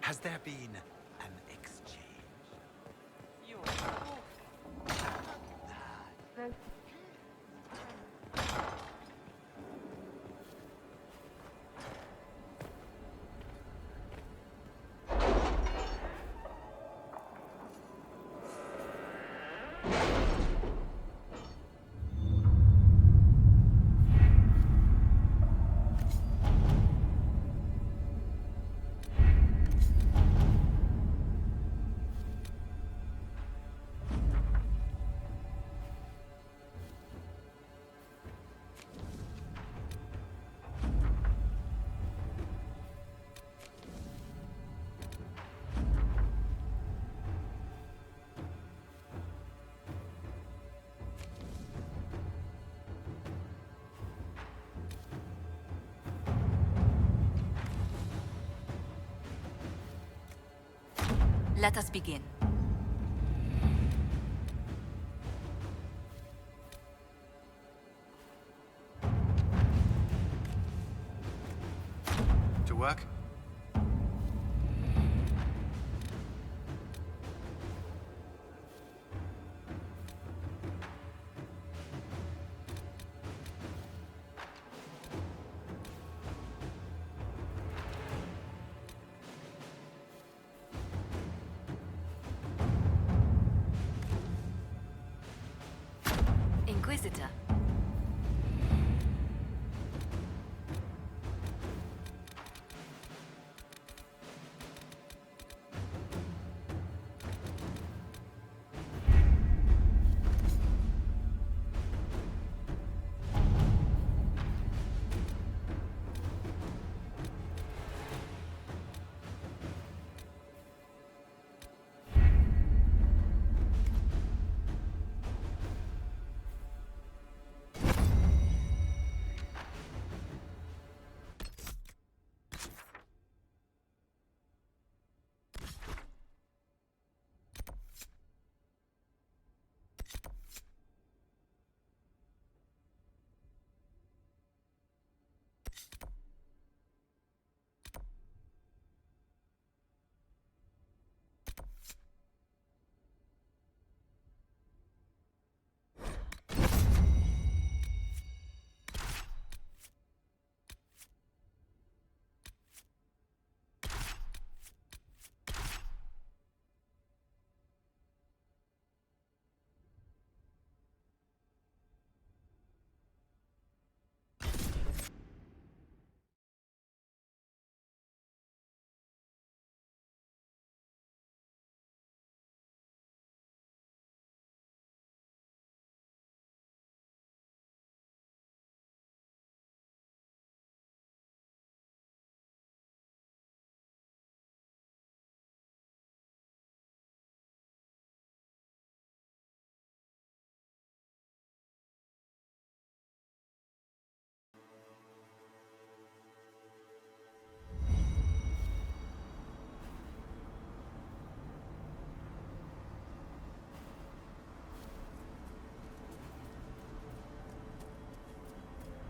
Has there been an exchange? You. Let us begin. To work? Inquisitor.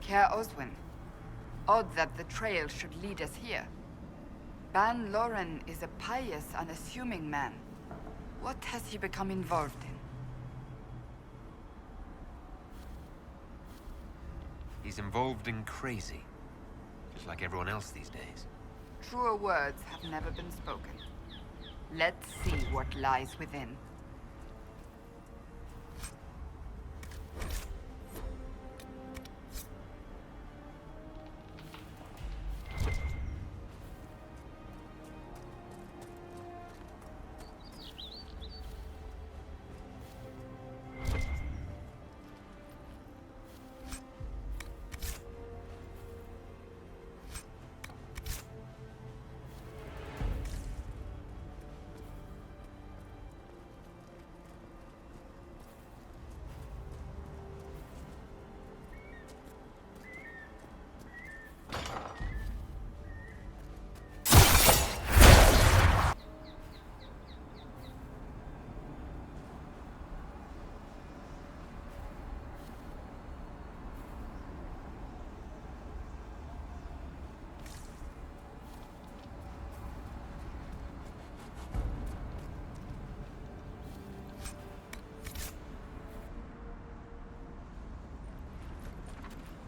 Care Oswin. Odd that the trail should lead us here. Ban Loren is a pious, unassuming man. What has he become involved in? He's involved in crazy. Just like everyone else these days. Truer words have never been spoken. Let's see what lies within.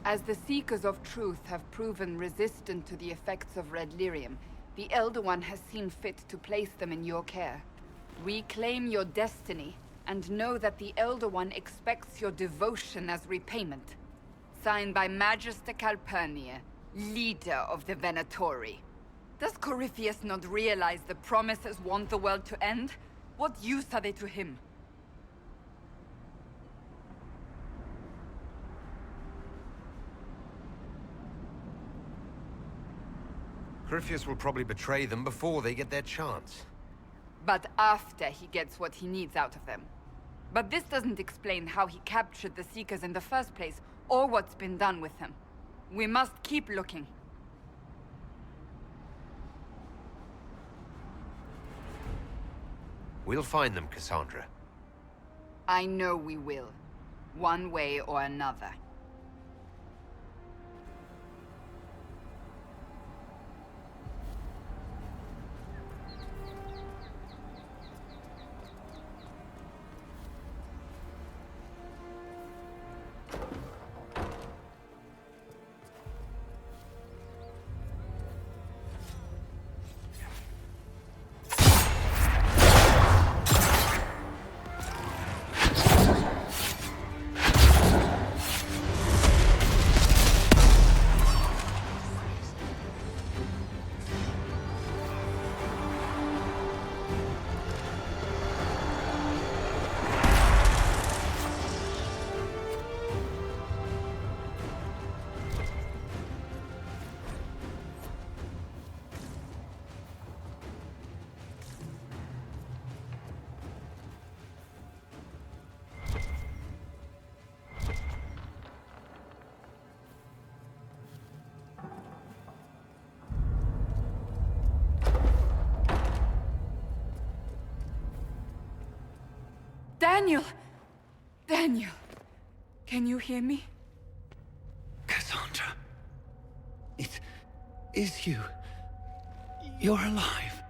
As the Seekers of Truth have proven resistant to the effects of red lyrium, the Elder One has seen fit to place them in your care. Reclaim your destiny, and know that the Elder One expects your devotion as repayment. Signed by Magister Calpurnia, leader of the Venatori. Does Corypheus not realize the promises want the world to end? What use are they to him? Corypheus will probably betray them before they get their chance. But after he gets what he needs out of them. But this doesn't explain how he captured the Seekers in the first place, or what's been done with them. We must keep looking. We'll find them, Cassandra. I know we will. One way or another. Daniel! Daniel! Can you hear me? Cassandra. It is you. You're alive.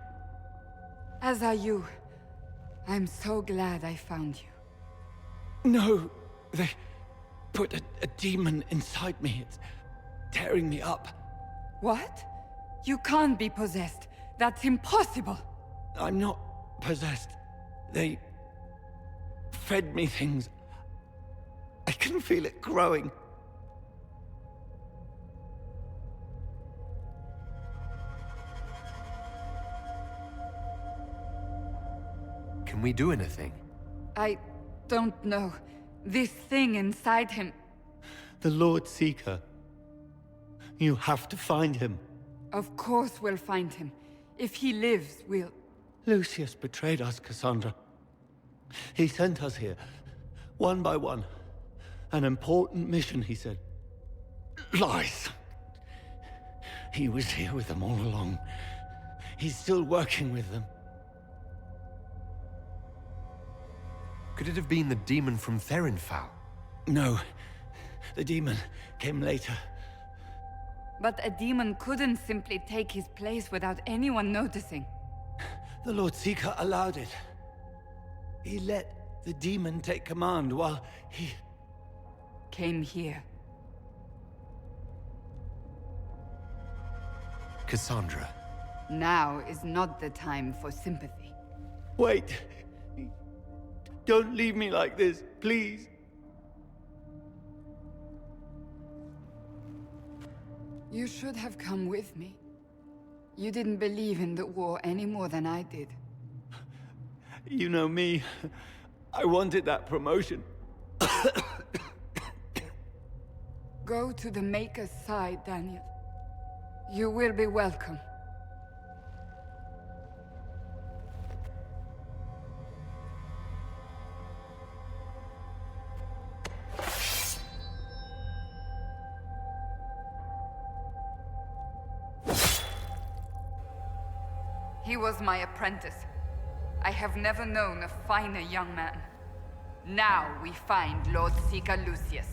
As are you. I'm so glad I found you. No, they put a demon inside me. It's tearing me up. What? You can't be possessed. That's impossible. I'm not possessed. They fed me things. I can feel it growing. Can we do anything? I don't know. This thing inside him... The Lord Seeker. You have to find him. Of course we'll find him. If he lives, we'll... Lucius betrayed us, Cassandra. He sent us here, one by one. An important mission, he said. Lies! He was here with them all along. He's still working with them. Could it have been the demon from Therinfal? No. The demon came later. But a demon couldn't simply take his place without anyone noticing. The Lord Seeker allowed it. He let the demon take command while he... Came here. Cassandra. Now is not the time for sympathy. Wait! Don't leave me like this, please. You should have come with me. You didn't believe in the war any more than I did. You know me. I wanted that promotion. Go to the Maker's side, Daniel. You will be welcome. He was my apprentice. I have never known a finer young man. Now we find Lord Seeker Lucius.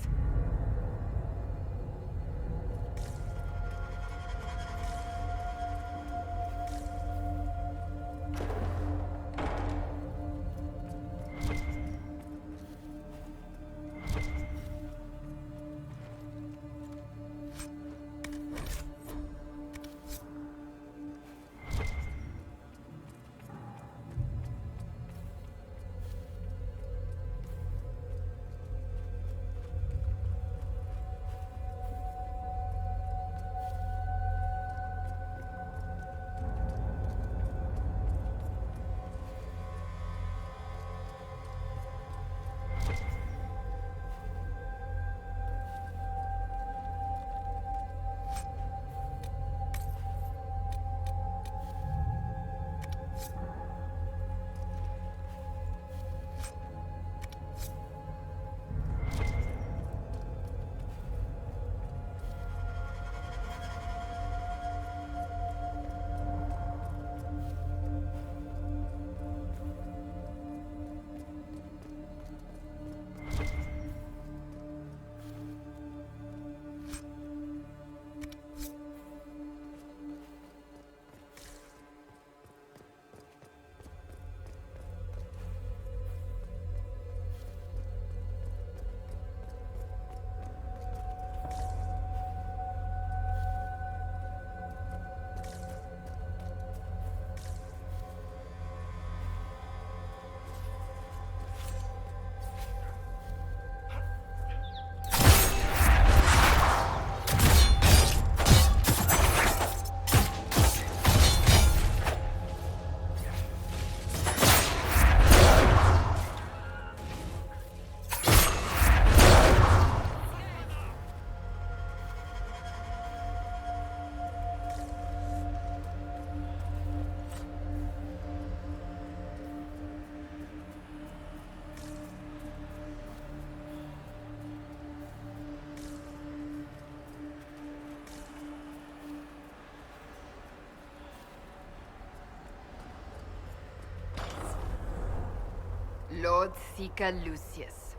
Lord Seeker Lucius.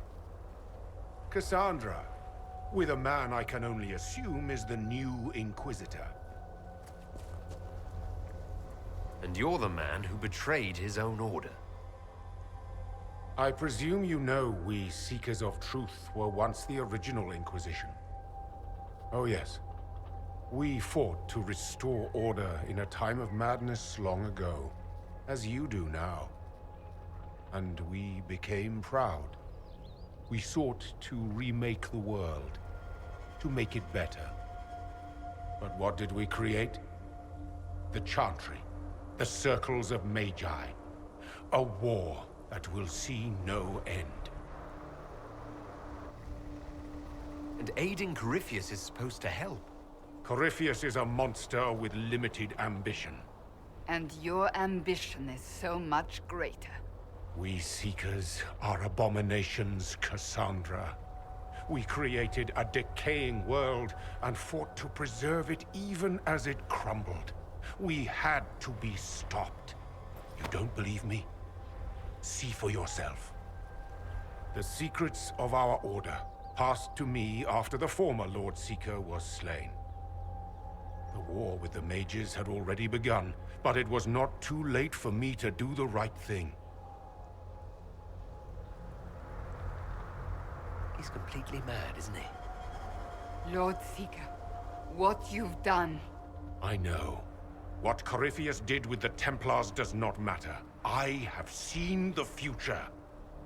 Cassandra, with a man I can only assume is the new Inquisitor. And you're the man who betrayed his own order. I presume you know we Seekers of Truth were once the original Inquisition. Oh yes. We fought to restore order in a time of madness long ago, as you do now. And we became proud. We sought to remake the world, to make it better. But what did we create? The Chantry, the Circles of Magi. A war that will see no end. And aiding Corypheus is supposed to help. Corypheus is a monster with limited ambition. And your ambition is so much greater. We Seekers are abominations, Cassandra. We created a decaying world and fought to preserve it even as it crumbled. We had to be stopped. You don't believe me? See for yourself. The secrets of our order passed to me after the former Lord Seeker was slain. The war with the mages had already begun, but it was not too late for me to do the right thing. He's completely mad, isn't he? Lord Seeker, what you've done. I know. What Corypheus did with the Templars does not matter. I have seen the future.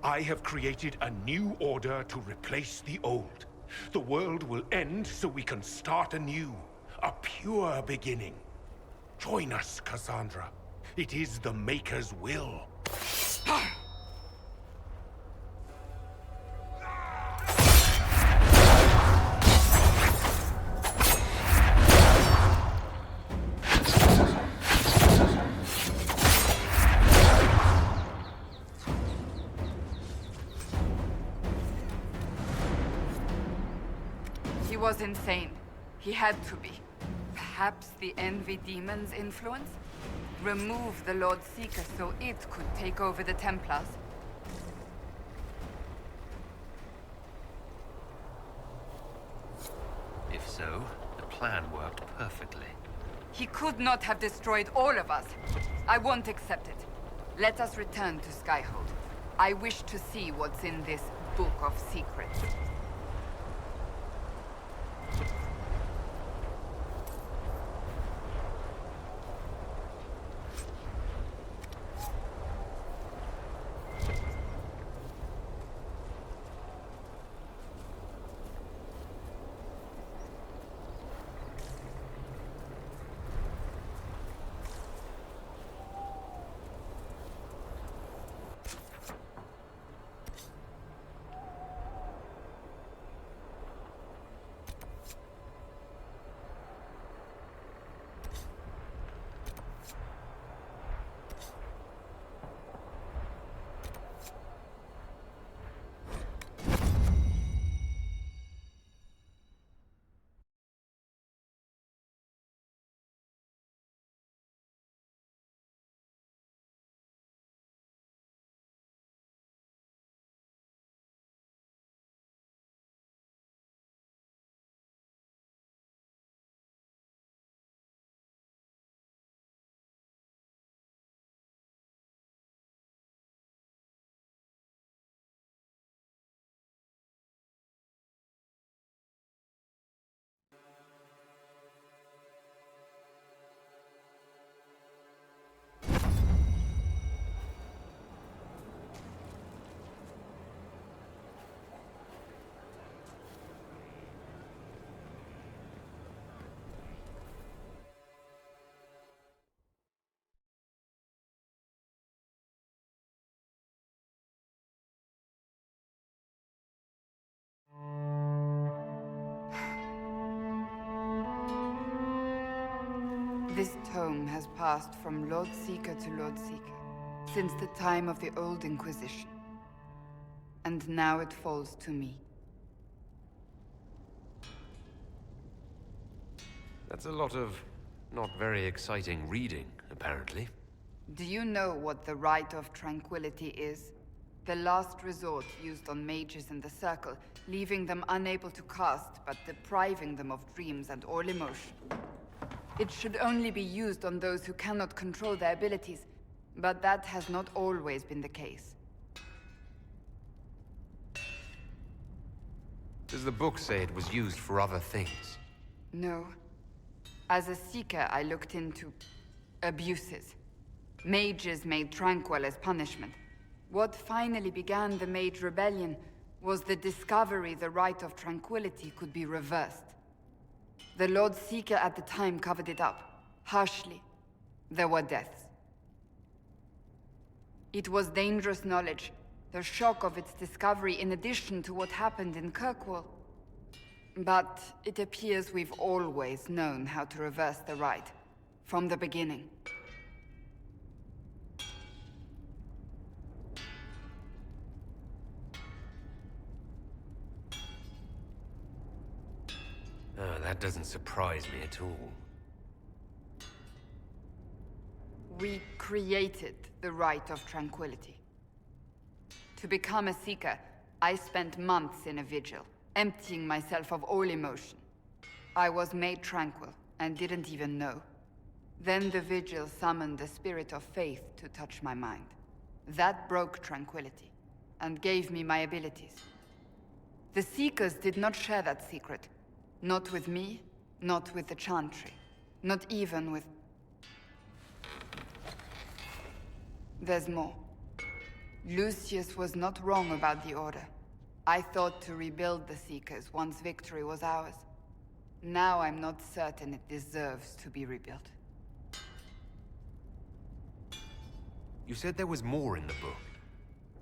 I have created a new order to replace the old. The world will end so we can start anew. A pure beginning. Join us, Cassandra. It is the Maker's will. He was insane. He had to be. Perhaps the Envy Demon's influence? Remove the Lord Seeker so it could take over the Templars? If so, the plan worked perfectly. He could not have destroyed all of us. I won't accept it. Let us return to Skyhold. I wish to see what's in this Book of Secrets. This tome has passed from Lord Seeker to Lord Seeker, since the time of the Old Inquisition. And now it falls to me. That's a lot of not very exciting reading, apparently. Do you know what the Rite of Tranquility is? The last resort used on mages in the Circle, leaving them unable to cast, but depriving them of dreams and all emotion. It should only be used on those who cannot control their abilities, but that has not always been the case. Does the book say it was used for other things? No. As a Seeker, I looked into abuses. Mages made Tranquil as punishment. What finally began the Mage Rebellion was the discovery the Rite of Tranquility could be reversed. The Lord Seeker at the time covered it up, harshly. There were deaths. It was dangerous knowledge, the shock of its discovery in addition to what happened in Kirkwall. But it appears we've always known how to reverse the Rite, from the beginning. Oh, that doesn't surprise me at all. We created the Rite of Tranquility. To become a Seeker, I spent months in a vigil, emptying myself of all emotion. I was made tranquil, and didn't even know. Then the vigil summoned the spirit of faith to touch my mind. That broke tranquility, and gave me my abilities. The Seekers did not share that secret. Not with me, not with the Chantry, not even with... There's more. Lucius was not wrong about the Order. I thought to rebuild the Seekers once victory was ours. Now I'm not certain it deserves to be rebuilt. You said there was more in the book.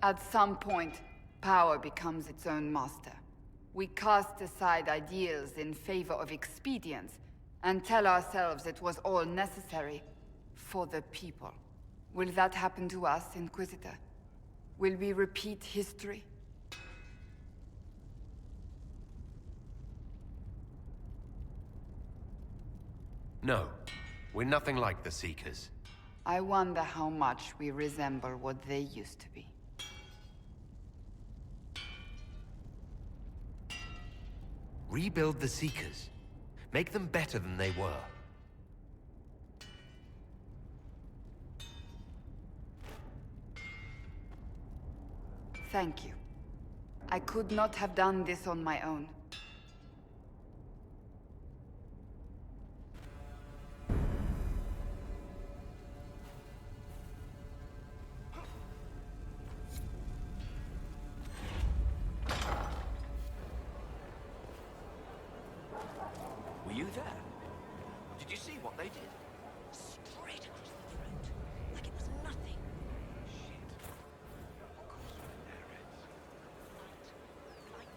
At some point, power becomes its own master. We cast aside ideals in favor of expedience, and tell ourselves it was all necessary for the people. Will that happen to us, Inquisitor? Will we repeat history? No. We're nothing like the Seekers. I wonder how much we resemble what they used to be. Rebuild the Seekers. Make them better than they were. Thank you. I could not have done this on my own. Were you there? Did you see what they did? Straight across the throat, like it was nothing. Shit. Of course we're there, Reds. Fight.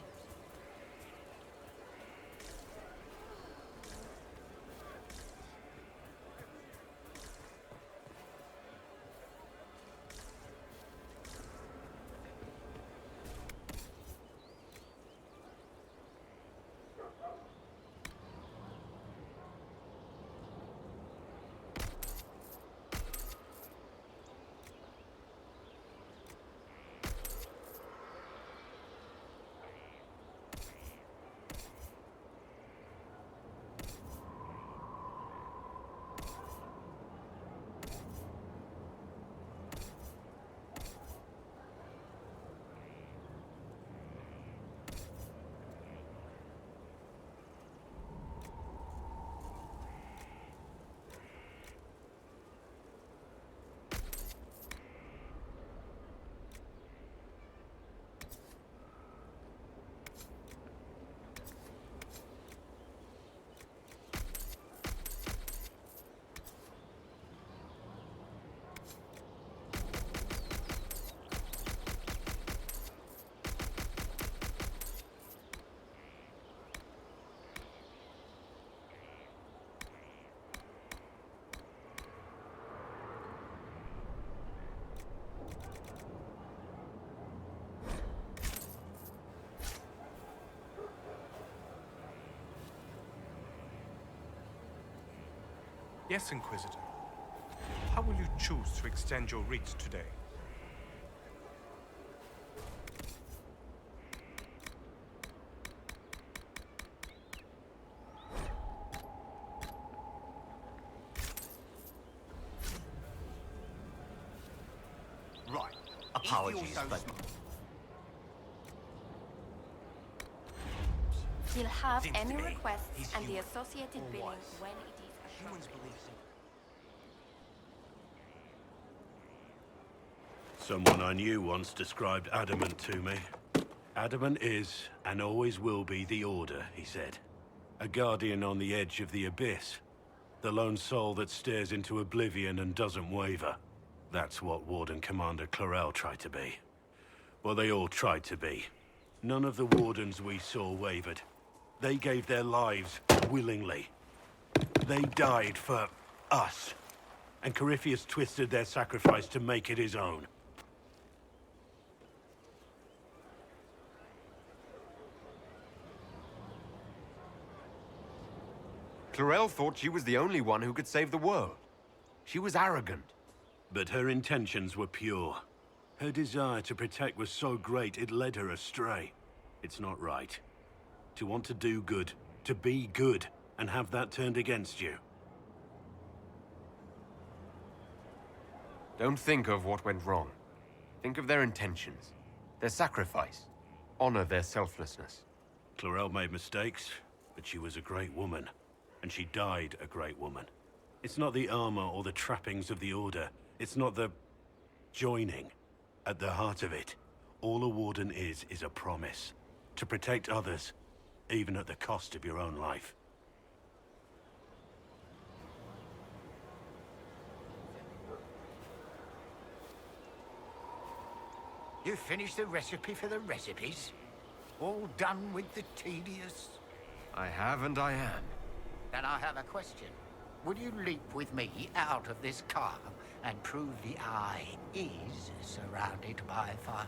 Yes, Inquisitor. How will you choose to extend your reach today? Apologies, but He'll have Seems to any me requests he's and the human, associated or billing was. when it is humans appropriate. believe so. Someone I knew once described adamant to me. Adamant is, and always will be, the Order, he said. A guardian on the edge of the abyss. The lone soul that stares into oblivion and doesn't waver. That's what Warden Commander Clarel tried to be. Well, they all tried to be. None of the Wardens we saw wavered. They gave their lives willingly. They died for us. And Corypheus twisted their sacrifice to make it his own. Clarel thought she was the only one who could save the world. She was arrogant. But her intentions were pure. Her desire to protect was so great it led her astray. It's not right. To want to do good, to be good, and have that turned against you. Don't think of what went wrong. Think of their intentions, their sacrifice. Honor their selflessness. Clarel made mistakes, but she was a great woman. And she died a great woman. It's not the armor or the trappings of the Order. It's not the joining. At the heart of it, all a Warden is a promise. To protect others, even at the cost of your own life. You finished the recipe for the recipes? All done with the tedious? I have and I am. Then I have a question. Would you leap with me out of this car and prove the eye is surrounded by fire?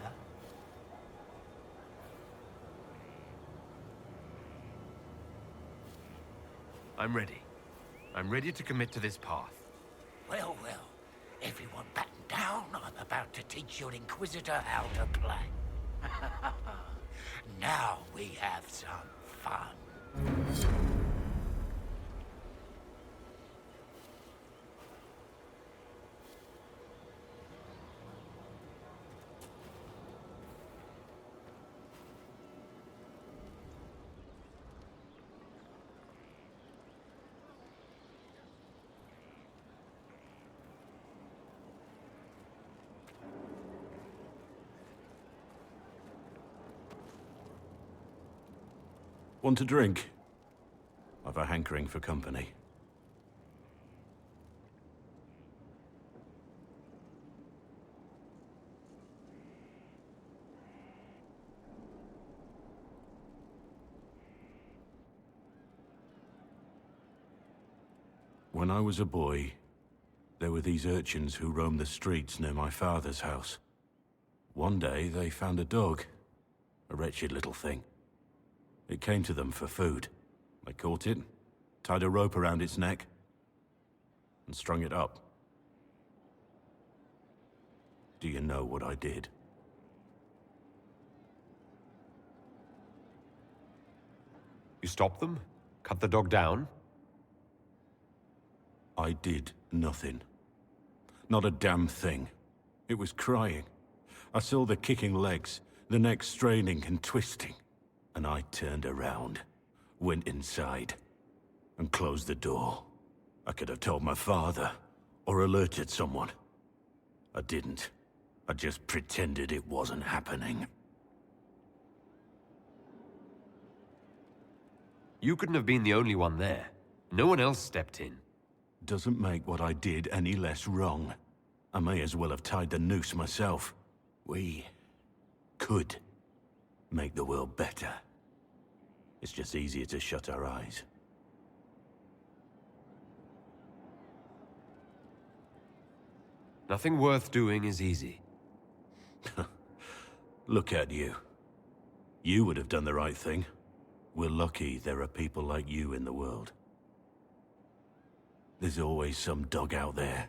I'm ready. I'm ready to commit to this path. Well, well. Everyone batten down. I'm about to teach your Inquisitor how to play. Now we have some fun. Want a drink? I've a hankering for company. When I was a boy, there were these urchins who roamed the streets near my father's house. One day, they found a dog. A wretched little thing. It came to them for food. They caught it, tied a rope around its neck, and strung it up. Do you know what I did? You stopped them? Cut the dog down? I did nothing. Not a damn thing. It was crying. I saw the kicking legs, the neck straining and twisting. And I turned around, went inside, and closed the door. I could have told my father, or alerted someone. I didn't. I just pretended it wasn't happening. You couldn't have been the only one there. No one else stepped in. Doesn't make what I did any less wrong. I may as well have tied the noose myself. We could make the world better. It's just easier to shut our eyes. Nothing worth doing is easy. Look at you. You would have done the right thing. We're lucky there are people like you in the world. There's always some dog out there.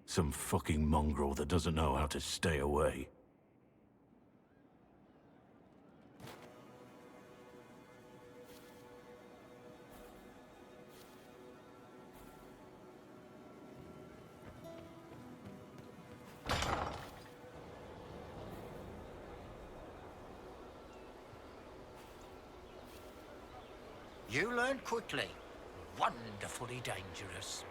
Some fucking mongrel that doesn't know how to stay away. You learn quickly. Wonderfully dangerous.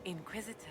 Inquisitor.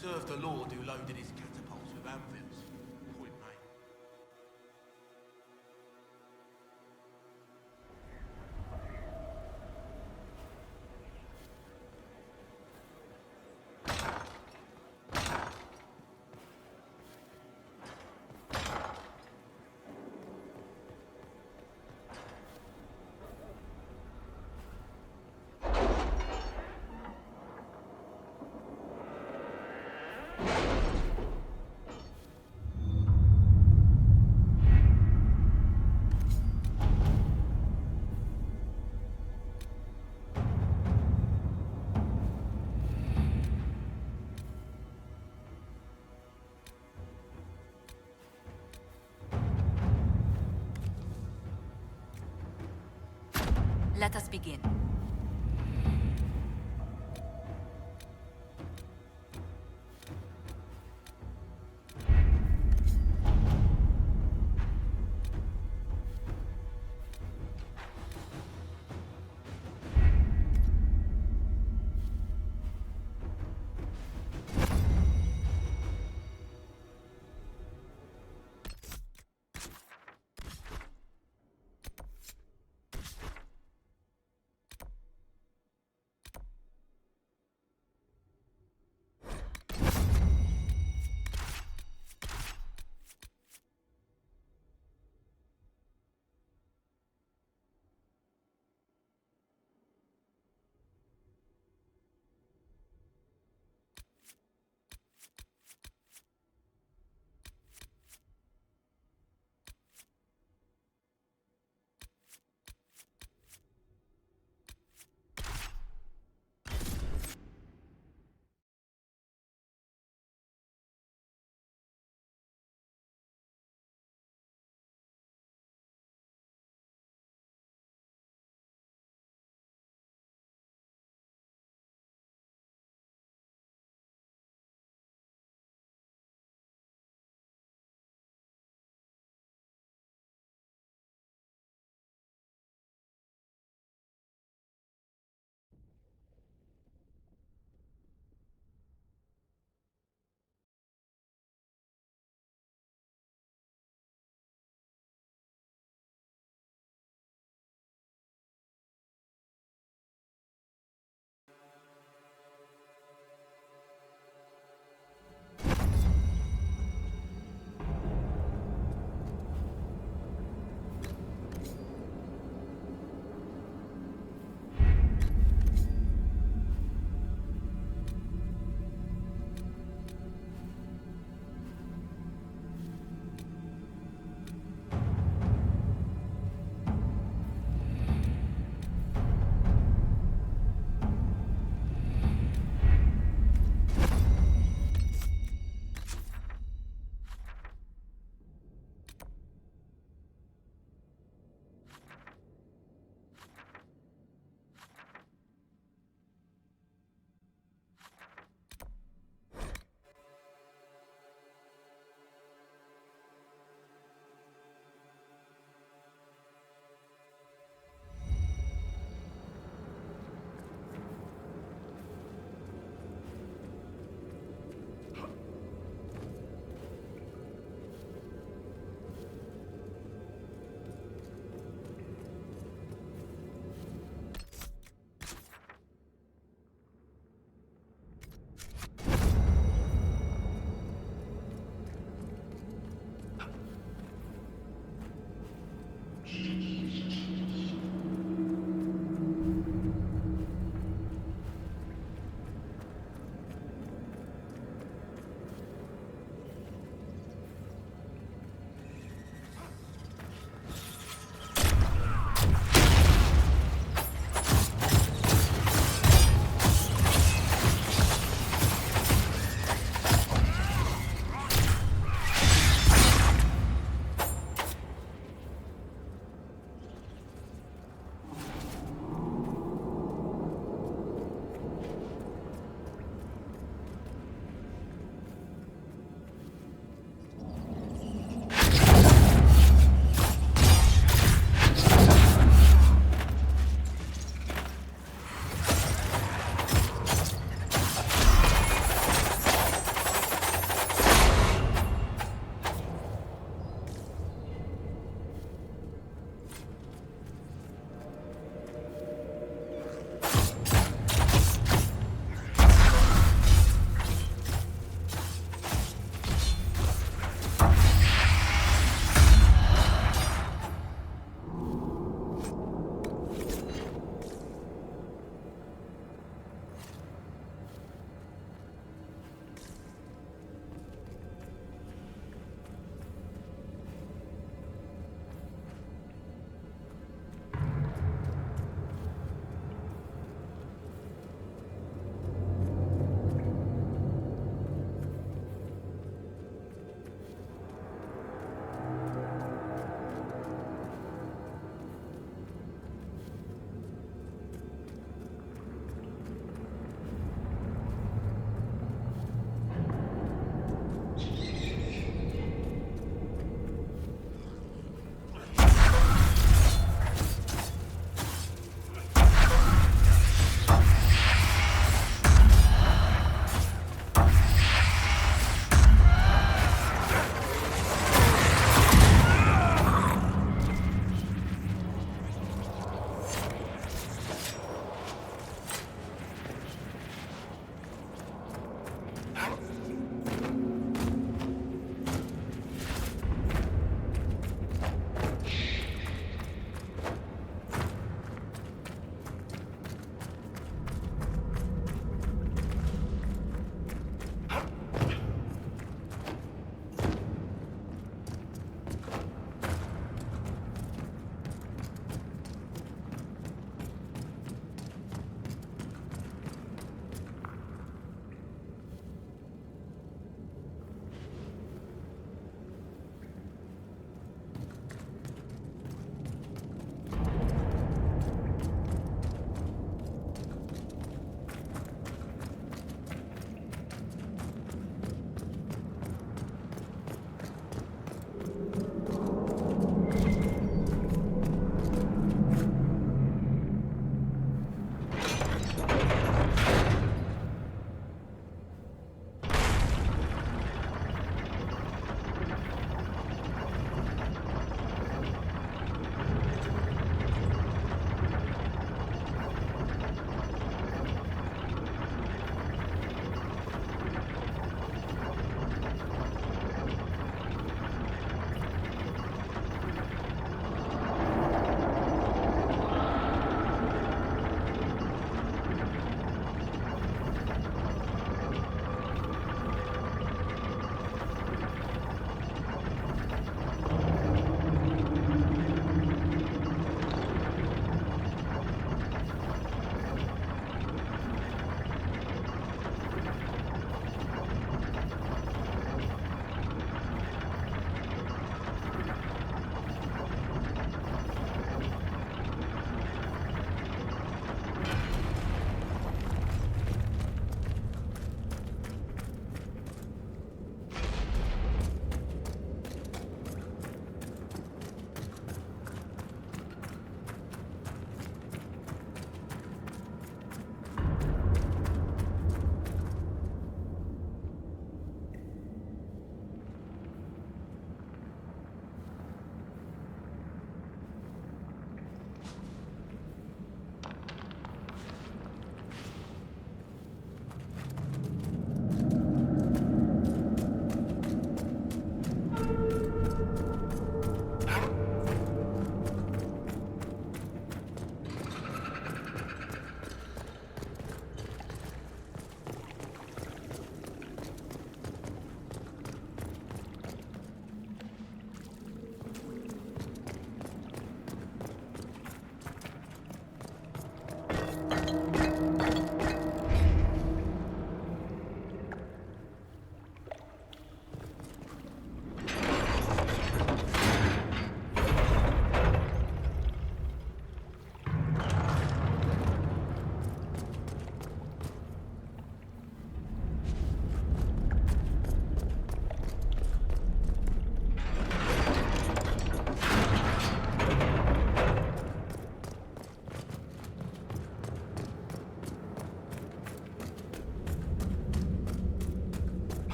serve the Lord who loaded his catapults with anvils. Point mate. Let us begin.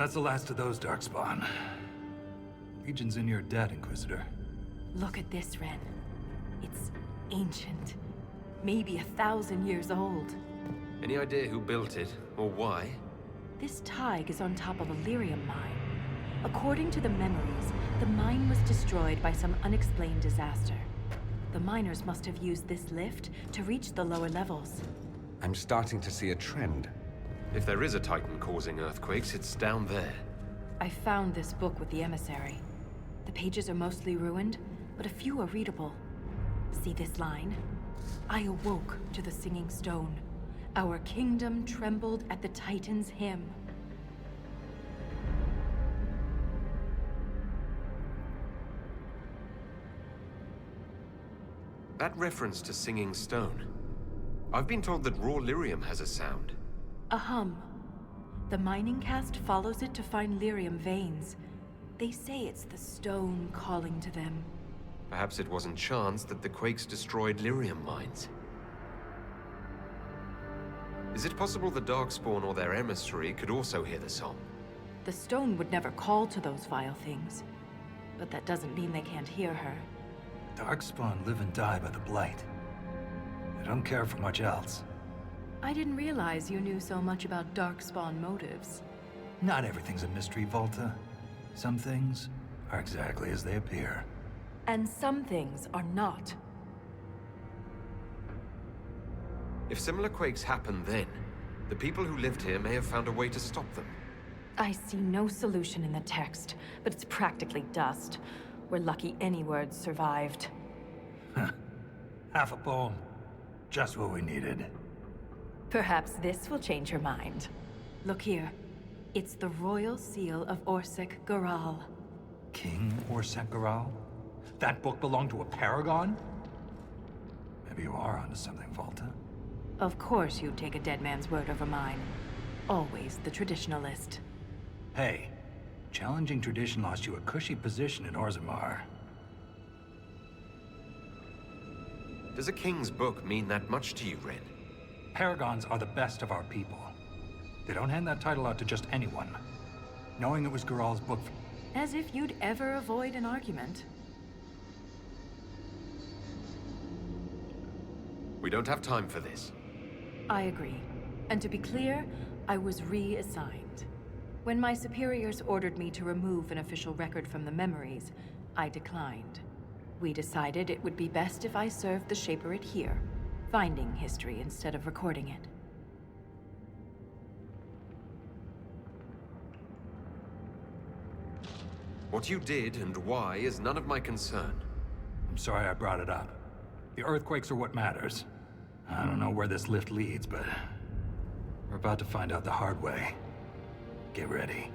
That's the last of those, Darkspawn. Legion's in your debt, Inquisitor. Look at this, Ren. It's ancient. Maybe 1,000 years old. Any idea who built it, or why? This Tig is on top of a lyrium mine. According to the memories, the mine was destroyed by some unexplained disaster. The miners must have used this lift to reach the lower levels. I'm starting to see a trend. If there is a Titan causing earthquakes, it's down there. I found this book with the emissary. The pages are mostly ruined, but a few are readable. See this line? I awoke to the singing stone. Our kingdom trembled at the Titan's hymn. That reference to singing stone. I've been told that raw lyrium has a sound. A hum. The mining cast follows it to find lyrium veins. They say it's the stone calling to them. Perhaps it wasn't chance that the quakes destroyed lyrium mines. Is it possible the Darkspawn or their emissary could also hear the song? The stone would never call to those vile things. but that doesn't mean they can't hear her. Darkspawn live and die by the Blight. They don't care for much else. I didn't realize you knew so much about Darkspawn motives. Not everything's a mystery, Volta. Some things are exactly as they appear. And some things are not. If similar quakes happen then, the people who lived here may have found a way to stop them. I see no solution in the text, but it's practically dust. We're lucky any words survived. Half a poem. Just what we needed. Perhaps this will change your mind. Look here. It's the royal seal of Orsec Garal. King Orsec Garal? That book belonged to a paragon? Maybe you are onto something, Volta. Of course you'd take a dead man's word over mine. Always the traditionalist. Hey, challenging tradition lost you a cushy position in Orzammar. Does a king's book mean that much to you, Red? Paragons are the best of our people. They don't hand that title out to just anyone. Knowing it was Garal's book... As if you'd ever avoid an argument. We don't have time for this. I agree. And to be clear, I was reassigned. When my superiors ordered me to remove an official record from the memories, I declined. We decided it would be best if I served the Shaperate here, finding history instead of recording it. What you did and why is none of my concern. I'm sorry I brought it up. The earthquakes are what matters. I don't know where this lift leads, but we're about to find out the hard way. Get ready.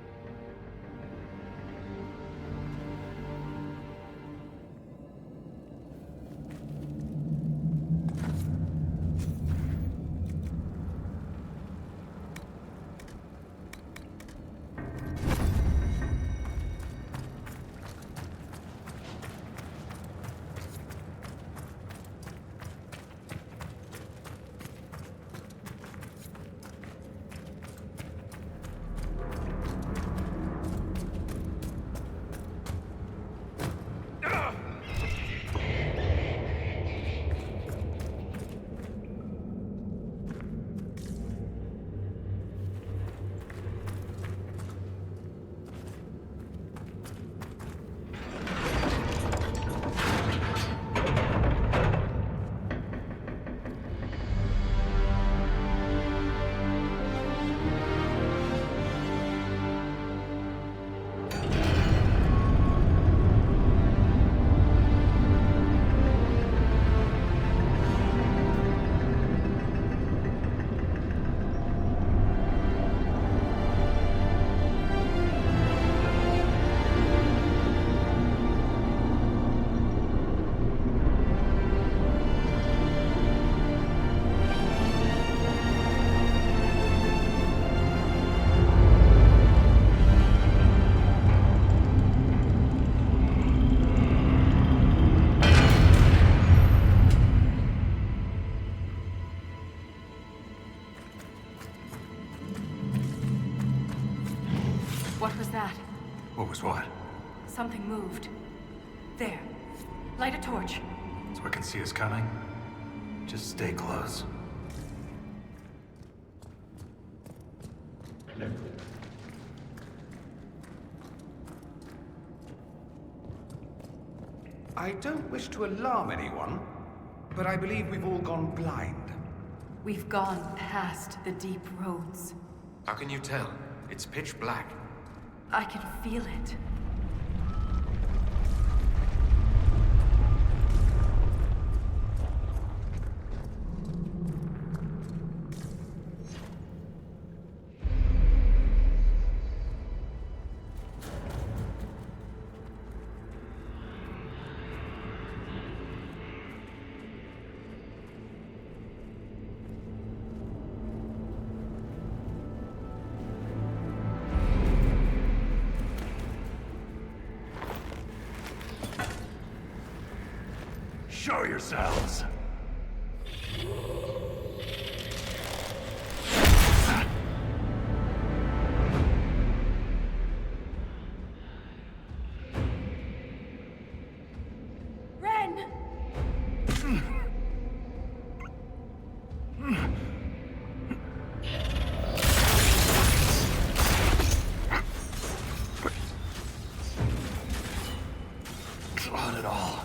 What was that? What was what? Something moved. There. Light a torch. So I can see us coming? Just stay close. I don't wish to alarm anyone, but I believe we've all gone blind. We've gone past the deep roads. How can you tell? It's pitch black. I can feel it. Show yourselves! Not at all.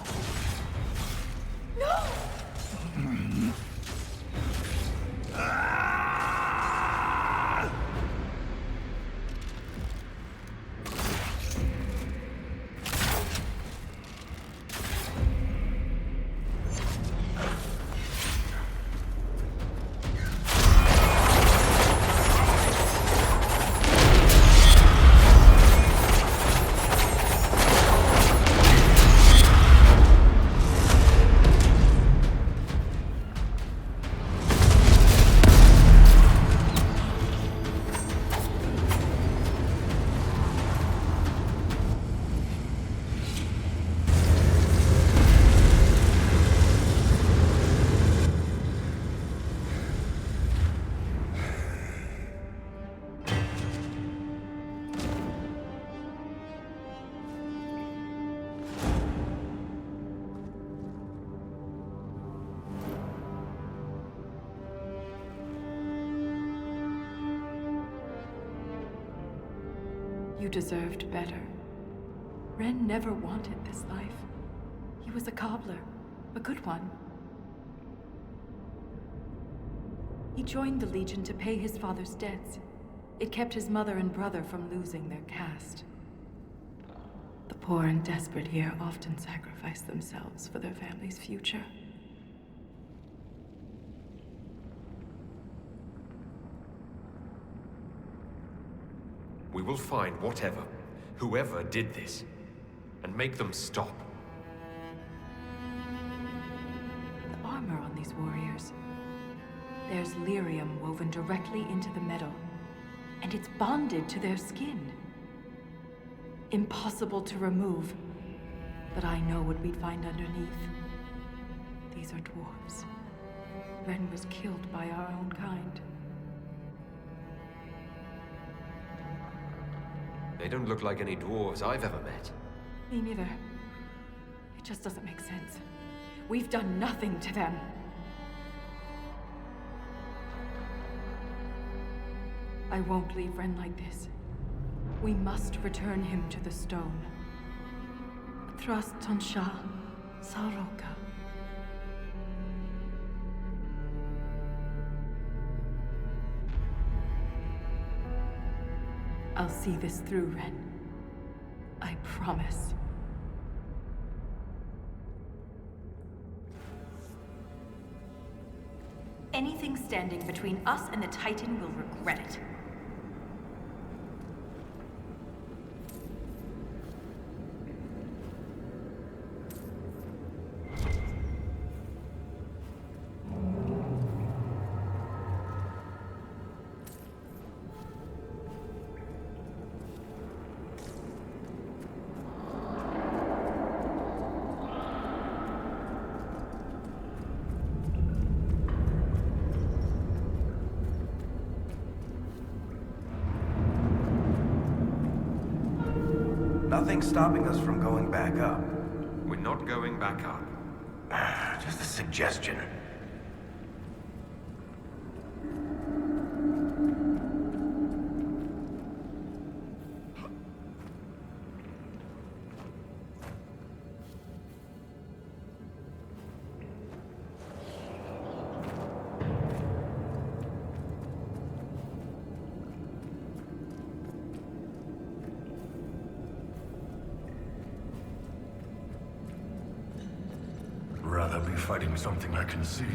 You deserved better. Ren never wanted this life. He was a cobbler, a good one. He joined the Legion to pay his father's debts. It kept his mother and brother from losing their caste. The poor and desperate here often sacrifice themselves for their family's future. We will find whoever did this, and make them stop. The armor on these warriors. There's lyrium woven directly into the metal, and it's bonded to their skin. Impossible to remove, but I know what we'd find underneath. These are dwarves. Ren was killed by our own kind. They don't look like any dwarves I've ever met. Me neither. It just doesn't make sense. We've done nothing to them. I won't leave Ren like this. We must return him to the stone. Thrust Tonsha Saroka. I'll see this through, Ren. I promise. Anything standing between us and the Titan will regret it. Nothing's stopping us from going back up. We're not going back up. Just a suggestion. Rather be fighting something I can see.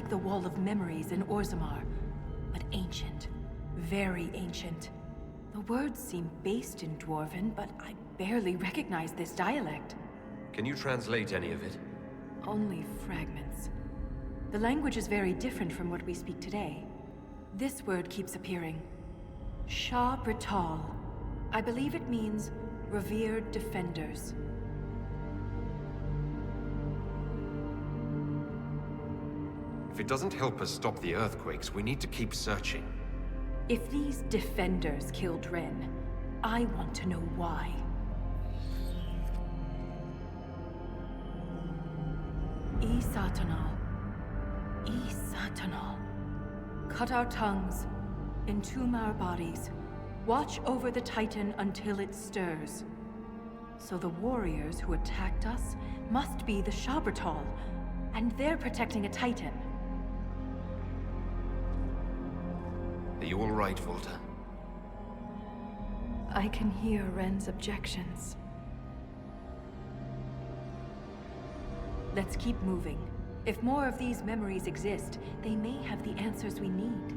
like the Wall of Memories in Orzammar, but ancient. Very ancient. The words seem based in Dwarven, but I barely recognize this dialect. Can you translate any of it? Only fragments. The language is very different from what we speak today. This word keeps appearing. Shah Brital. I believe it means revered defenders. If it doesn't help us stop the earthquakes, we need to keep searching. If these defenders killed Ren, I want to know why. Isatanal. Isatanal. Cut our tongues, entomb our bodies, watch over the Titan until it stirs. So the warriors who attacked us must be the Shabratal, and they're protecting a Titan. Are you all right, Volta? I can hear Ren's objections. Let's keep moving. If more of these memories exist, they may have the answers we need.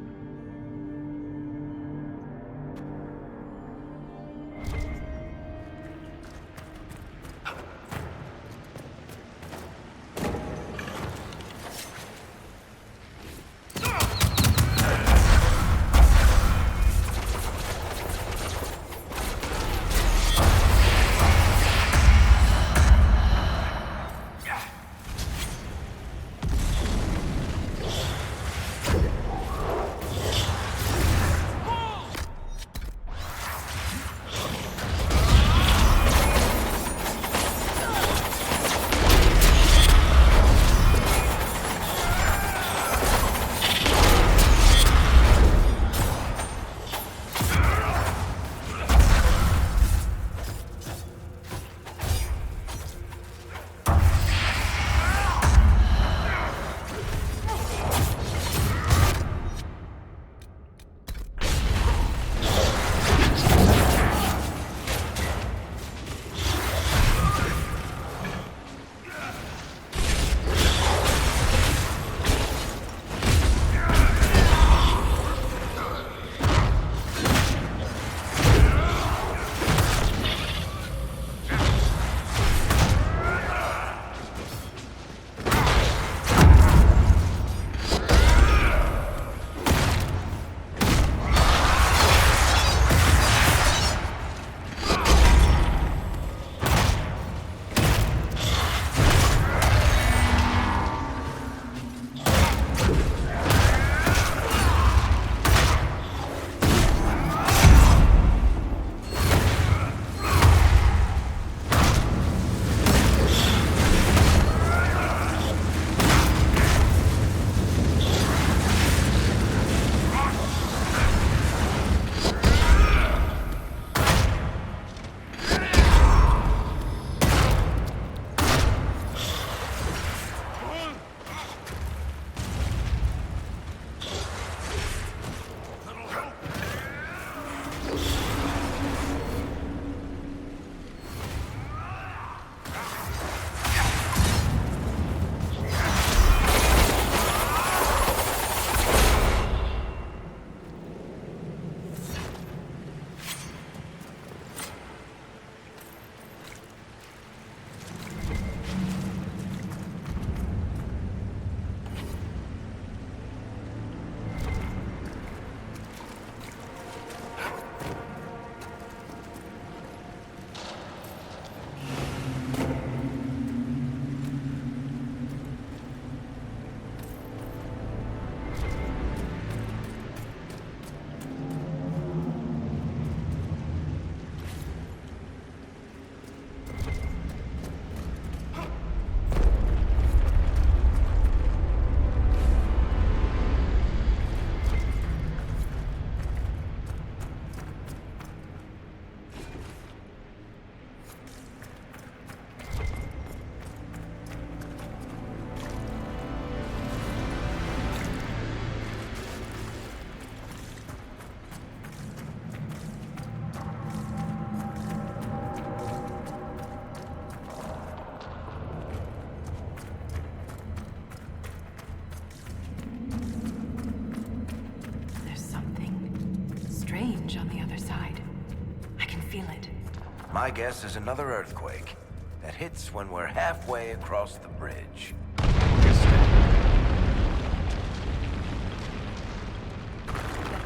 My guess is another earthquake that hits when we're halfway across the bridge. That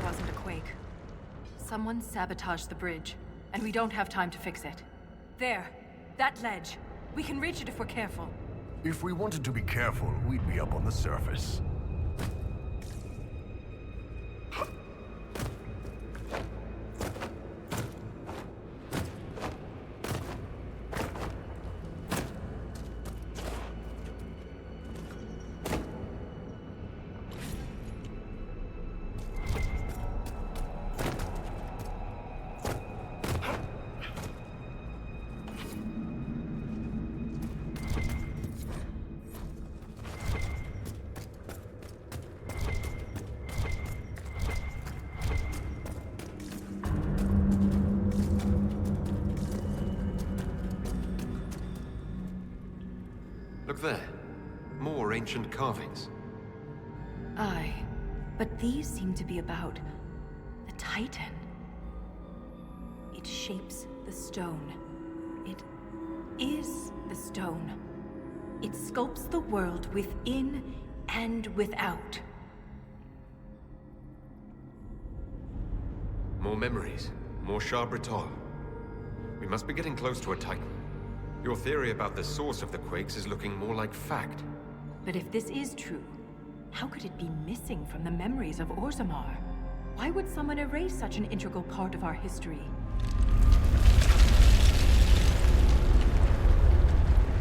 wasn't a quake. Someone sabotaged the bridge, and we don't have time to fix it. There, that ledge. We can reach it if we're careful. If we wanted to be careful, we'd be up on the surface. Look there. More ancient carvings. Aye, but these seem to be about the Titan. It shapes the stone. It is the stone. It sculpts the world within and without. More memories. More Shah-Britol. We must be getting close to a Titan. Your theory about the source of the quakes is looking more like fact. But if this is true, how could it be missing from the memories of Orzammar? Why would someone erase such an integral part of our history?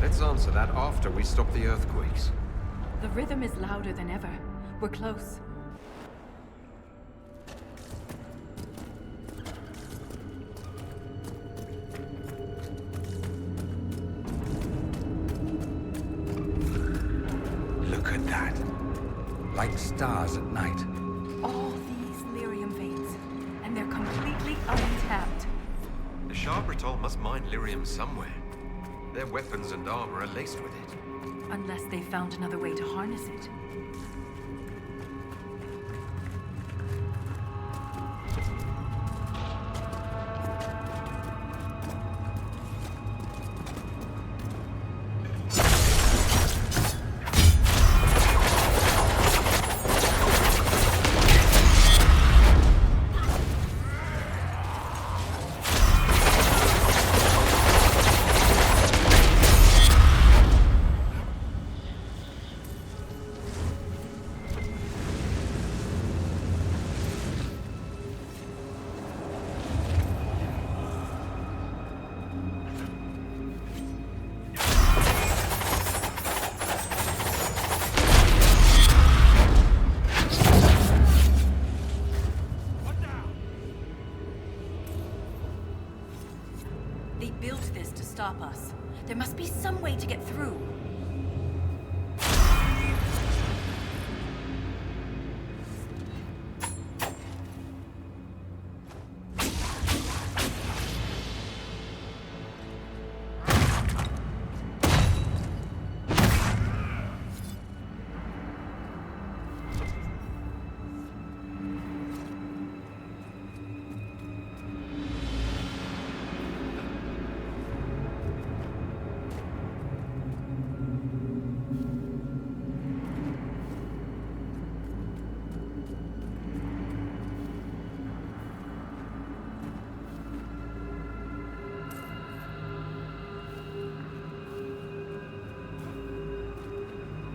Let's answer that after we stop the earthquakes. The rhythm is louder than ever. We're close. Look at that. Like stars at night. All these lyrium veins, and they're completely untapped. The Shah-Britol must mine lyrium somewhere. Their weapons and armor are laced with it. Unless they found another way to harness it. Stop us. There must be some way to get through.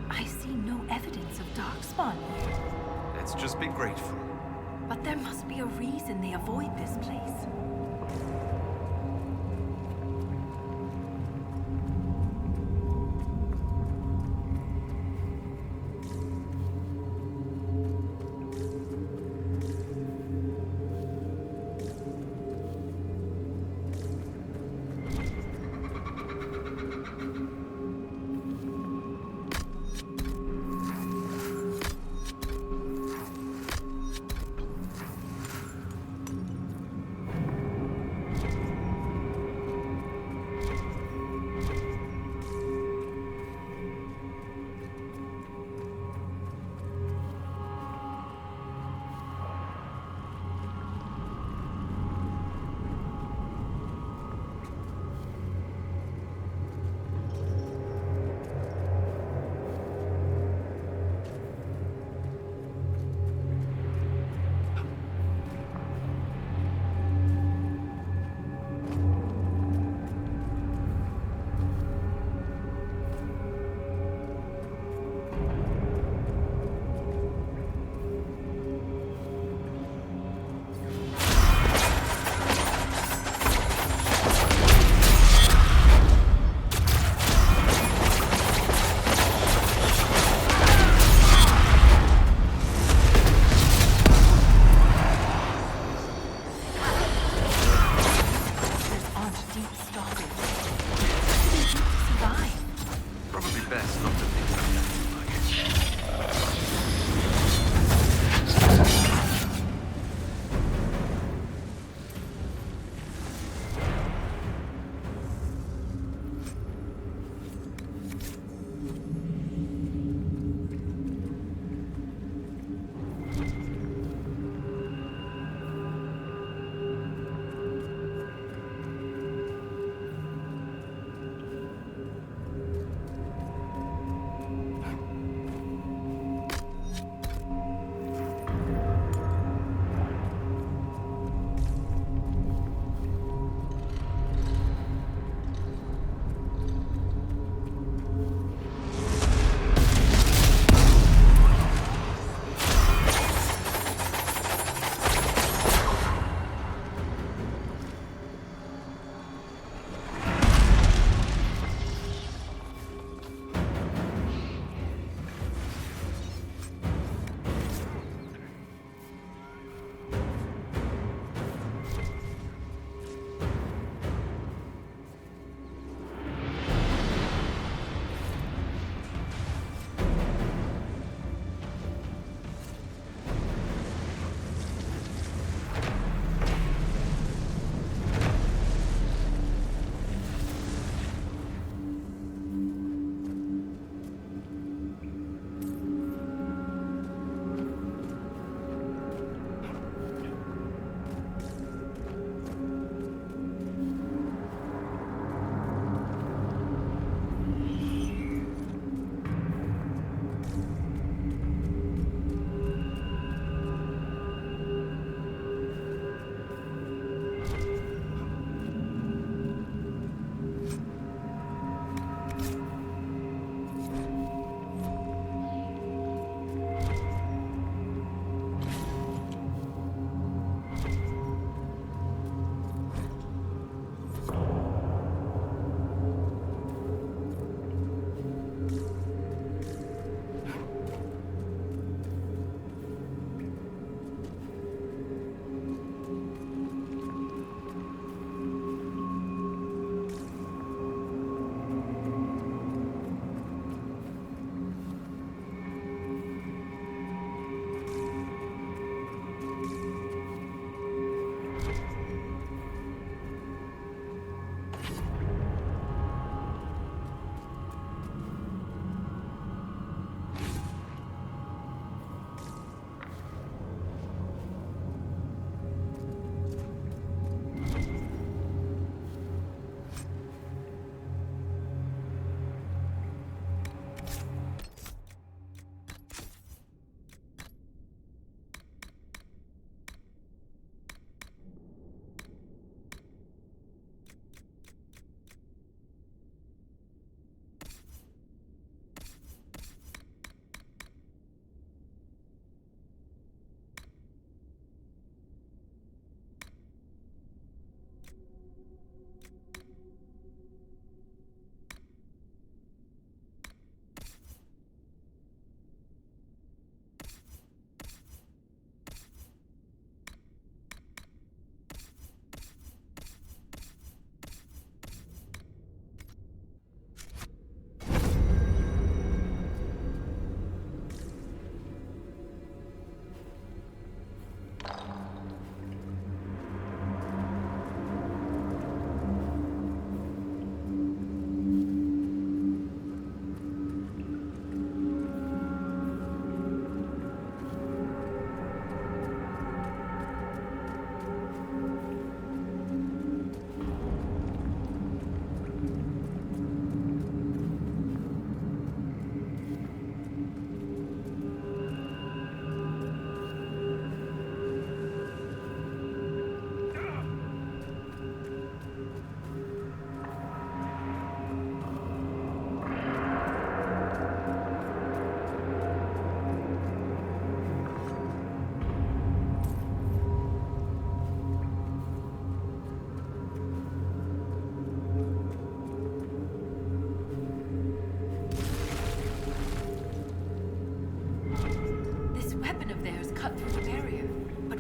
I see no evidence of darkspawn here. Let's just be grateful. But there must be a reason they avoid this place.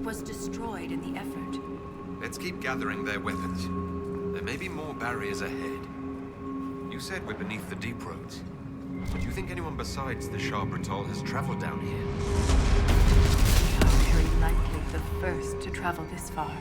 was destroyed in the effort. Let's keep gathering their weapons. There may be more barriers ahead. You said we're beneath the deep roads. Do you think anyone besides the Shah Bratol has traveled down here? We are very likely the first to travel this far.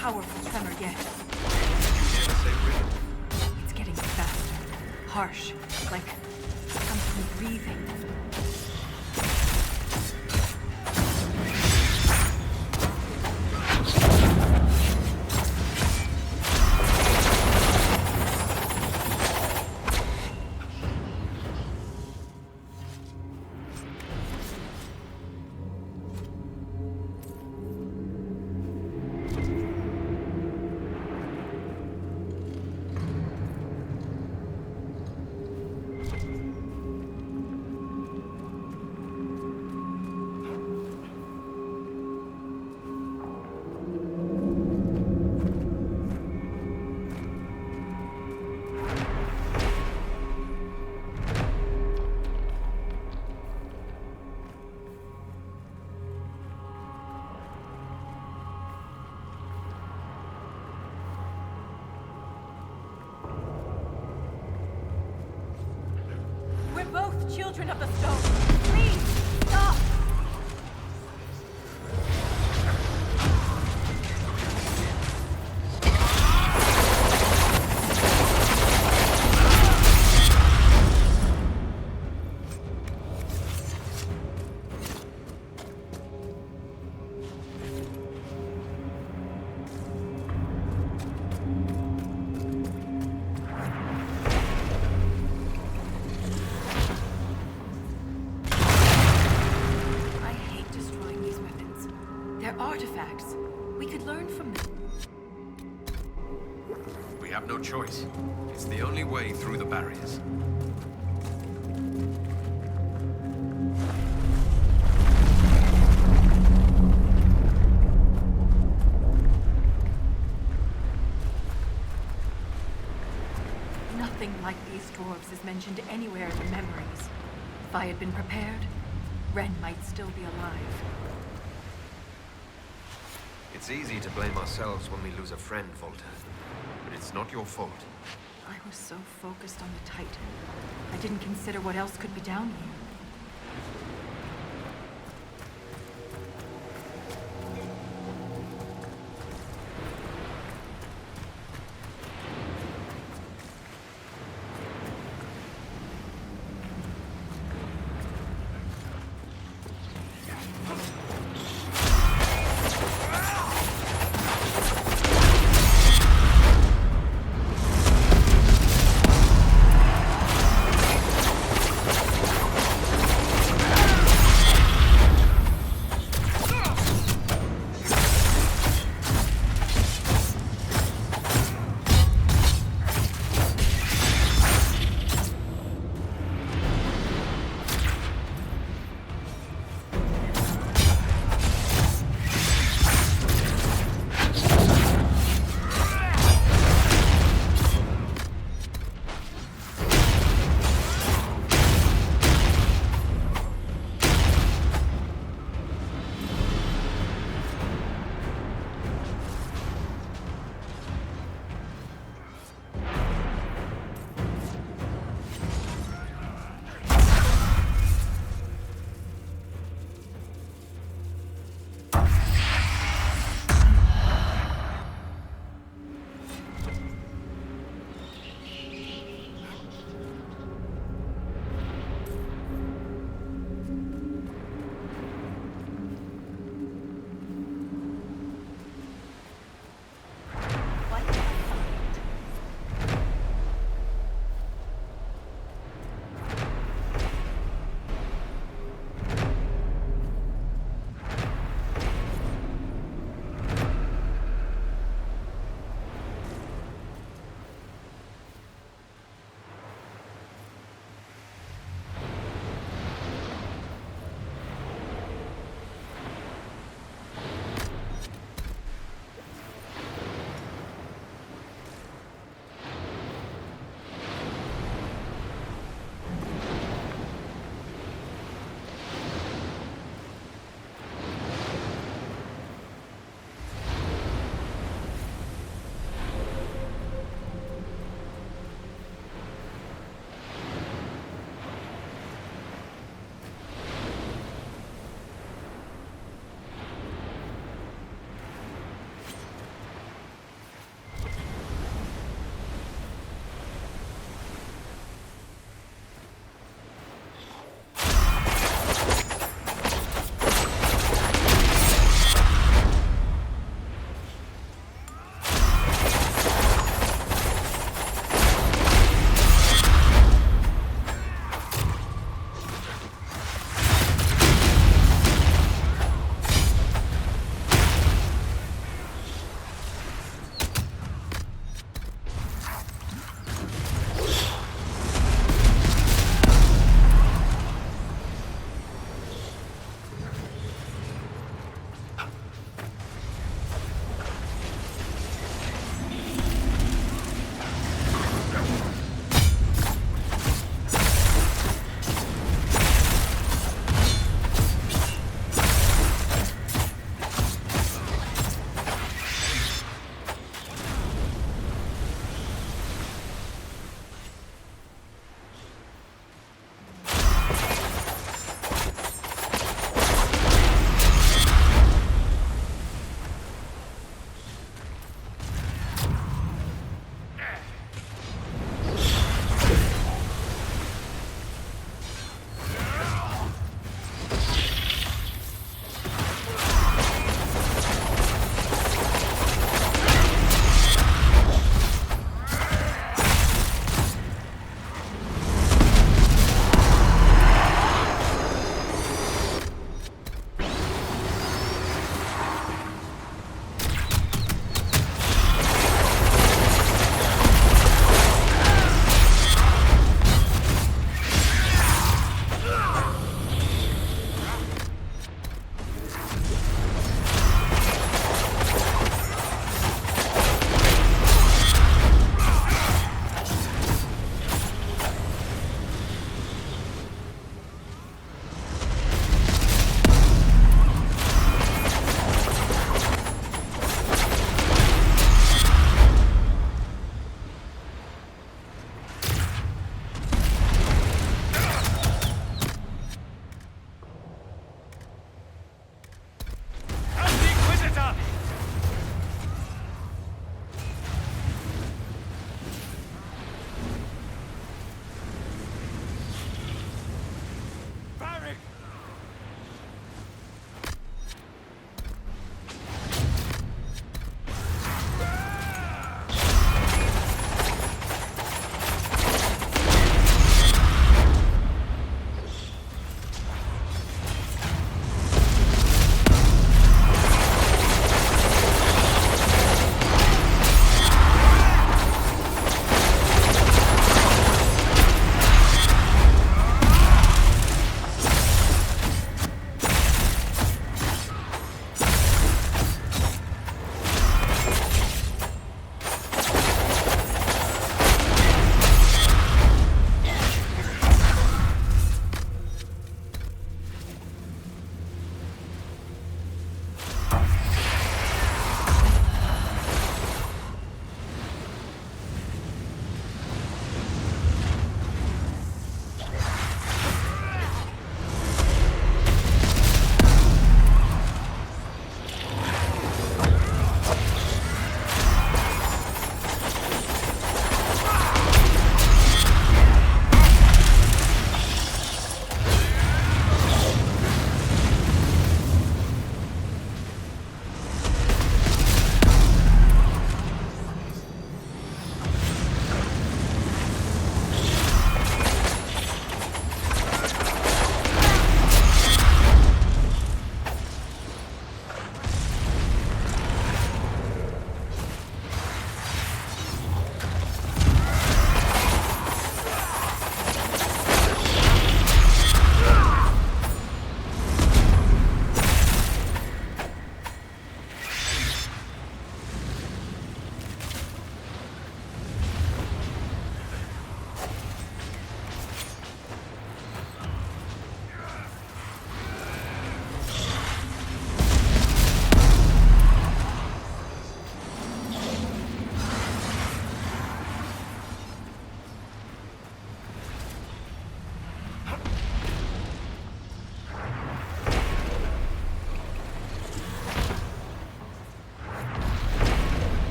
Powerful tremor yet. It's getting faster, harsh, like something breathing. Children of the stone, please, stop! Artifacts. We could learn from them. We have no choice. It's the only way through the barriers. Nothing like these dwarves is mentioned anywhere in the memories. If I had been prepared, Ren might still be alive. It's easy to blame ourselves when we lose a friend, Volta. But it's not your fault. I was so focused on the Titan. I didn't consider what else could be down here.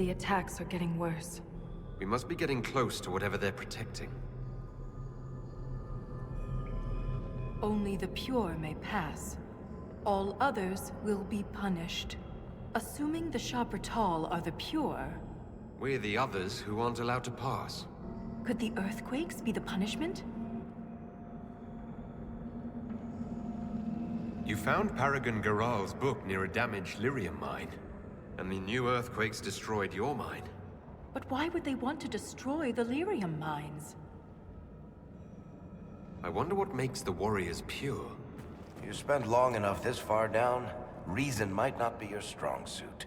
The attacks are getting worse. We must be getting close to whatever they're protecting. Only the pure may pass. All others will be punished. Assuming the Shabratal are the pure... We're the others who aren't allowed to pass. Could the earthquakes be the punishment? You found Paragon Garal's book near a damaged lyrium mine. And the new earthquakes destroyed your mine. But why would they want to destroy the lyrium mines? I wonder what makes the warriors pure. You spent long enough this far down, reason might not be your strong suit.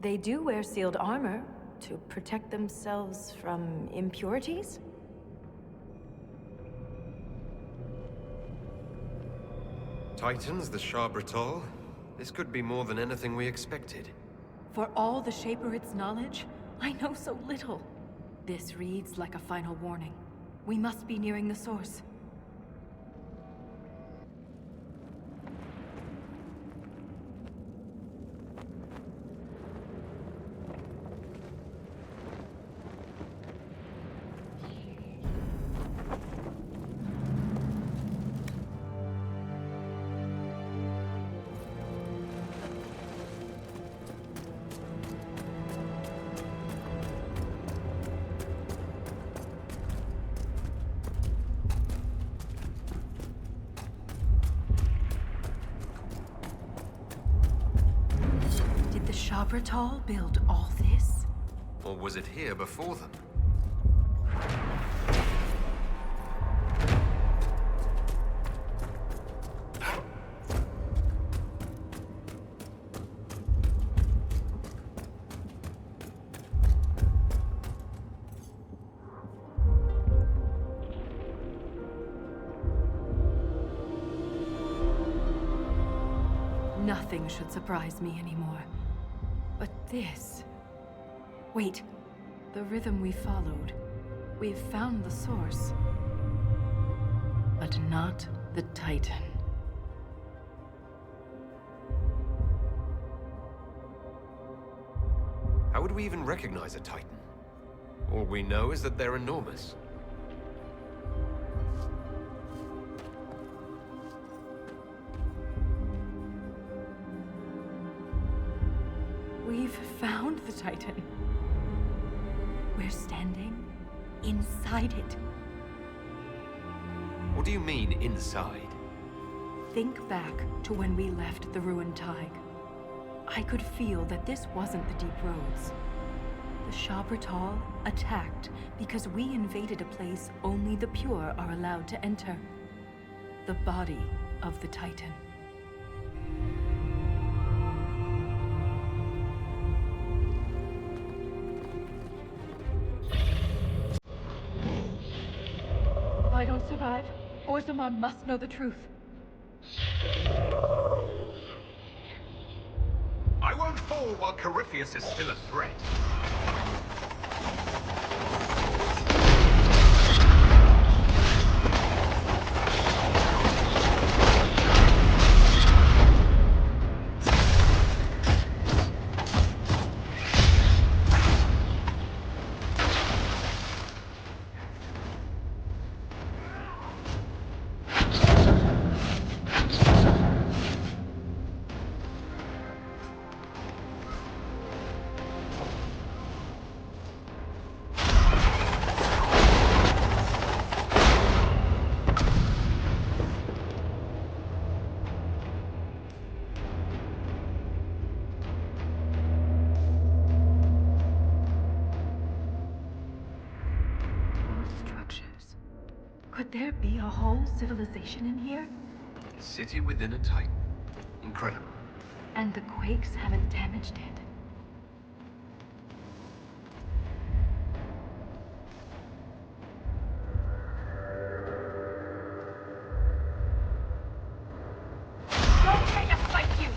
They do wear sealed armor to protect themselves from impurities? Titans, the Shabratal? This could be more than anything we expected. For all the Shaperit's knowledge, I know so little. This reads like a final warning. We must be nearing the source. Shabratal build all this? Or was it here before them? Nothing should surprise me anymore. But this... Wait. The rhythm we followed. We've found the source. But not the Titan. How would we even recognize a Titan? All we know is that they're enormous. We've found the Titan. We're standing inside it. What do you mean, inside? Think back to when we left the ruined Tig. I could feel that this wasn't the Deep Roads. The Shabratal attacked because we invaded a place only the pure are allowed to enter. The body of the Titan. If I don't survive, Orzammar must know the truth. I won't fall while Corypheus is still a threat. Could there be a whole civilization in here? A city within a Titan. Incredible. And the quakes haven't damaged it. Don't make us fight you!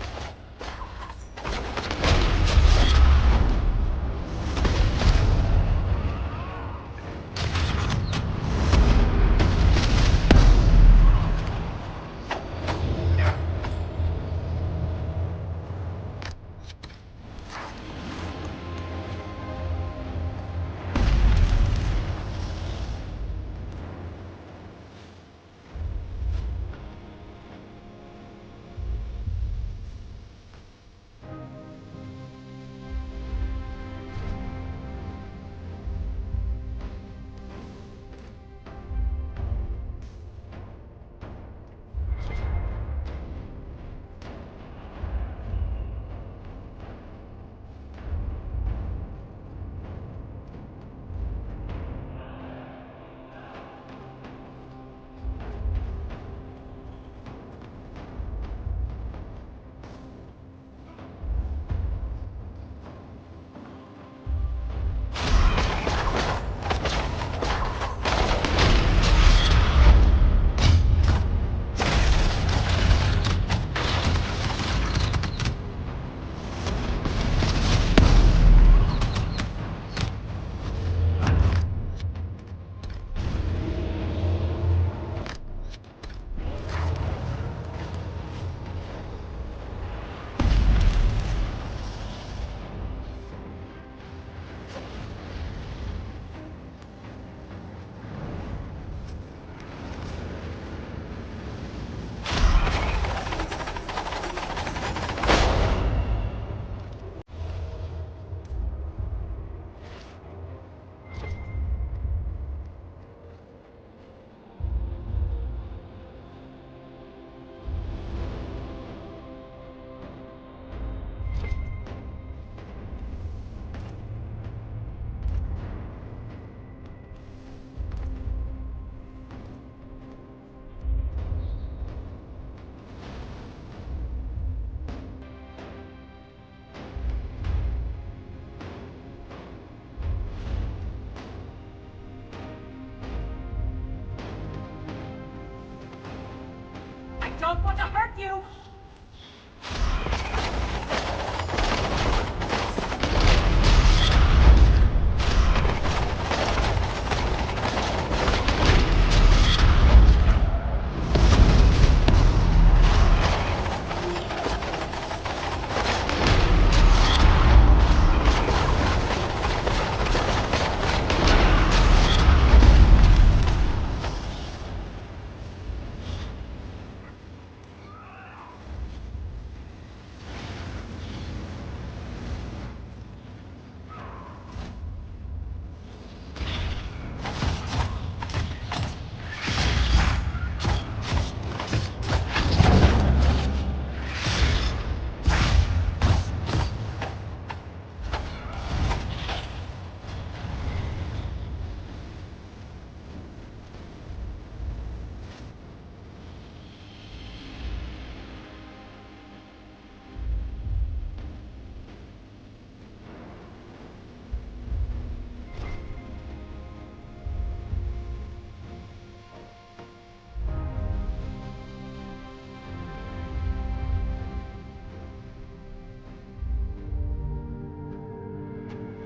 don't want to hurt you!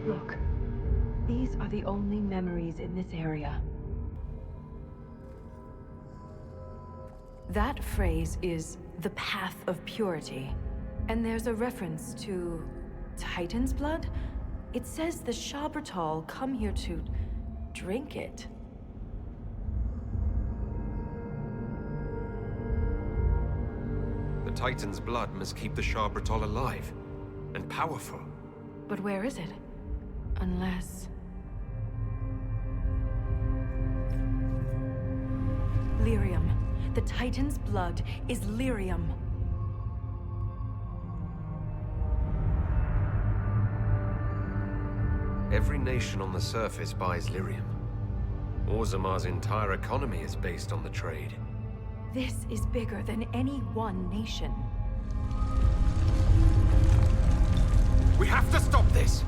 Look, these are the only memories in this area. That phrase is the path of purity. And there's a reference to Titan's blood? It says the Shabbatal come here to drink it. The Titan's blood must keep the Shabbatal alive and powerful. But where is it? Unless... Lyrium. The Titan's blood is lyrium. Every nation on the surface buys lyrium. Orzamar's entire economy is based on the trade. This is bigger than any one nation. We have to stop this!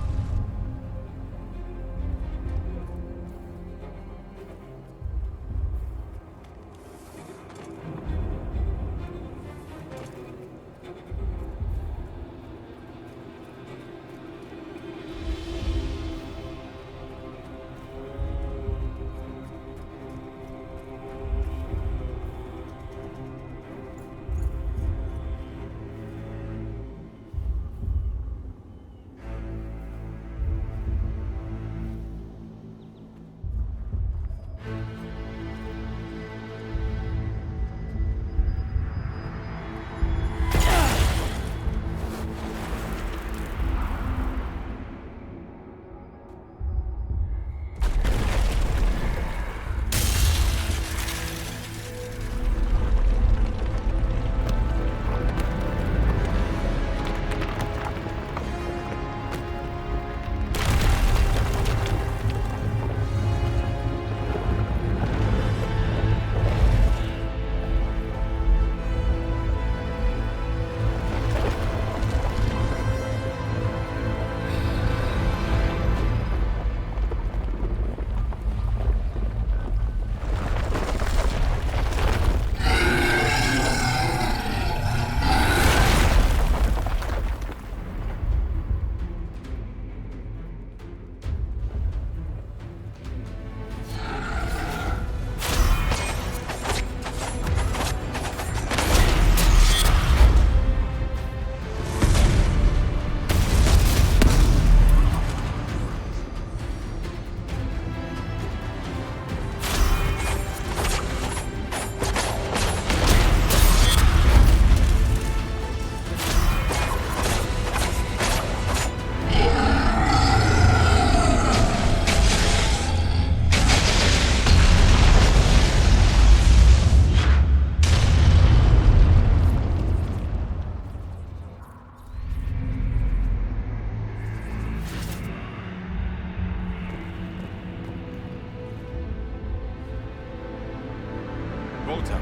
Volta,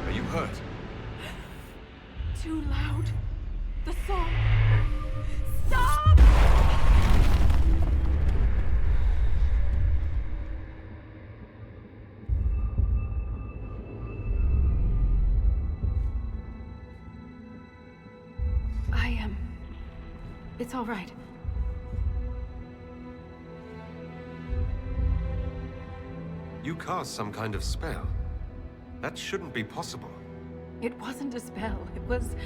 are you hurt? Too loud. The song. Stop! It's all right. You cast some kind of spell. That shouldn't be possible. It wasn't a spell. It was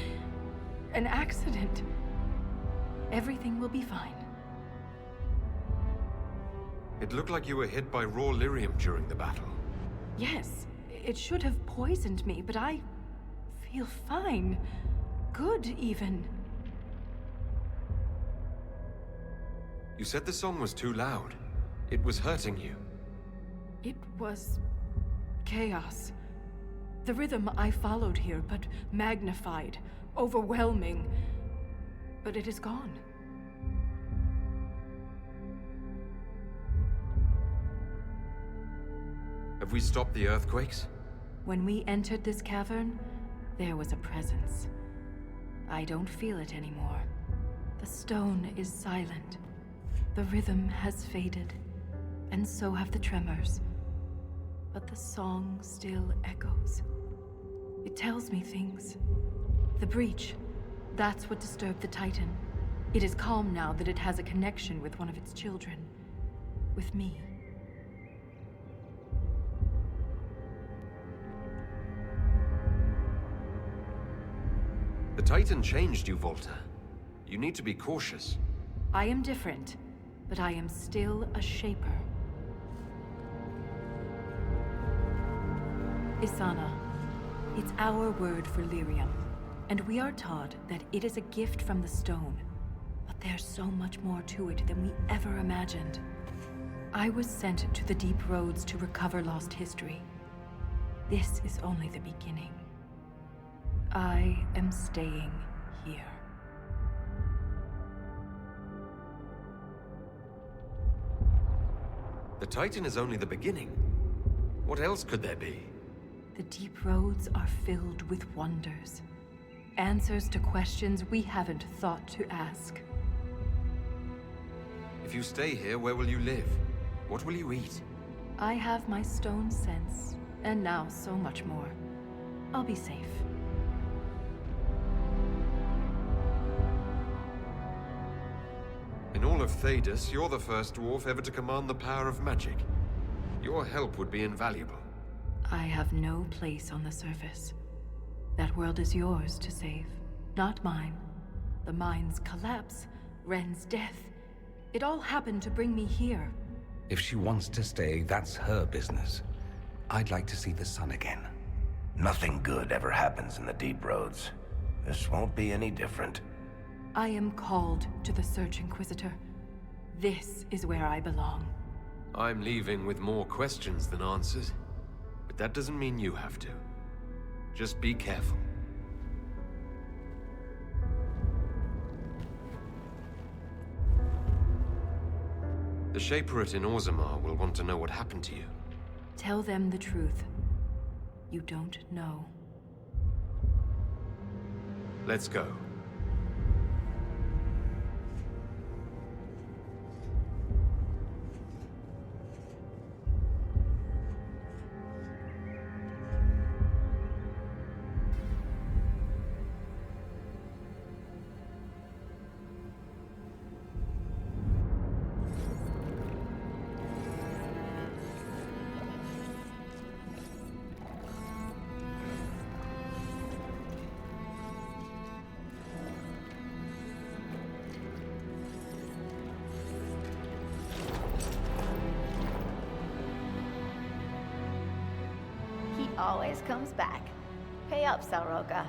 an accident. Everything will be fine. It looked like you were hit by raw lyrium during the battle. Yes, it should have poisoned me, but I feel fine. Good, even. You said the song was too loud. It was hurting you. It was chaos. The rhythm I followed here, but magnified, overwhelming. But it is gone. Have we stopped the earthquakes? When we entered this cavern, there was a presence. I don't feel it anymore. The stone is silent. The rhythm has faded, and so have the tremors. But the song still echoes. It tells me things. The breach, that's what disturbed the Titan. It is calm now that it has a connection with one of its children. With me. The Titan changed you, Volta. You need to be cautious. I am different, but I am still a shaper. Isana. It's our word for lyrium, and we are taught that it is a gift from the stone. But there's so much more to it than we ever imagined. I was sent to the deep roads to recover lost history. This is only the beginning. I am staying here. The Titan is only the beginning. What else could there be? The deep roads are filled with wonders. Answers to questions we haven't thought to ask. If you stay here, where will you live? What will you eat? I have my stone sense, and now so much more. I'll be safe. In all of Thedas, you're the first dwarf ever to command the power of magic. Your help would be invaluable. I have no place on the surface. That world is yours to save, not mine. The mine's collapse, Ren's death. It all happened to bring me here. If she wants to stay, that's her business. I'd like to see the sun again. Nothing good ever happens in the deep roads. This won't be any different. I am called to the Search, Inquisitor. This is where I belong. I'm leaving with more questions than answers. But that doesn't mean you have to. Just be careful. The Shaperate in Orzammar will want to know what happened to you. Tell them the truth. You don't know. Let's go. Always comes back. Pay up, Salroka.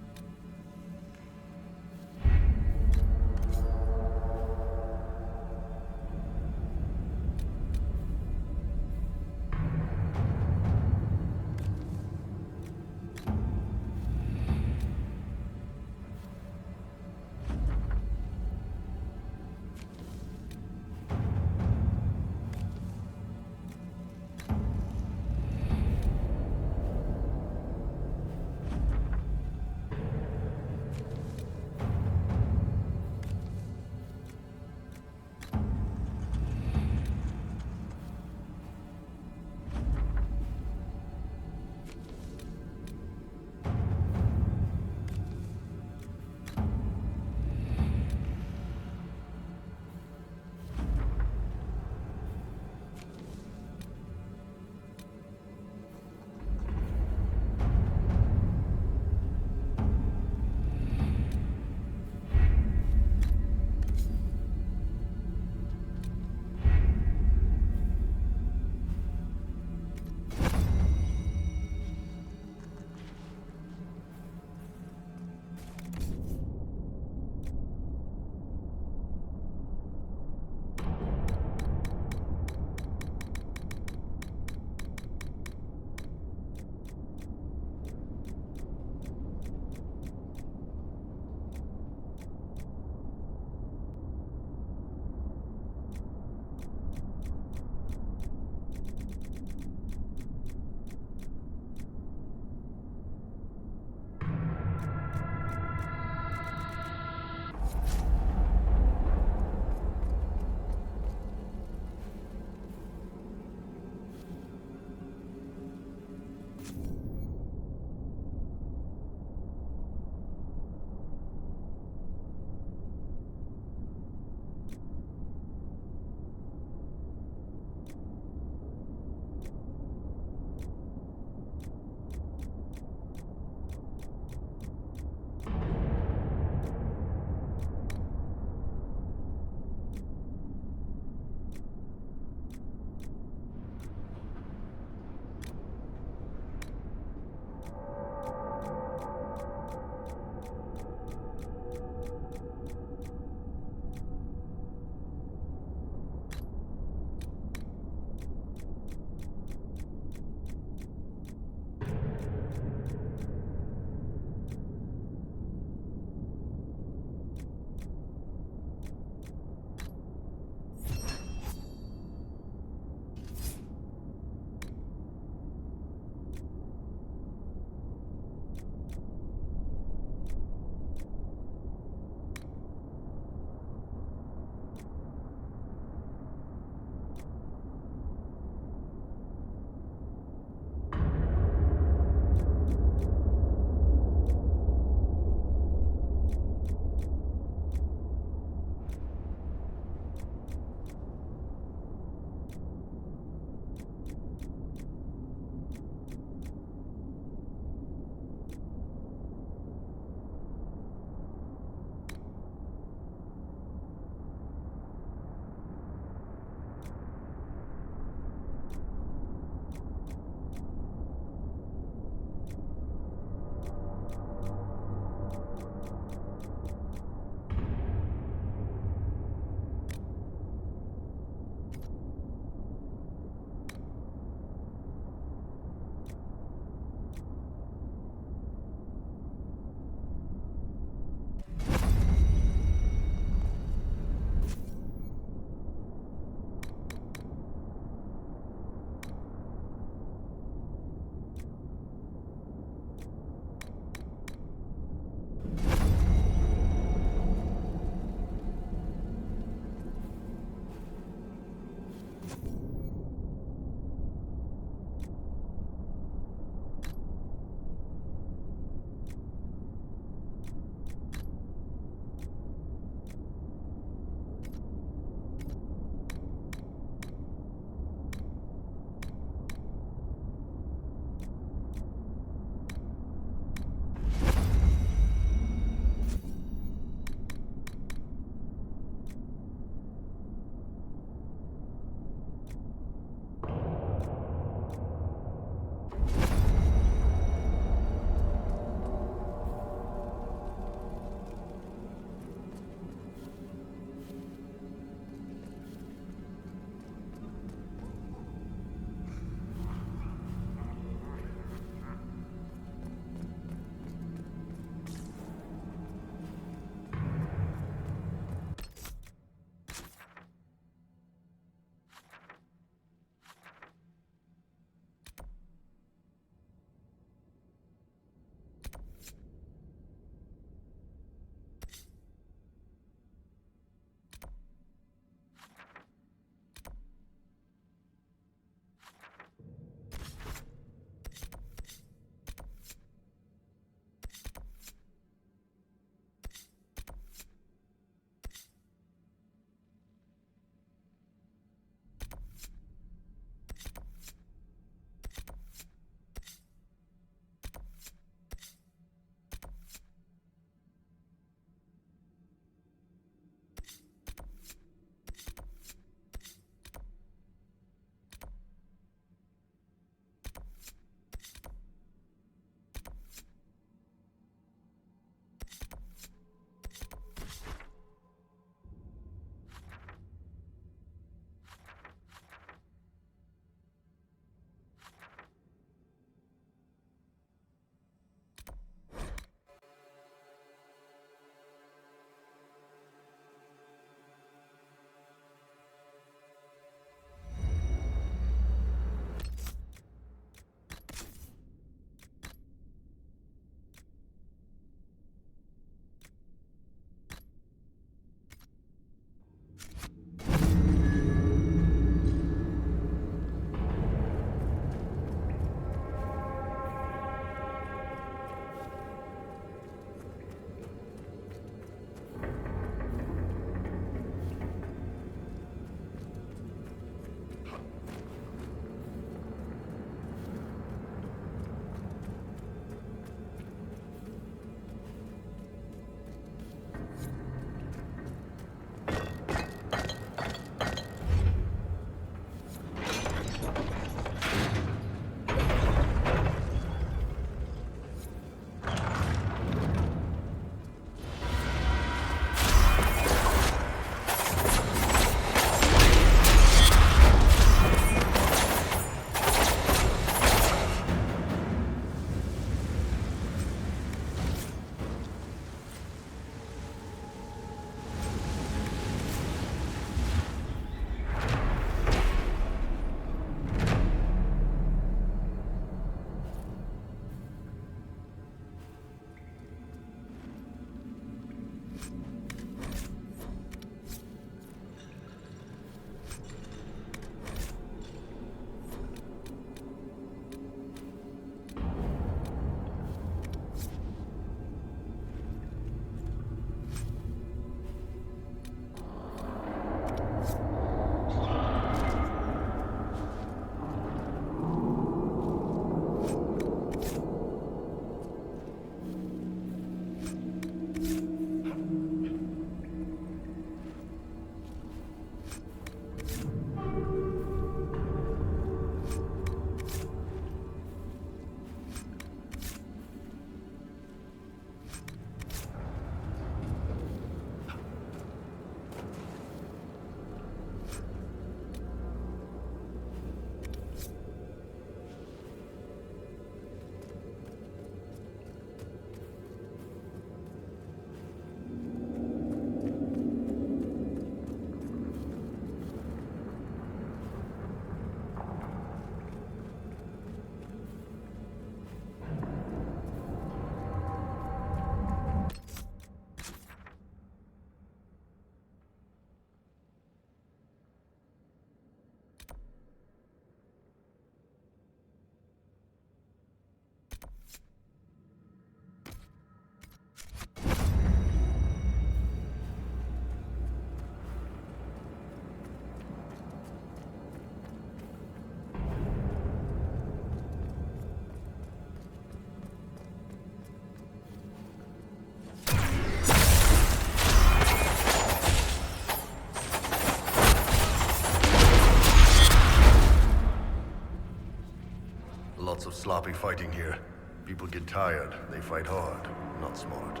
costly fighting here. People get tired. They fight hard, not smart.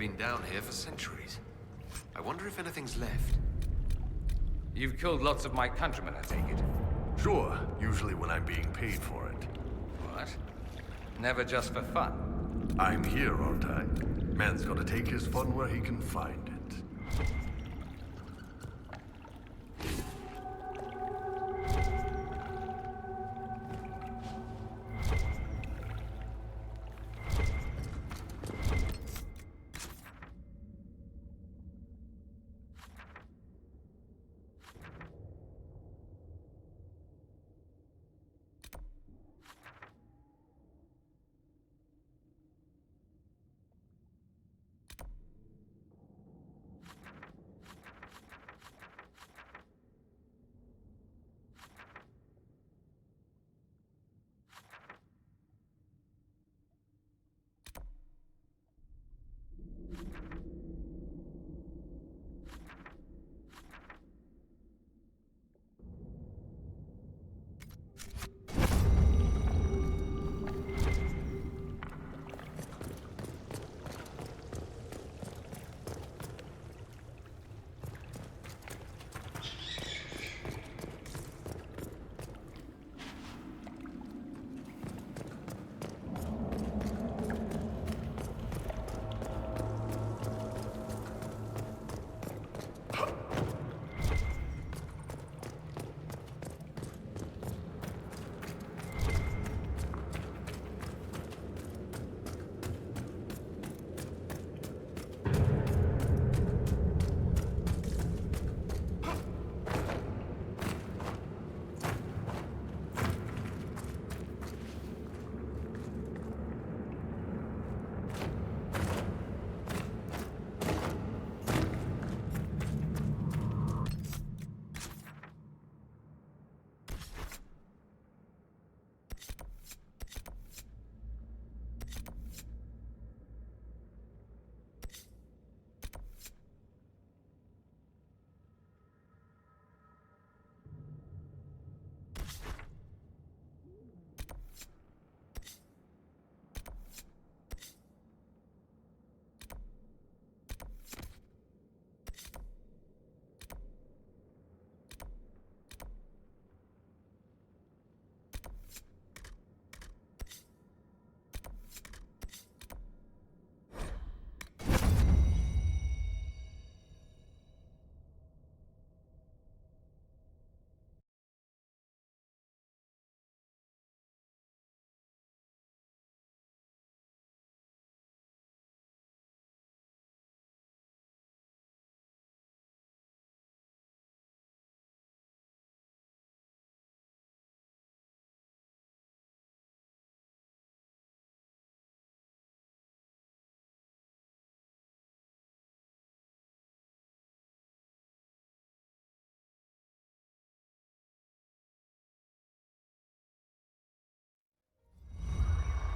been down here for centuries. I wonder if anything's left. You've killed lots of my countrymen, I take it? Sure, usually when I'm being paid for it. What? Never just for fun? I'm here, aren't I? Man's gotta take his fun where he can find it.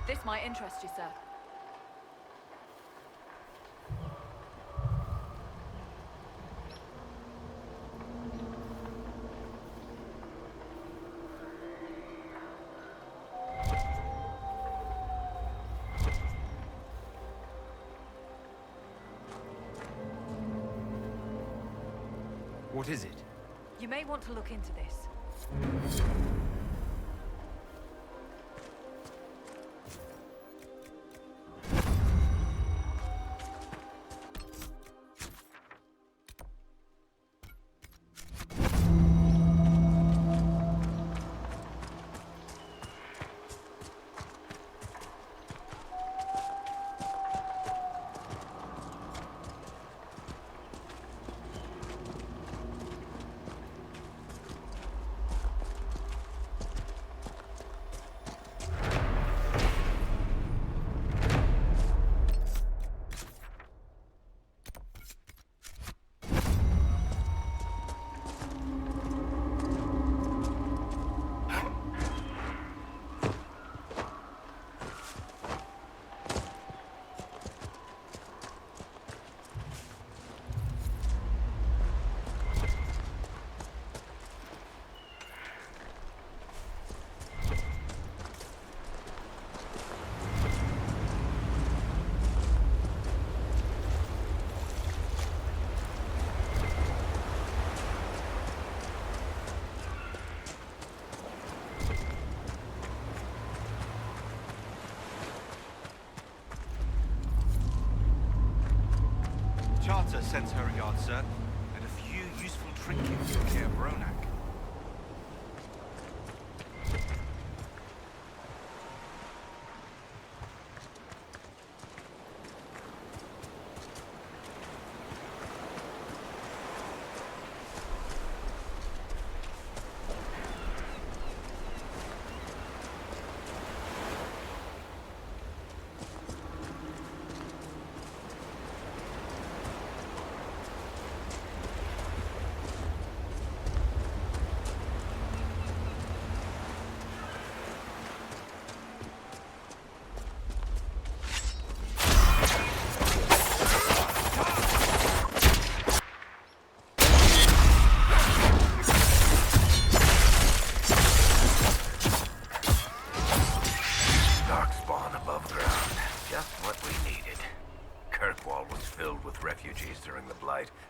This might interest you, sir. What is it? You may want to look into this. sends her regards, sir. And a few useful trinkets for Herr Bronak.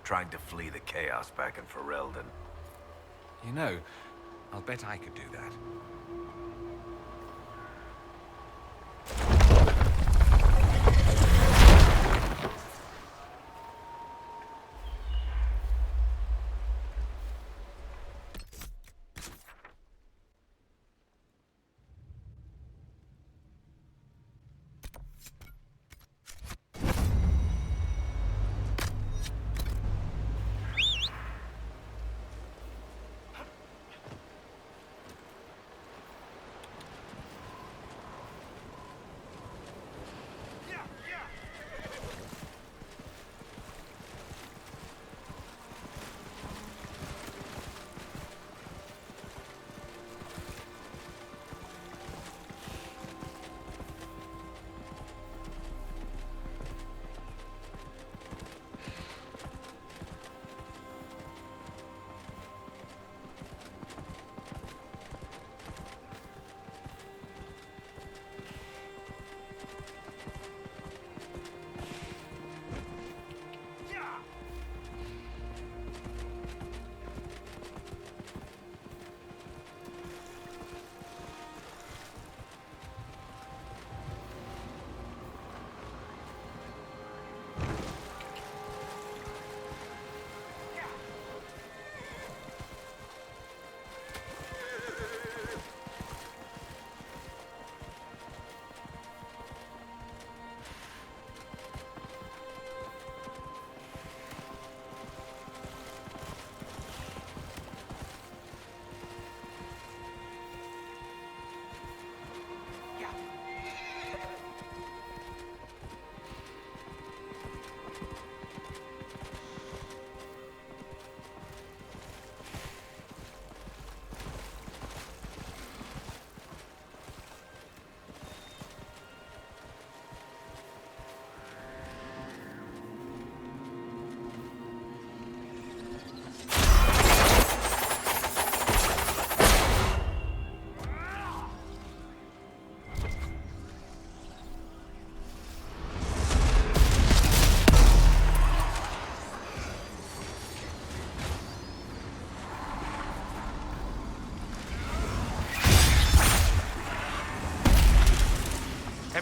Trying to flee the chaos back in Ferelden. You know, I'll bet I could do that.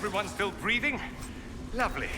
Everyone still breathing? Lovely.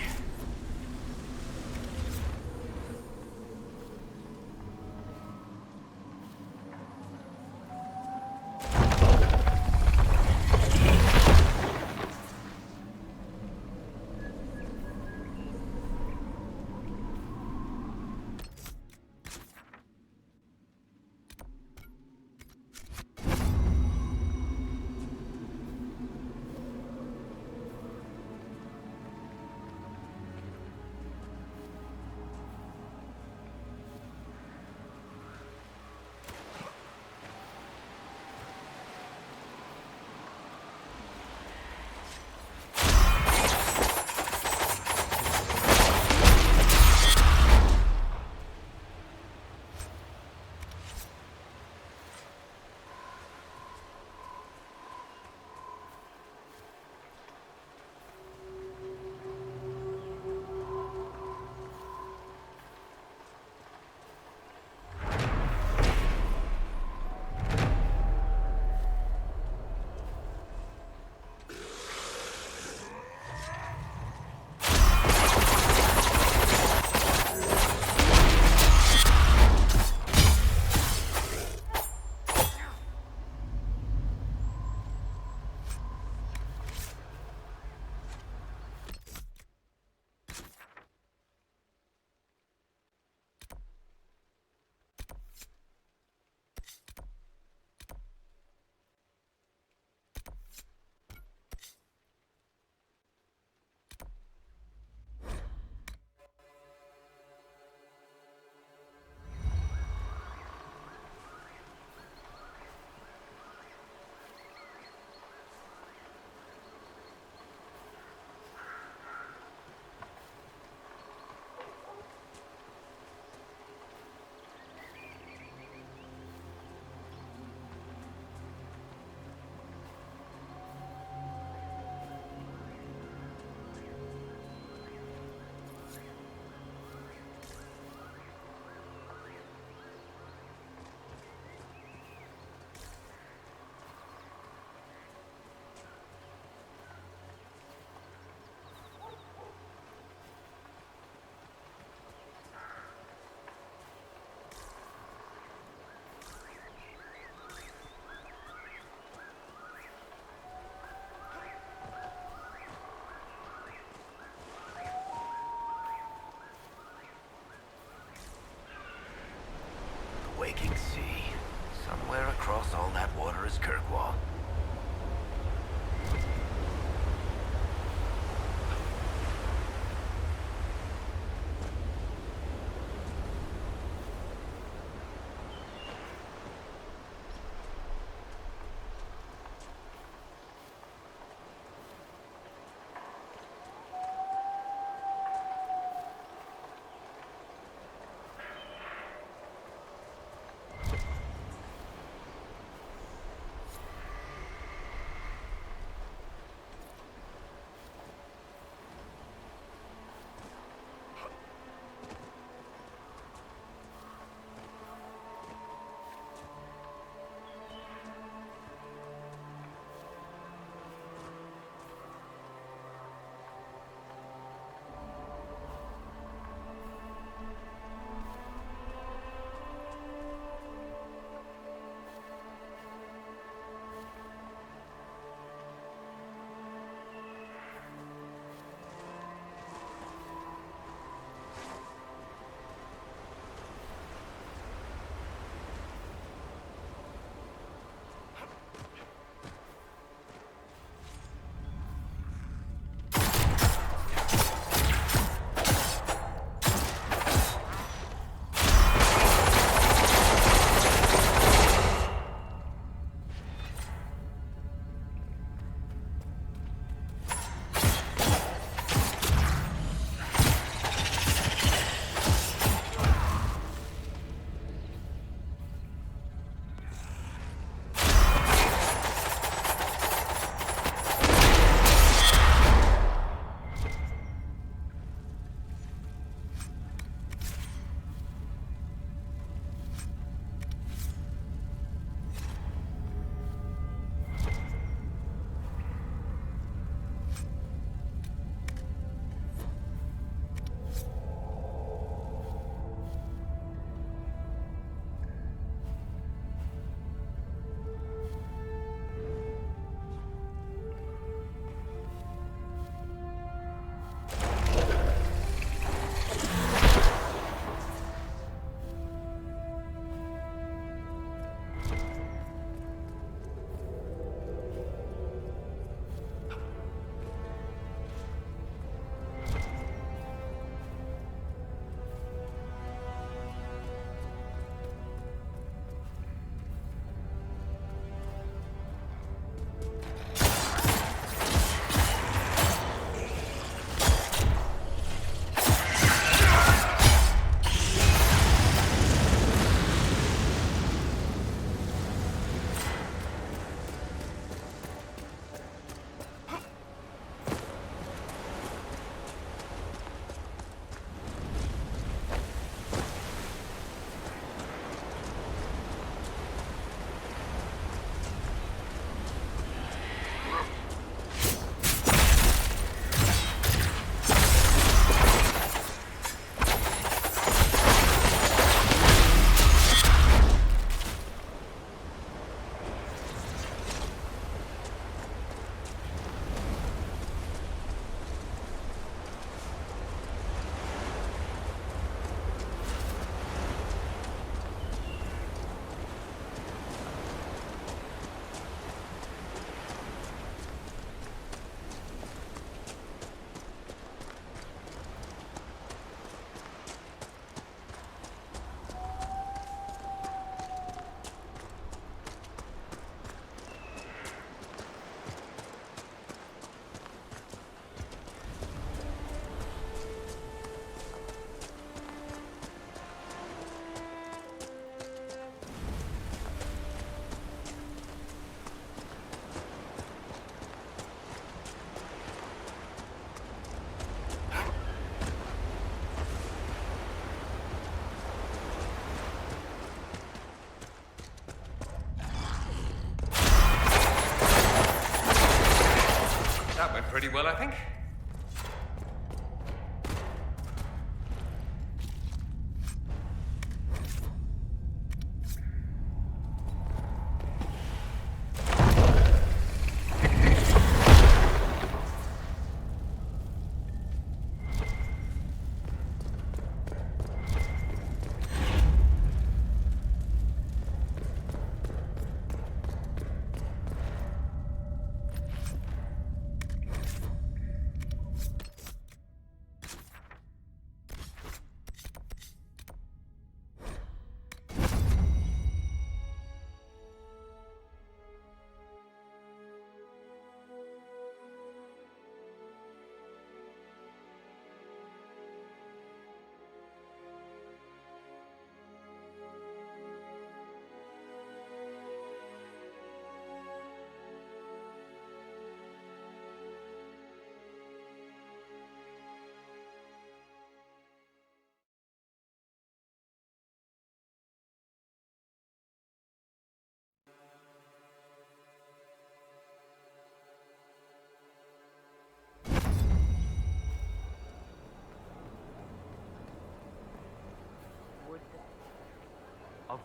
for his Kirkwall. pretty well, I think.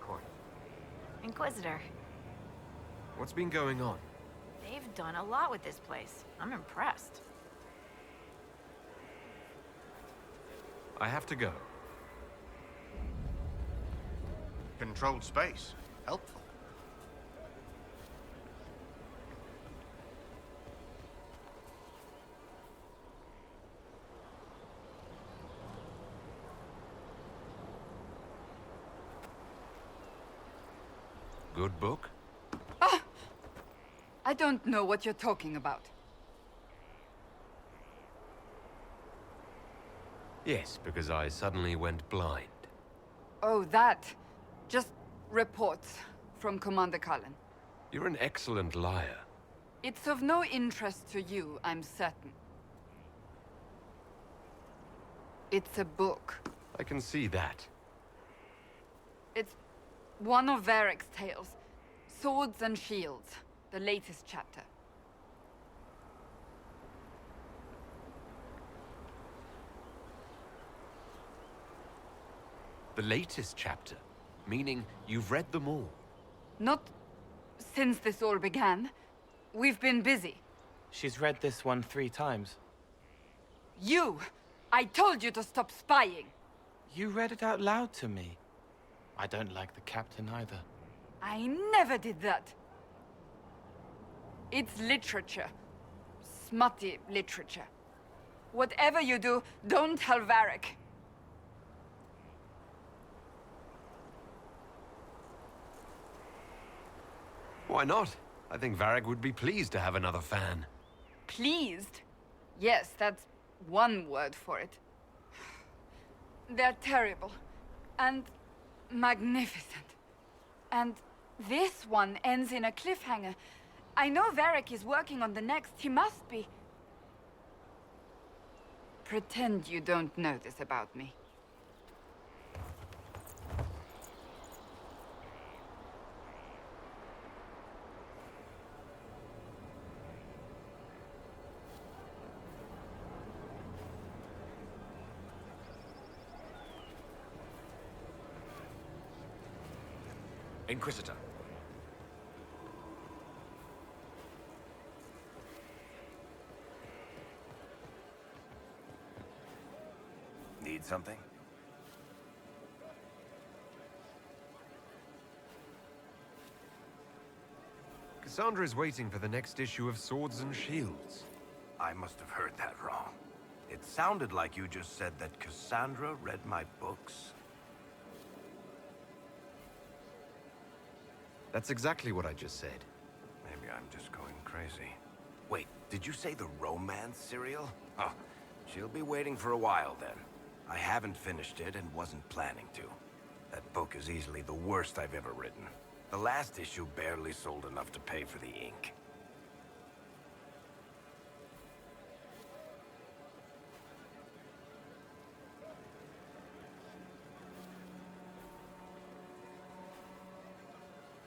coin. Inquisitor. What's been going on? They've done a lot with this place. I'm impressed. I have to go. Controlled space. Helpful. Good book? Ah! I don't know what you're talking about. Yes, because I suddenly went blind. Oh, that. Just reports from Commander Cullen. You're an excellent liar. It's of no interest to you, I'm certain. It's a book. I can see that. It's one of Varric's tales. Swords and Shields, the latest chapter. The latest chapter? Meaning you've read them all? Not since this all began. We've been busy. She's read this one 3 times. You! I told you to stop spying! You read it out loud to me. I don't like the captain either. I never did that. It's literature. Smutty literature. Whatever you do, don't tell Varric. Why not? I think Varric would be pleased to have another fan. Pleased? Yes, that's one word for it. They're terrible. And magnificent. And this one ends in a cliffhanger. I know Varric is working on the next. He must be. Pretend you don't know this about me. Inquisitor. Need something? Cassandra is waiting for the next issue of Swords and Shields. I must have heard that wrong. It sounded like you just said that Cassandra read my books. That's exactly what I just said. Maybe I'm just going crazy. Wait, did you say the romance serial? Oh, she'll be waiting for a while then. I haven't finished it and wasn't planning to. That book is easily the worst I've ever written. The last issue barely sold enough to pay for the ink.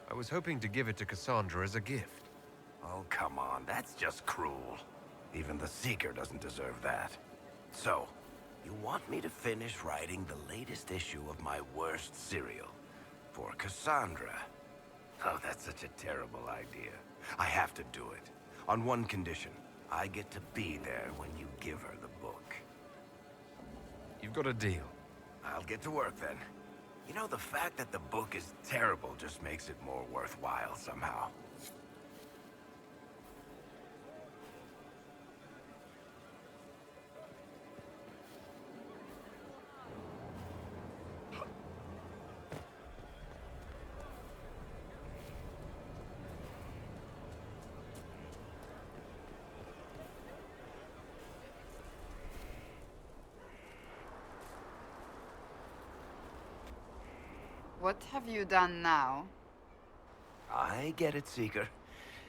I was hoping to give it to Cassandra as a gift. Oh, come on, that's just cruel. Even the Seeker doesn't deserve that. So, you want me to finish writing the latest issue of my worst serial for Cassandra? Oh, that's such a terrible idea. I have to do it. On one condition. I get to be there when you give her the book. You've got a deal. I'll get to work then. You know, the fact that the book is terrible just makes it more worthwhile somehow. What have you done now? I get it, Seeker.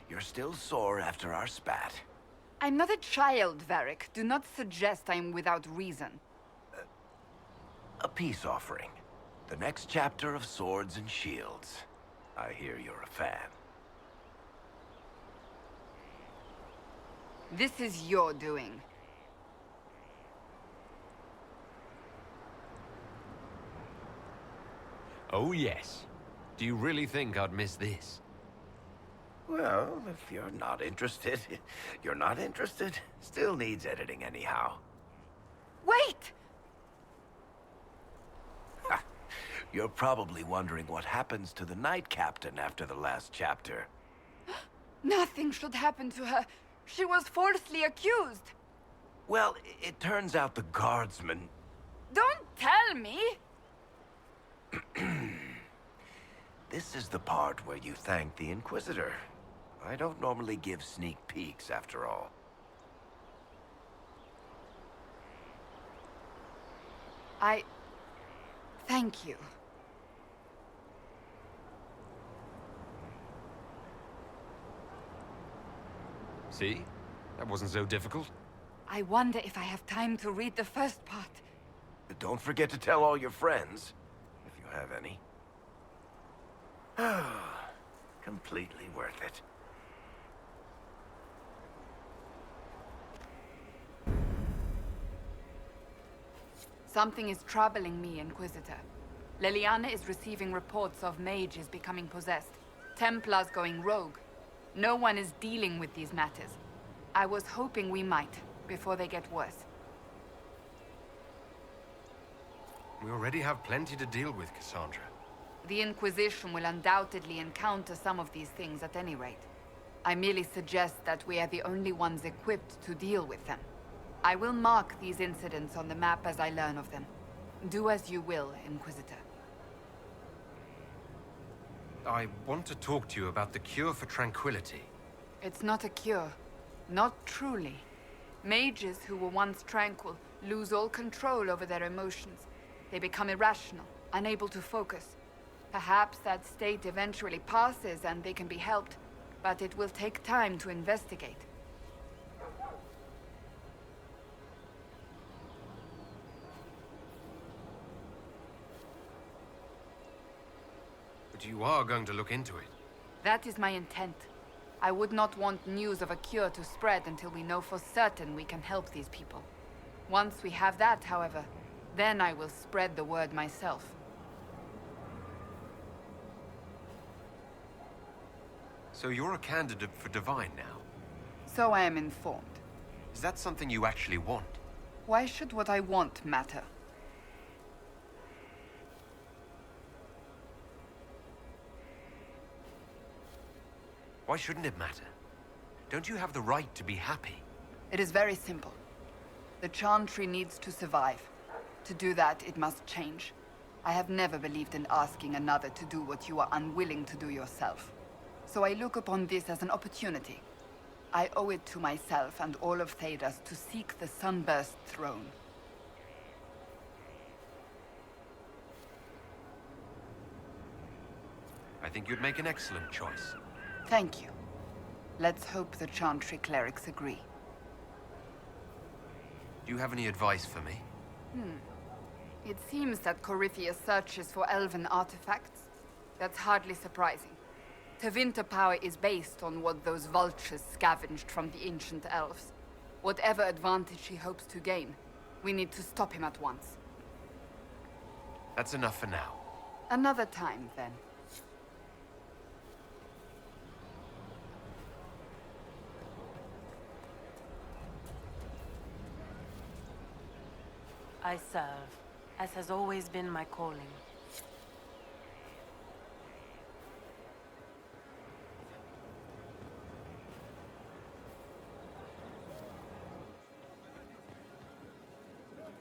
You're still sore after our spat. I'm not a child, Varric. Do not suggest I'm without reason. A peace offering. The next chapter of Swords and Shields. I hear you're a fan. This is your doing. Oh yes. Do you really think I'd miss this? Well, if you're not interested, you're not interested. Still needs editing anyhow. Wait! You're probably wondering what happens to the Knight Captain after the last chapter. Nothing should happen to her. She was falsely accused. Well, it turns out the guardsmen... Don't tell me! This is the part where you thank the Inquisitor. I don't normally give sneak peeks, after all. Thank you. See? That wasn't so difficult. I wonder if I have time to read the first part. But don't forget to tell all your friends, if you have any. Completely worth it. Something is troubling me, Inquisitor. Leliana is receiving reports of mages becoming possessed, Templars going rogue. No one is dealing with these matters. I was hoping we might, before they get worse. We already have plenty to deal with, Cassandra. The Inquisition will undoubtedly encounter some of these things at any rate. I merely suggest that we are the only ones equipped to deal with them. I will mark these incidents on the map as I learn of them. Do as you will, Inquisitor. I want to talk to you about the cure for tranquility. It's not a cure. Not truly. Mages who were once tranquil lose all control over their emotions. They become irrational, unable to focus. Perhaps that state eventually passes and they can be helped, but it will take time to investigate. But you are going to look into it. That is my intent. I would not want news of a cure to spread until we know for certain we can help these people. Once we have that, however, then I will spread the word myself. So you're a candidate for Divine now? So I am informed. Is that something you actually want? Why should what I want matter? Why shouldn't it matter? Don't you have the right to be happy? It is very simple. The Chantry needs to survive. To do that, it must change. I have never believed in asking another to do what you are unwilling to do yourself. So I look upon this as an opportunity. I owe it to myself and all of Thedas to seek the Sunburst throne. I think you'd make an excellent choice. Thank you. Let's hope the Chantry clerics agree. Do you have any advice for me? It seems that Corypheus searches for elven artifacts. That's hardly surprising. Tevinter power is based on what those vultures scavenged from the ancient elves. Whatever advantage he hopes to gain, we need to stop him at once. That's enough for now. Another time, then. I serve, as has always been my calling.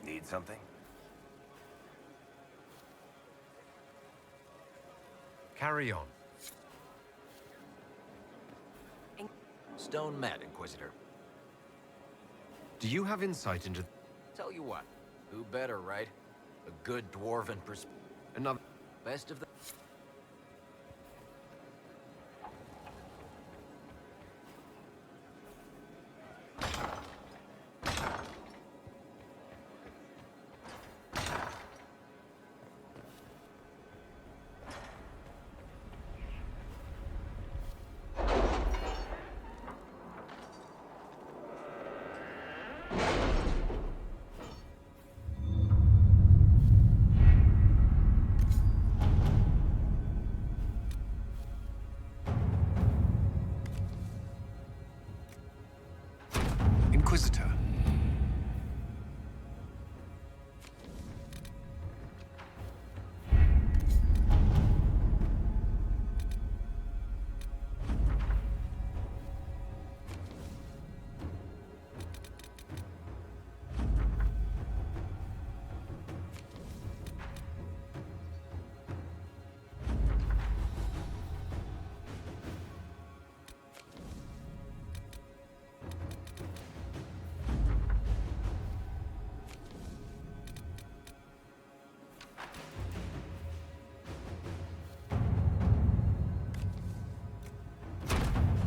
Need something? Carry on. Stone Mat, Inquisitor. Do you have insight into... Tell you what, who better, right? A good dwarven Another... Best of the... Inquisitor.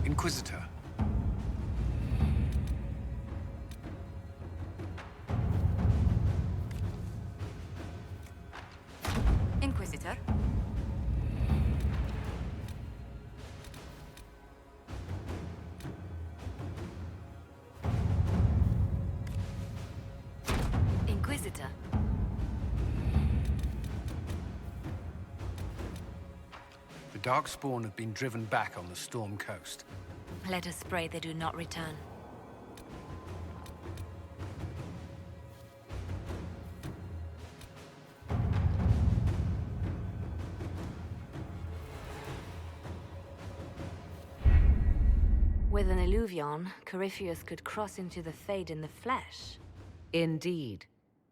Inquisitor. Inquisitor? Inquisitor? The Darkspawn have been driven back on the Storm Coast. Let us pray they do not return. With an Illuvion, Corypheus could cross into the Fade in the flesh. Indeed.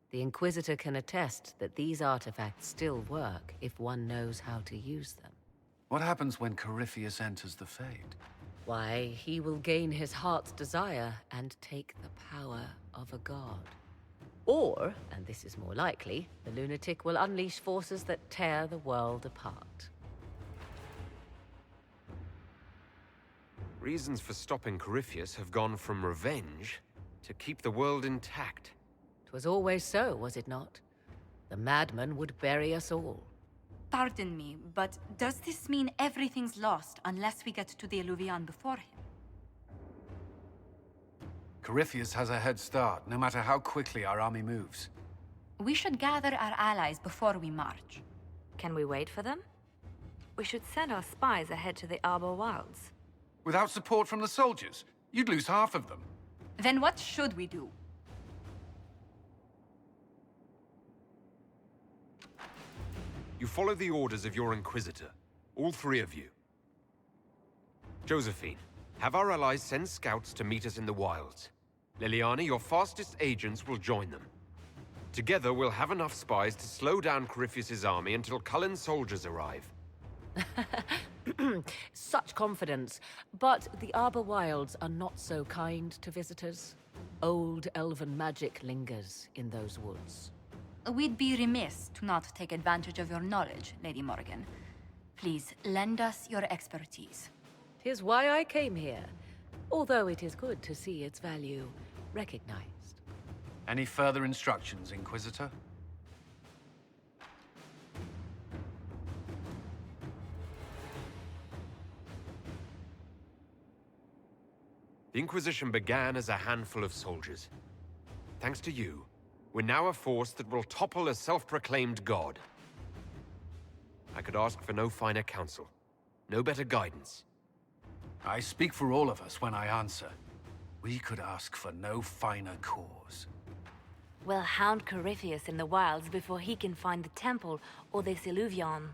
The Inquisitor can attest that these artifacts still work if one knows how to use them. What happens when Corypheus enters the Fade? Why, he will gain his heart's desire and take the power of a god. Or, and this is more likely, the lunatic will unleash forces that tear the world apart. Reasons for stopping Corypheus have gone from revenge to keep the world intact. 'Twas always so, was it not? The madman would bury us all. Pardon me, but does this mean everything's lost unless we get to the Illuvion before him? Corypheus has a head start, no matter how quickly our army moves. We should gather our allies before we march. Can we wait for them? We should send our spies ahead to the Arbor Wilds. Without support from the soldiers, you'd lose half of them. Then what should we do? You follow the orders of your Inquisitor, all three of you. Josephine, have our allies send scouts to meet us in the wilds. Liliana, your fastest agents will join them. Together, we'll have enough spies to slow down Corypheus's army until Cullen's soldiers arrive. Such confidence. But the Arbor Wilds are not so kind to visitors. Old elven magic lingers in those woods. We'd be remiss to not take advantage of your knowledge, Lady Morgan. Please, lend us your expertise. 'Tis why I came here, although it is good to see its value recognized. Any further instructions, Inquisitor? The Inquisition began as a handful of soldiers. Thanks to you, we're now a force that will topple a self-proclaimed god. I could ask for no finer counsel, no better guidance. I speak for all of us when I answer. We could ask for no finer cause. We'll hound Corypheus in the wilds before he can find the temple or this Illuvion.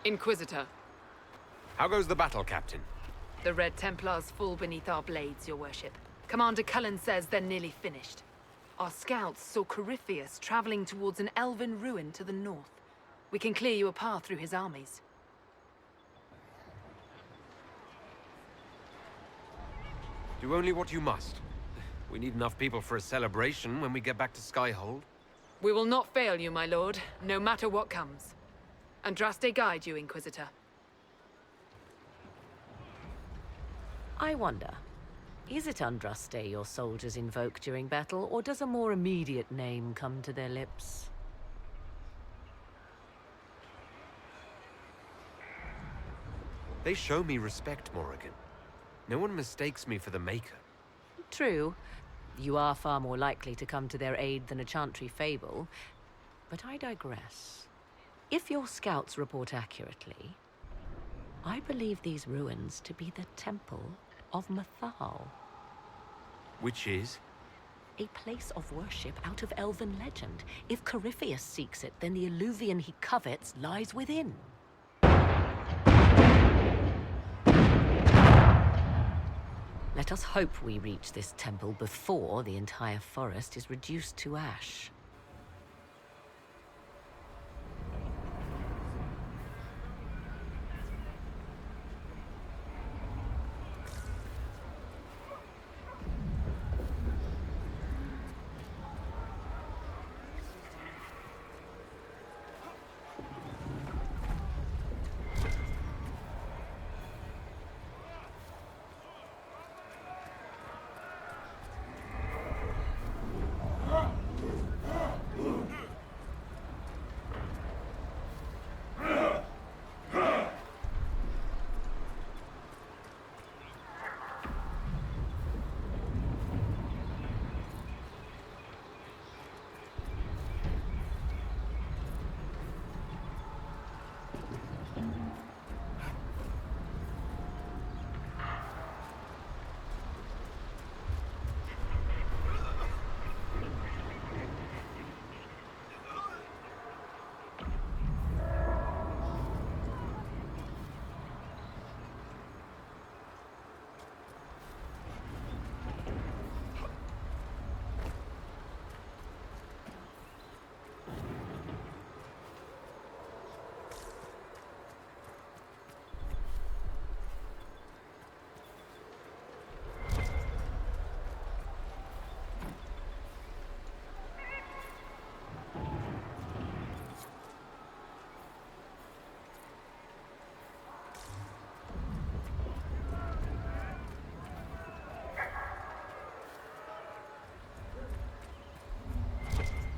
Inquisitor. How goes the battle, Captain? The Red Templars fall beneath our blades, your worship. Commander Cullen says they're nearly finished. Our scouts saw Corypheus traveling towards an elven ruin to the north. We can clear you a path through his armies. Do only what you must. We need enough people for a celebration when we get back to Skyhold. We will not fail you, my lord, no matter what comes. Andraste guide you, Inquisitor. I wonder, is it Andraste your soldiers invoke during battle, or does a more immediate name come to their lips? They show me respect, Morrigan. No one mistakes me for the Maker. True. You are far more likely to come to their aid than a chantry fable. But I digress. If your scouts report accurately, I believe these ruins to be the Temple of Mathal. Which is? A place of worship out of elven legend. If Corypheus seeks it, then the alluvion he covets lies within. Let us hope we reach this temple before the entire forest is reduced to ash.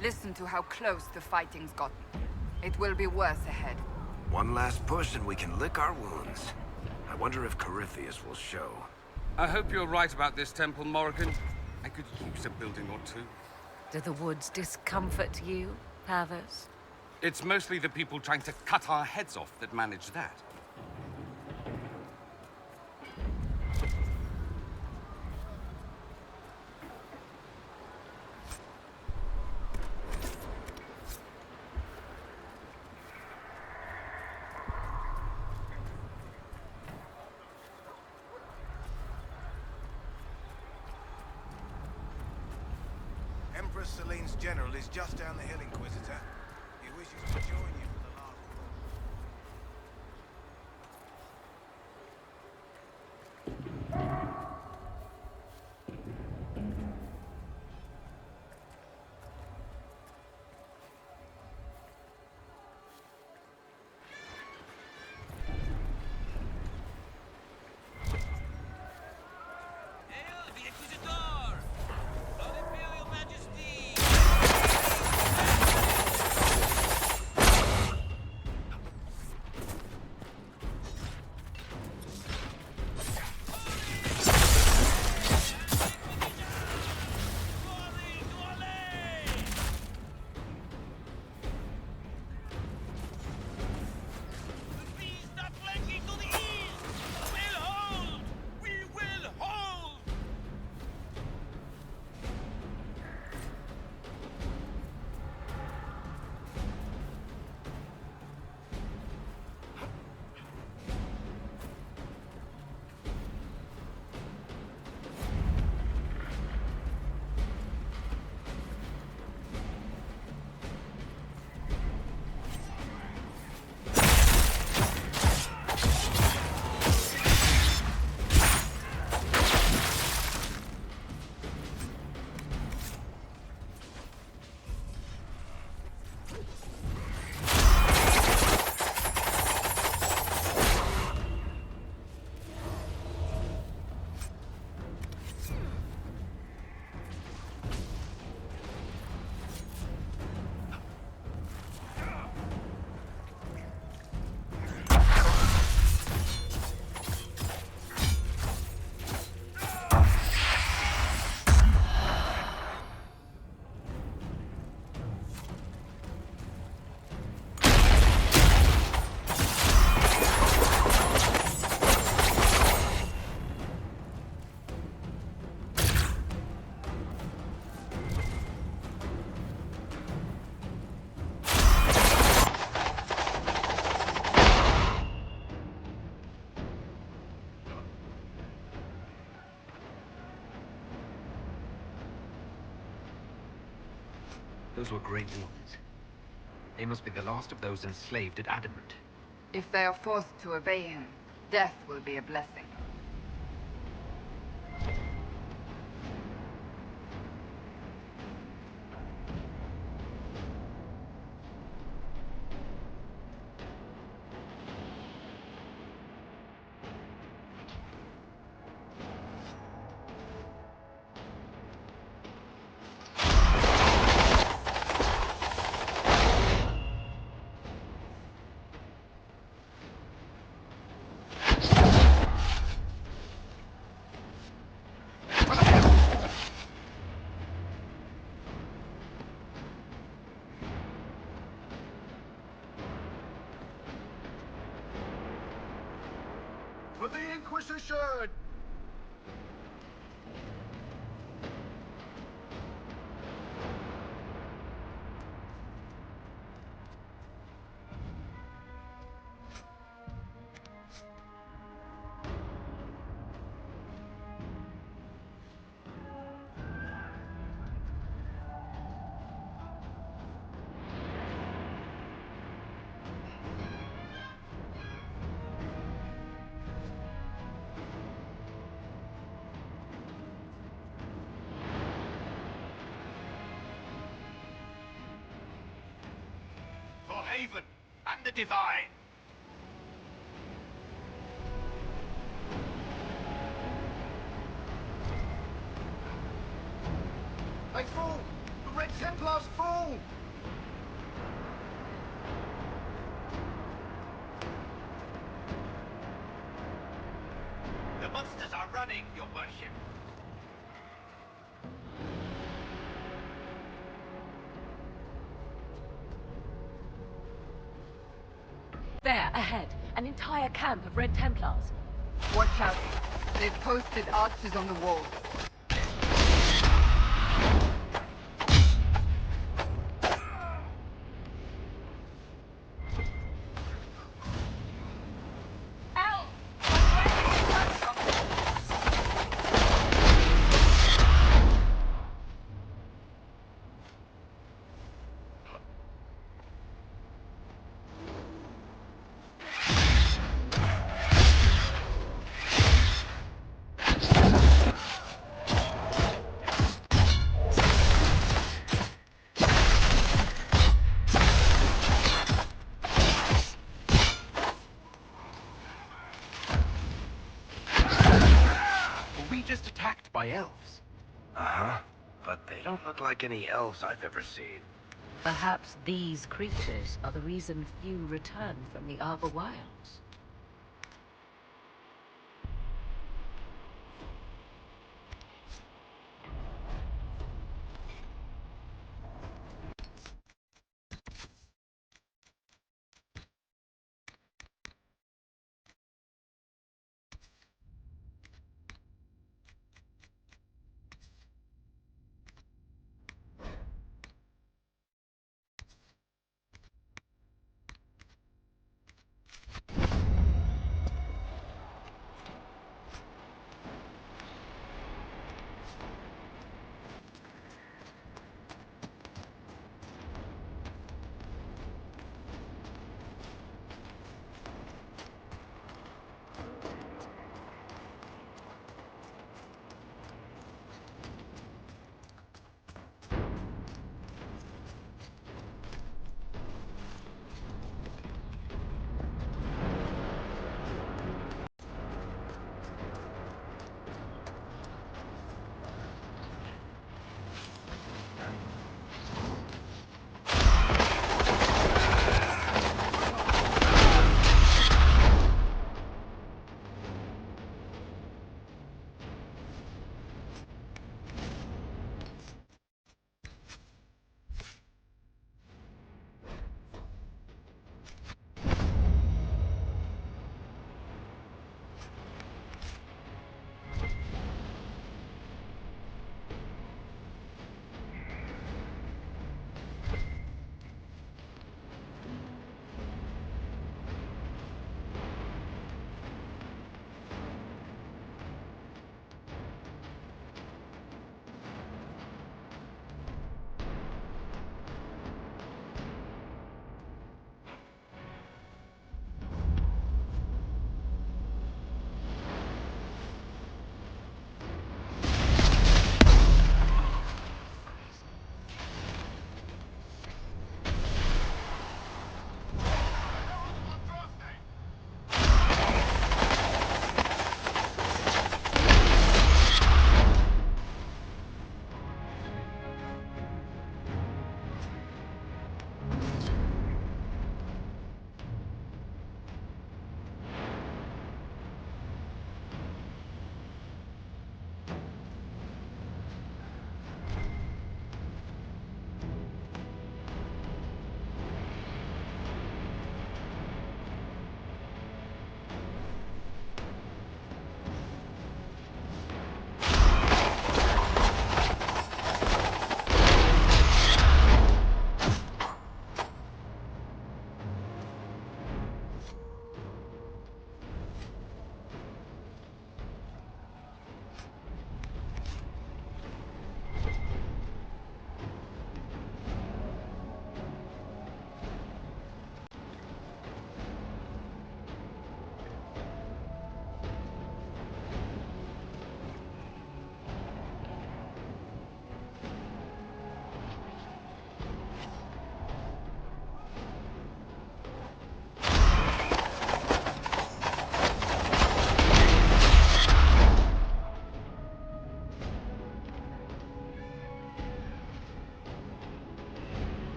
Listen to how close the fighting's gotten. It will be worse ahead. One last push and we can lick our wounds. I wonder if Corypheus will show. I hope you're right about this temple, Morrigan. I could use a building or two. Do the woods discomfort you, Thedas? It's mostly the people trying to cut our heads off that manage that. Empress Celine's general is just down the hill, Inquisitor. He wishes to join you for the last... The Inquisitor! Lord Imperial Majesty! Those were great wounds. They must be the last of those enslaved at Adamant. If they are forced to obey him, death will be a blessing. For the Inquisition! For Haven and the Divine. They fall! The Red Templars fall! The monsters are running, your worship. There, ahead, an entire camp of Red Templars. Watch out. They've posted archers on the walls. Were we just attacked by elves? Uh-huh. But they don't look like any elves I've ever seen. Perhaps these creatures are the reason few return from the Arbor Wilds.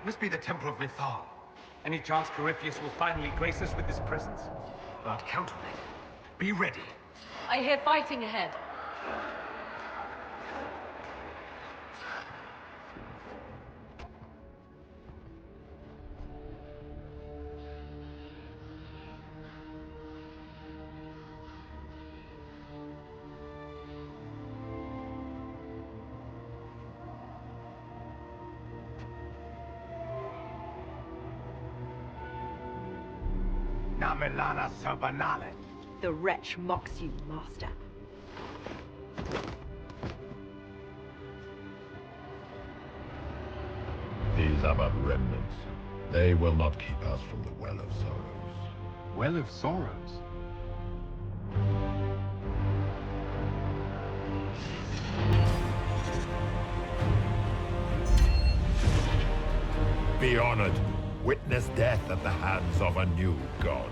Must be the Temple of Mithal. Any chance Corypheus will finally grace us with his presence? But count on it. Be ready. I hear fighting ahead. Namilana Sabanale. The wretch mocks you, master. These are but remnants. They will not keep us from the Well of Sorrows. Well of Sorrows? Be honored. Witness death at the hands of a new god.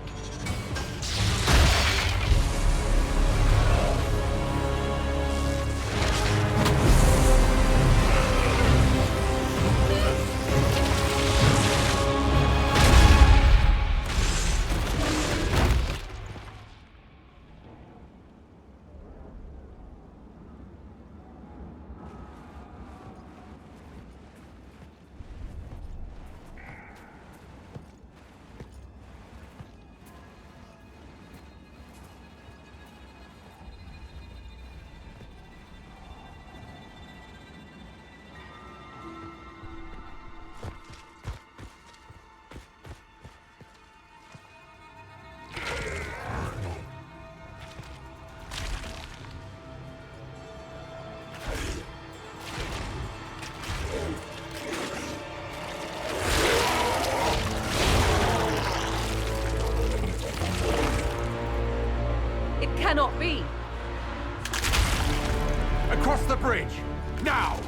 Cannot be! Across the bridge! Now!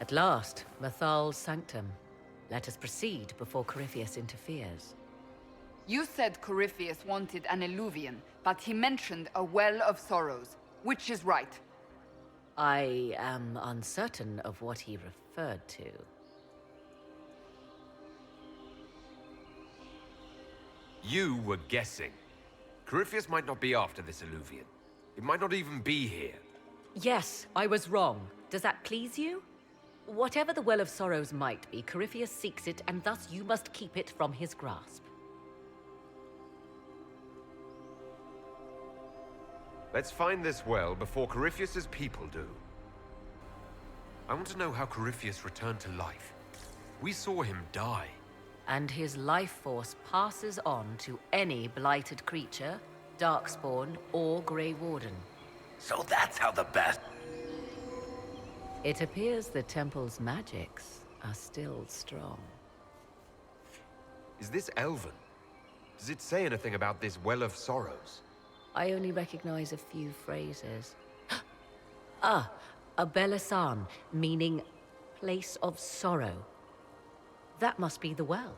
At last, Mithal's sanctum. Let us proceed before Corypheus interferes. You said Corypheus wanted an eluvian, but he mentioned a Well of Sorrows. Which is right? I am uncertain of what he referred to. You were guessing. Corypheus might not be after this eluvian. It might not even be here. Yes, I was wrong. Does that please you? Whatever the Well of Sorrows might be, Corypheus seeks it, and thus you must keep it from his grasp. Let's find this well before Corypheus's people do. I want to know how Corypheus returned to life. We saw him die. And his life force passes on to any blighted creature, Darkspawn, or Grey Warden. So that's how the best... It appears the temple's magics are still strong. Is this Elven? Does it say anything about this Well of Sorrows? I only recognize a few phrases. Ah, a Belasan, meaning place of sorrow. That must be the well.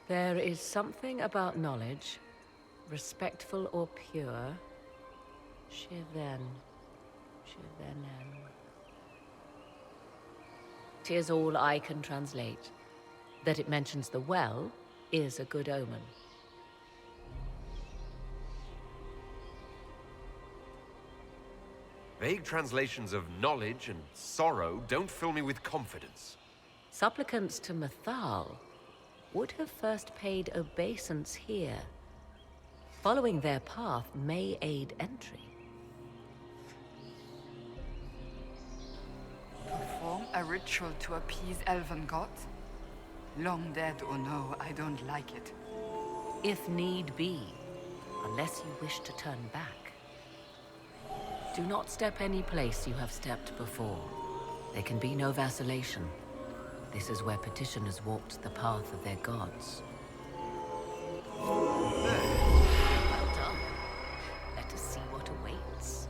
There is something about knowledge, respectful or pure. Shiven. Shivenen. 'Tis all I can translate. That it mentions the well is a good omen. Vague translations of knowledge and sorrow don't fill me with confidence. Supplicants to Mithal would have first paid obeisance here. Following their path may aid entry. Perform a ritual to appease elven gods? Long dead or no, I don't like it. If need be, unless you wish to turn back. Do not step any place you have stepped before. There can be no vacillation. This is where petitioners walked the path of their gods. Well done. Let us see what awaits.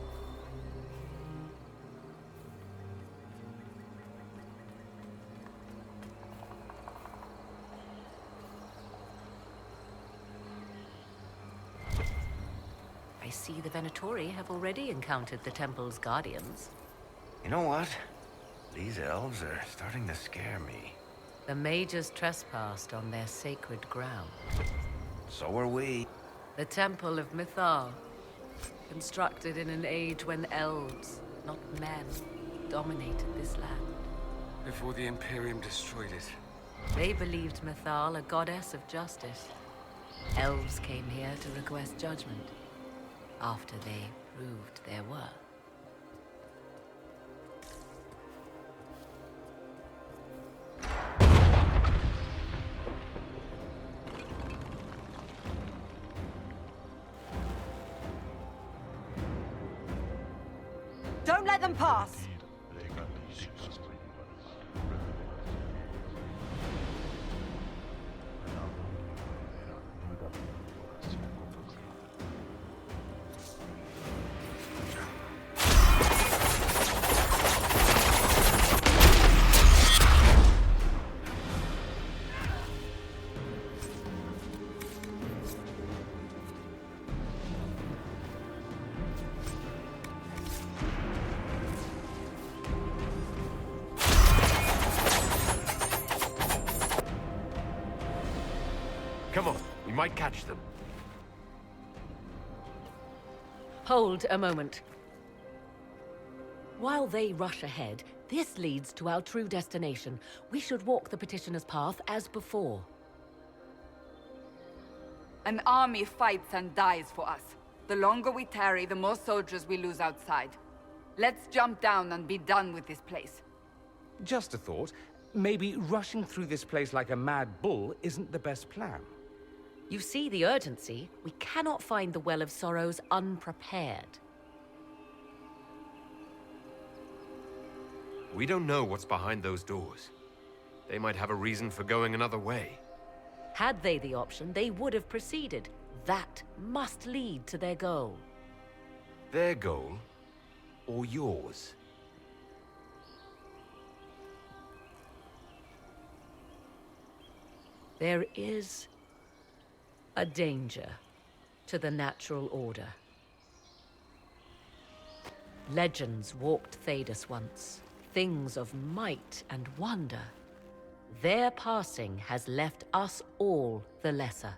I see the Venatori have already encountered the temple's guardians. You know what? These elves are starting to scare me. The mages trespassed on their sacred ground. So are we. The Temple of Mithal, constructed in an age when elves, not men, dominated this land. Before the Imperium destroyed it. They believed Mithal a goddess of justice. Elves came here to request judgment, after they proved their worth. Don't let them pass! Come on, we might catch them. Hold a moment. While they rush ahead, this leads to our true destination. We should walk the petitioner's path as before. An army fights and dies for us. The longer we tarry, the more soldiers we lose outside. Let's jump down and be done with this place. Just a thought. Maybe rushing through this place like a mad bull isn't the best plan. You see the urgency. We cannot find the Well of Sorrows unprepared. We don't know what's behind those doors. They might have a reason for going another way. Had they the option, they would have proceeded. That must lead to their goal. Their goal, or yours? There is a danger to the natural order. Legends walked Thedas once, things of might and wonder. Their passing has left us all the lesser.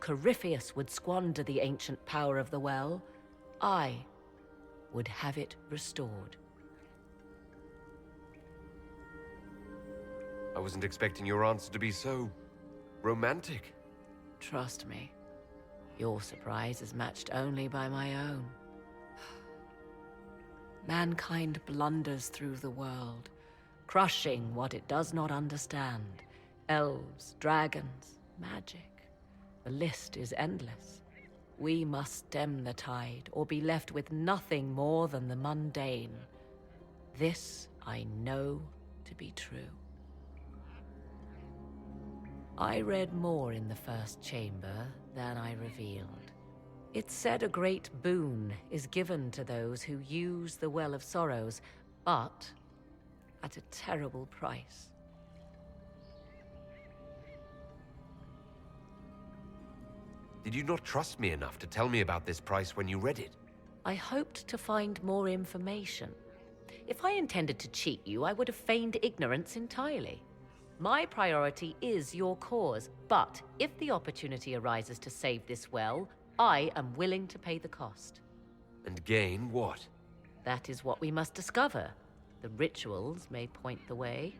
Corypheus would squander the ancient power of the well. I would have it restored. I wasn't expecting your answer to be so romantic. Trust me, your surprise is matched only by my own. Mankind blunders through the world, crushing what it does not understand. Elves, dragons, magic. The list is endless. We must stem the tide, or be left with nothing more than the mundane. This I know to be true. I read more in the first chamber than I revealed. It said a great boon is given to those who use the Well of Sorrows, but at a terrible price. Did you not trust me enough to tell me about this price when you read it? I hoped to find more information. If I intended to cheat you, I would have feigned ignorance entirely. My priority is your cause, but if the opportunity arises to save this well, I am willing to pay the cost. And gain what? That is what we must discover. The rituals may point the way.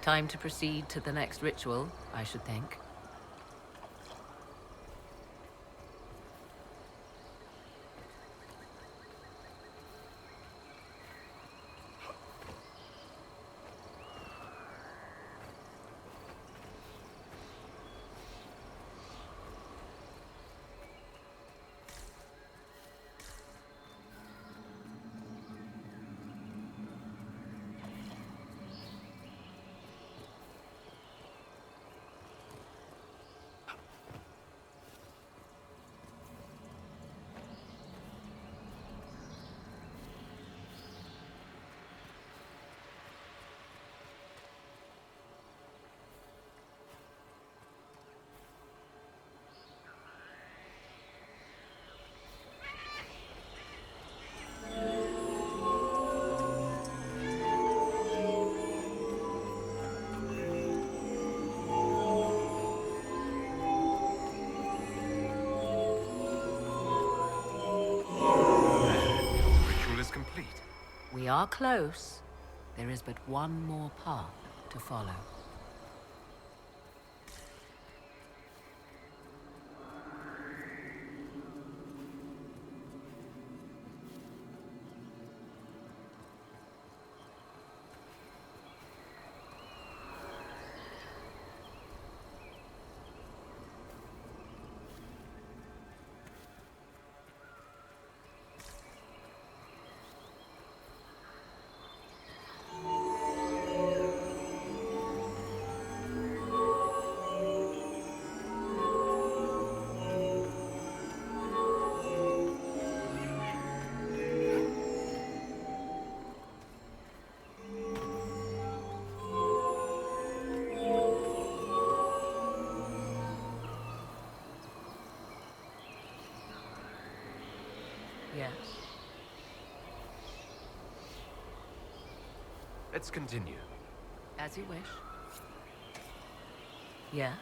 Time to proceed to the next ritual, I should think. Complete. We are close. There is but one more path to follow. Yes. Let's continue. As you wish. Yes.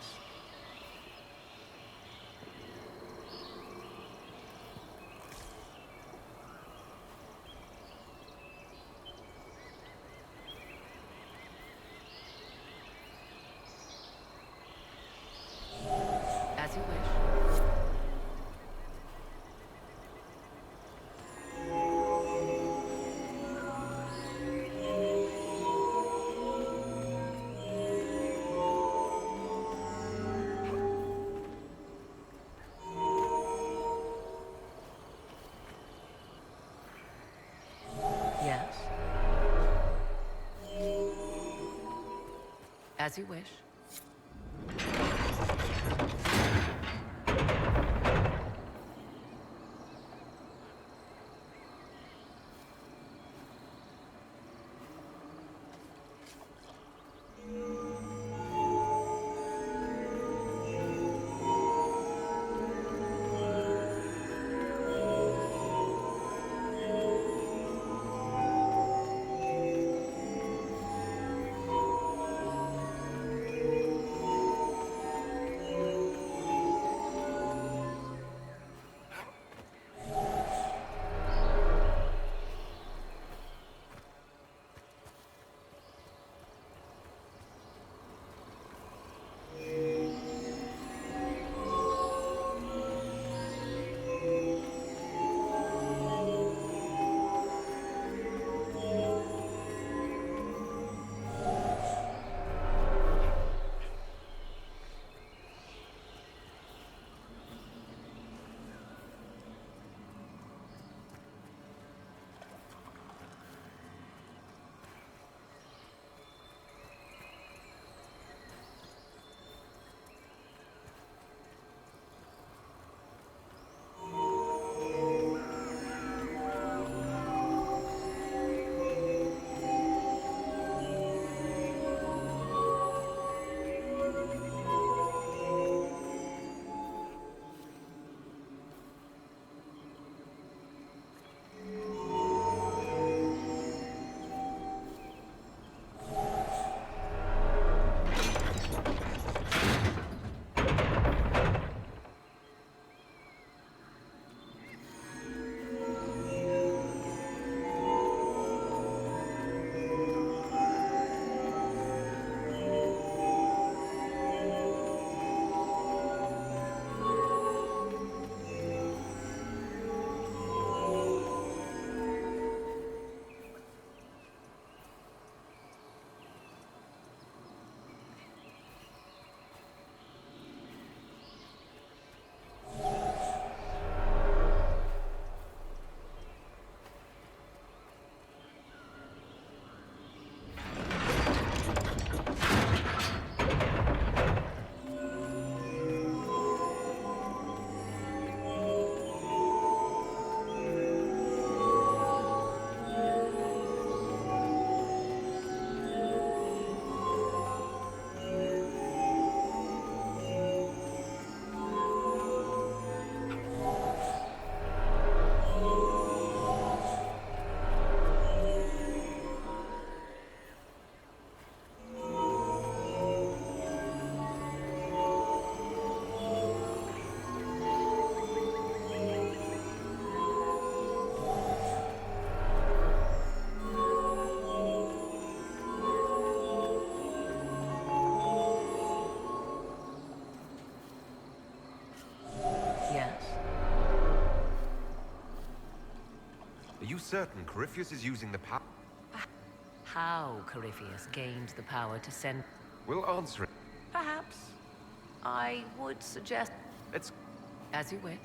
As you wish. Yes. As you wish. you certain Corypheus is using the power? How Corypheus gained the power to send... We'll answer it. Perhaps. I would suggest... It's... As you wish.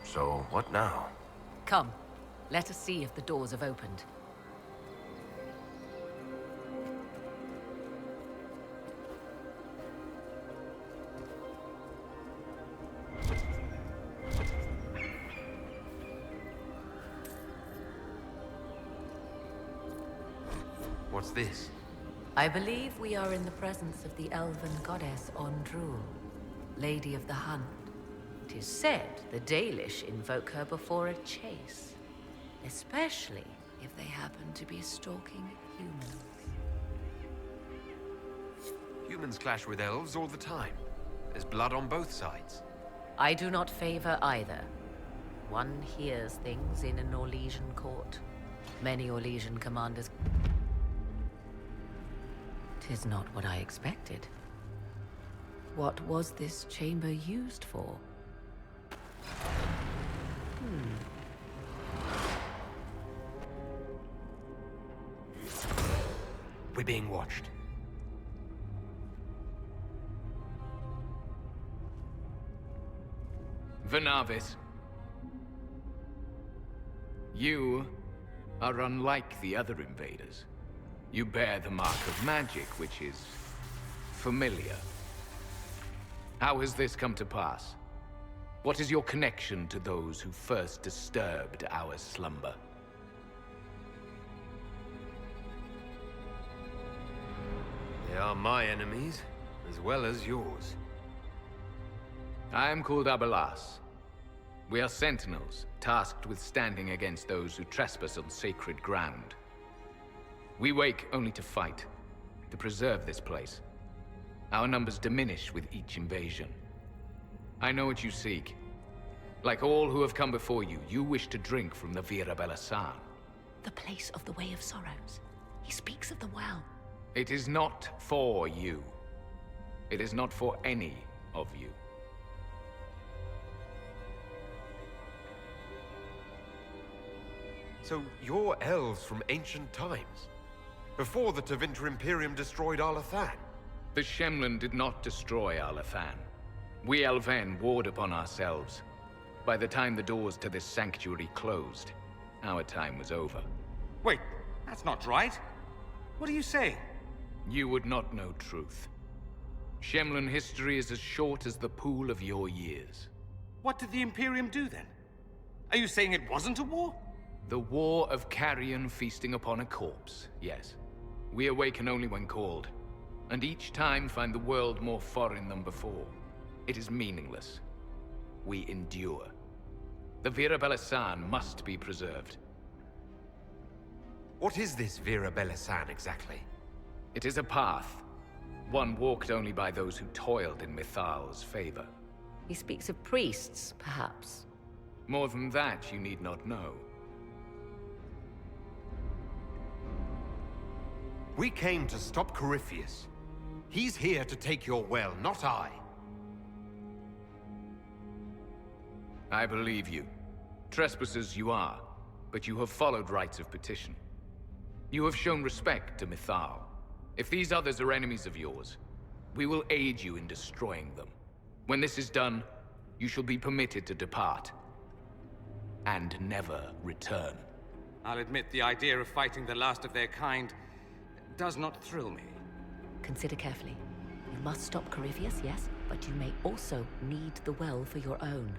So, what now? Come, let us see if the doors have opened. What's this? I believe we are in the presence of the elven goddess Ondrul, Lady of the Hunt. It is said the Dalish invoke her before a chase, especially if they happen to be stalking humans. Humans clash with elves all the time. There's blood on both sides. I do not favor either. One hears things in an Orlesian court. Many Orlesian commanders... 'Tis not what I expected. What was this chamber used for? We're being watched. Venavis. You are unlike the other invaders. You bear the mark of magic, which is familiar. How has this come to pass? What is your connection to those who first disturbed our slumber? They are my enemies, as well as yours. I am called Abelas. We are sentinels, tasked with standing against those who trespass on sacred ground. We wake only to fight, to preserve this place. Our numbers diminish with each invasion. I know what you seek. Like all who have come before you, you wish to drink from the Vira Belasan. The place of the Way of Sorrows. He speaks of the well. It is not for you. It is not for any of you. So you're elves from ancient times? Before the Tevinter Imperium destroyed Arlathan? The Shemlin did not destroy Arlathan. We Elven warred upon ourselves. By the time the doors to this sanctuary closed, our time was over. Wait, that's not right. What are you saying? You would not know truth. Shemlin history is as short as the pool of your years. What did the Imperium do then? Are you saying it wasn't a war? The war of carrion feasting upon a corpse, yes. We awaken only when called, and each time find the world more foreign than before. It is meaningless. We endure. The Vira Belasan must be preserved. What is this Vira Belasan exactly? It is a path. One walked only by those who toiled in Mithal's favor. He speaks of priests, perhaps. More than that, you need not know. We came to stop Corypheus. He's here to take your well, not I. I believe you. Trespassers you are, but you have followed rites of petition. You have shown respect to Mithal. If these others are enemies of yours, we will aid you in destroying them. When this is done, you shall be permitted to depart. And never return. I'll admit the idea of fighting the last of their kind does not thrill me. Consider carefully. You must stop Corypheus, yes, but you may also need the well for your own.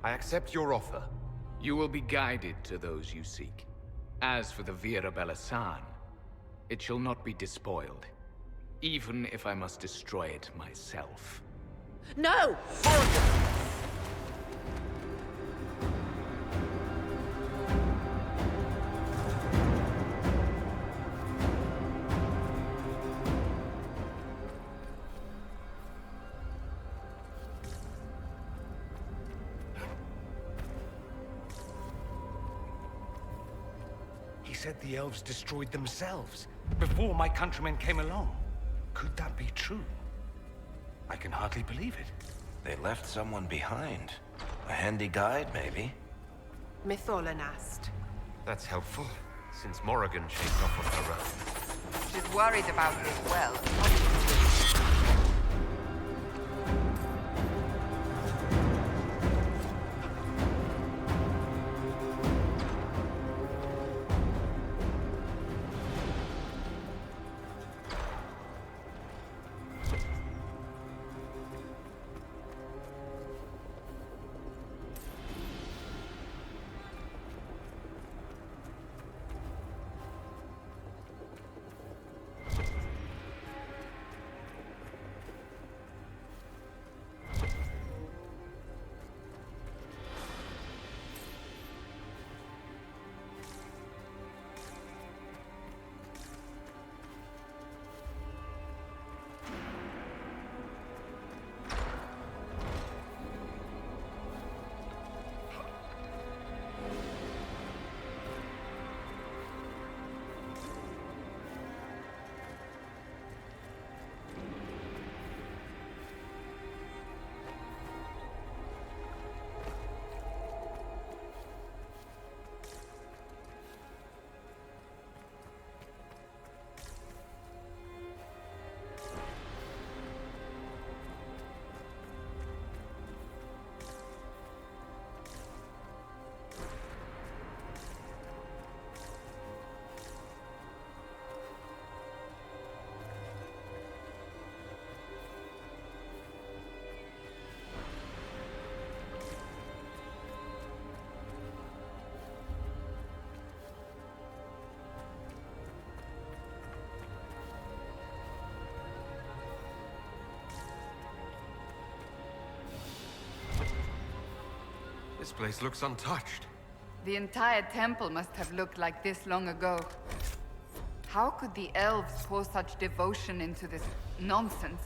I accept your offer. You will be guided to those you seek. As for the Vira Belasan, it shall not be despoiled, even if I must destroy it myself. No! He said the elves destroyed themselves before my countrymen came along. Could that be true? I can hardly believe it. They left someone behind. A handy guide, maybe? Mytholanast. That's helpful, since Morrigan chased off on her own. She's worried about this well. This place looks untouched. The entire temple must have looked like this long ago. How could the elves pour such devotion into this nonsense?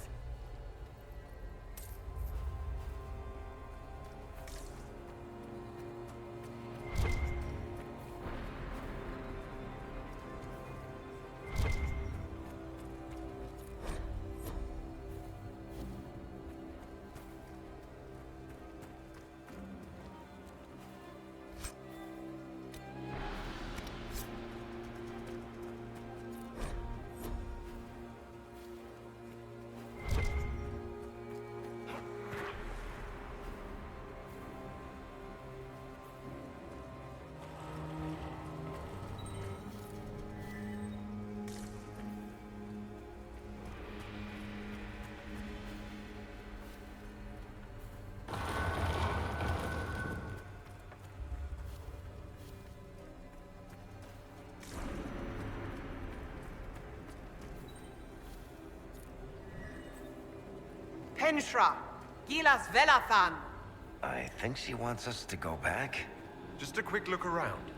Penshra, Gilas Velathan. I think she wants us to go back. Just a quick look around.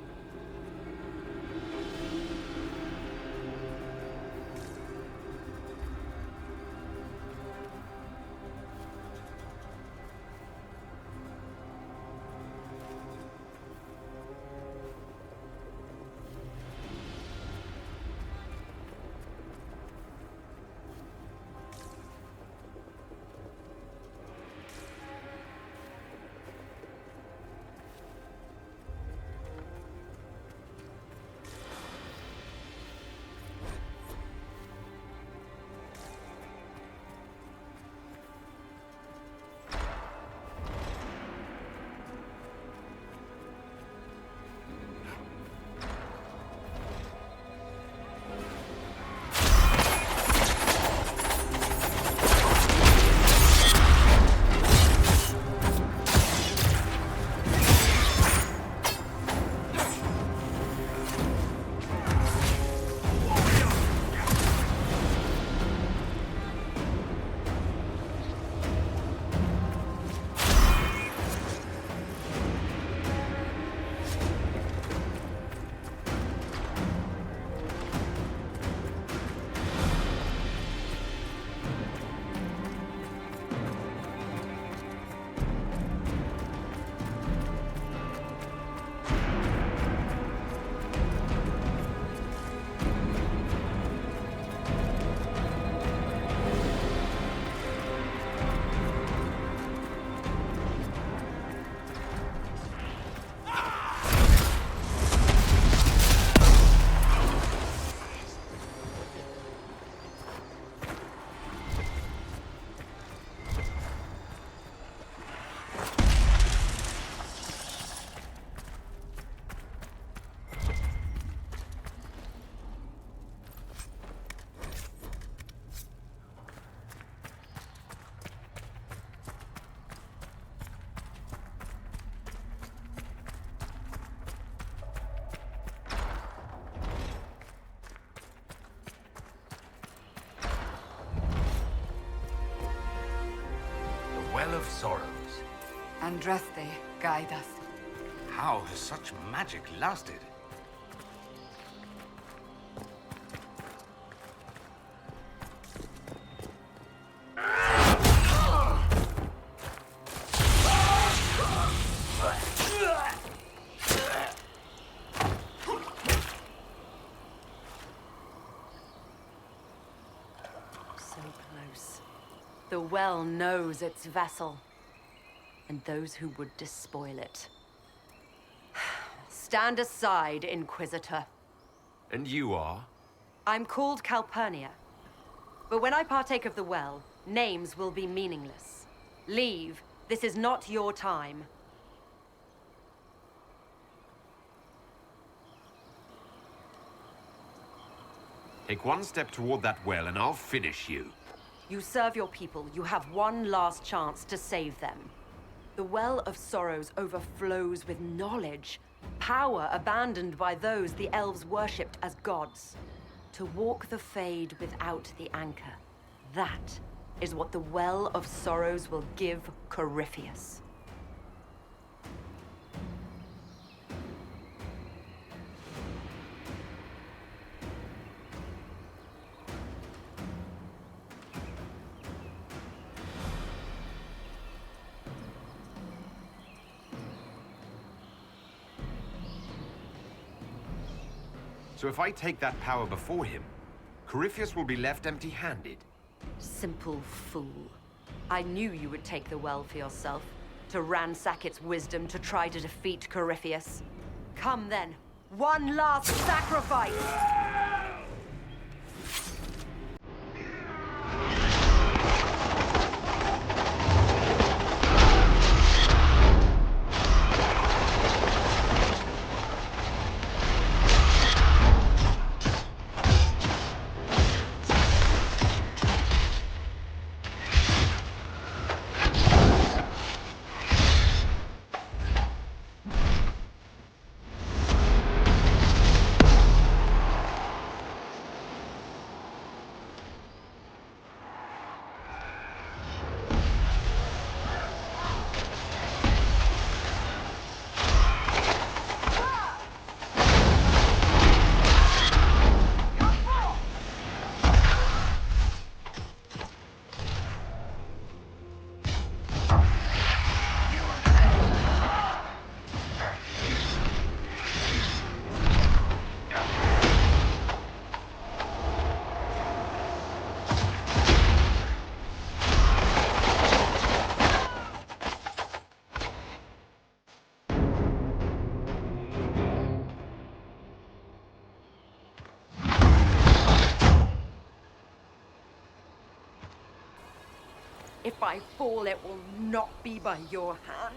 Well of Sorrows. Andraste, guide us. How has such magic lasted? So close. The well knows its vessel, and those who would despoil it. Stand aside, Inquisitor. And you are? I'm called Calpurnia. But when I partake of the well, names will be meaningless. Leave. This is not your time. Take one step toward that well and I'll finish you. You serve your people. You have one last chance to save them. The Well of Sorrows overflows with knowledge, power abandoned by those the elves worshipped as gods. To walk the Fade without the anchor. That is what the Well of Sorrows will give Corypheus. So if I take that power before him, Corypheus will be left empty-handed. Simple fool. I knew you would take the well for yourself, to ransack its wisdom to try to defeat Corypheus. Come then, one last sacrifice! If I fall, it will not be by your hand.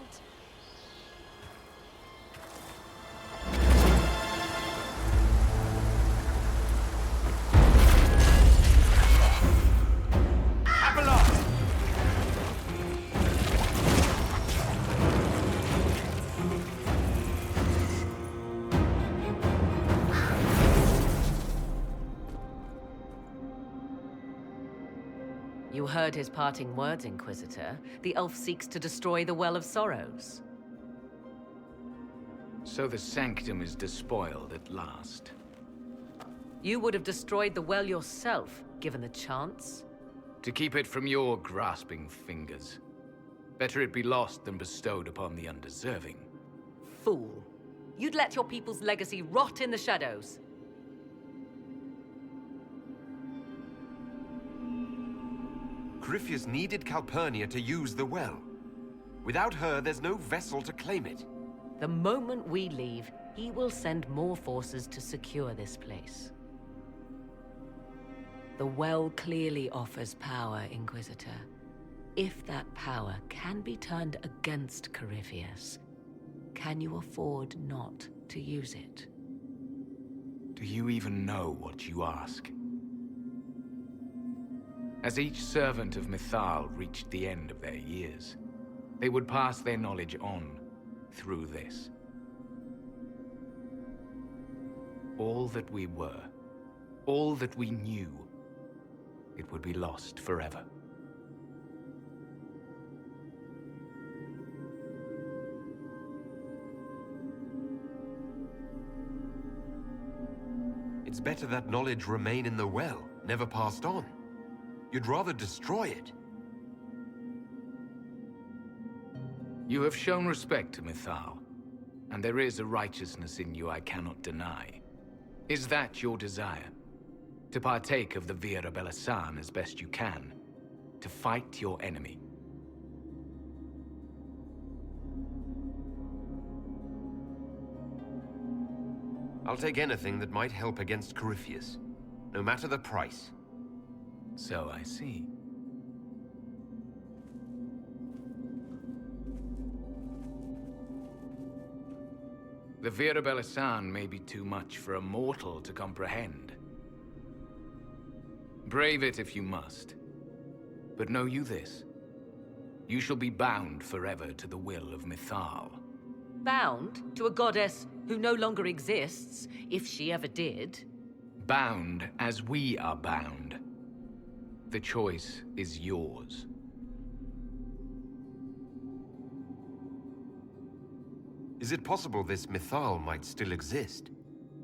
You heard his parting words, Inquisitor. The elf seeks to destroy the Well of Sorrows. So the Sanctum is despoiled at last. You would have destroyed the well yourself, given the chance. To keep it from your grasping fingers. Better it be lost than bestowed upon the undeserving. Fool. You'd let your people's legacy rot in the shadows. Corypheus needed Calpurnia to use the well. Without her, there's no vessel to claim it. The moment we leave, he will send more forces to secure this place. The well clearly offers power, Inquisitor. If that power can be turned against Corypheus, can you afford not to use it? Do you even know what you ask? As each servant of Mythal reached the end of their years, they would pass their knowledge on through this. All that we were, all that we knew, it would be lost forever. It's better that knowledge remain in the well, never passed on. You'd rather destroy it. You have shown respect to Mythal, and there is a righteousness in you I cannot deny. Is that your desire? To partake of the Vira Belasan as best you can? To fight your enemy? I'll take anything that might help against Corypheus, no matter the price. So I see. The Vira Belasan may be too much for a mortal to comprehend. Brave it if you must. But know you this. You shall be bound forever to the will of Mythal. Bound to a goddess who no longer exists, if she ever did. Bound as we are bound. The choice is yours. Is it possible this Mythal might still exist?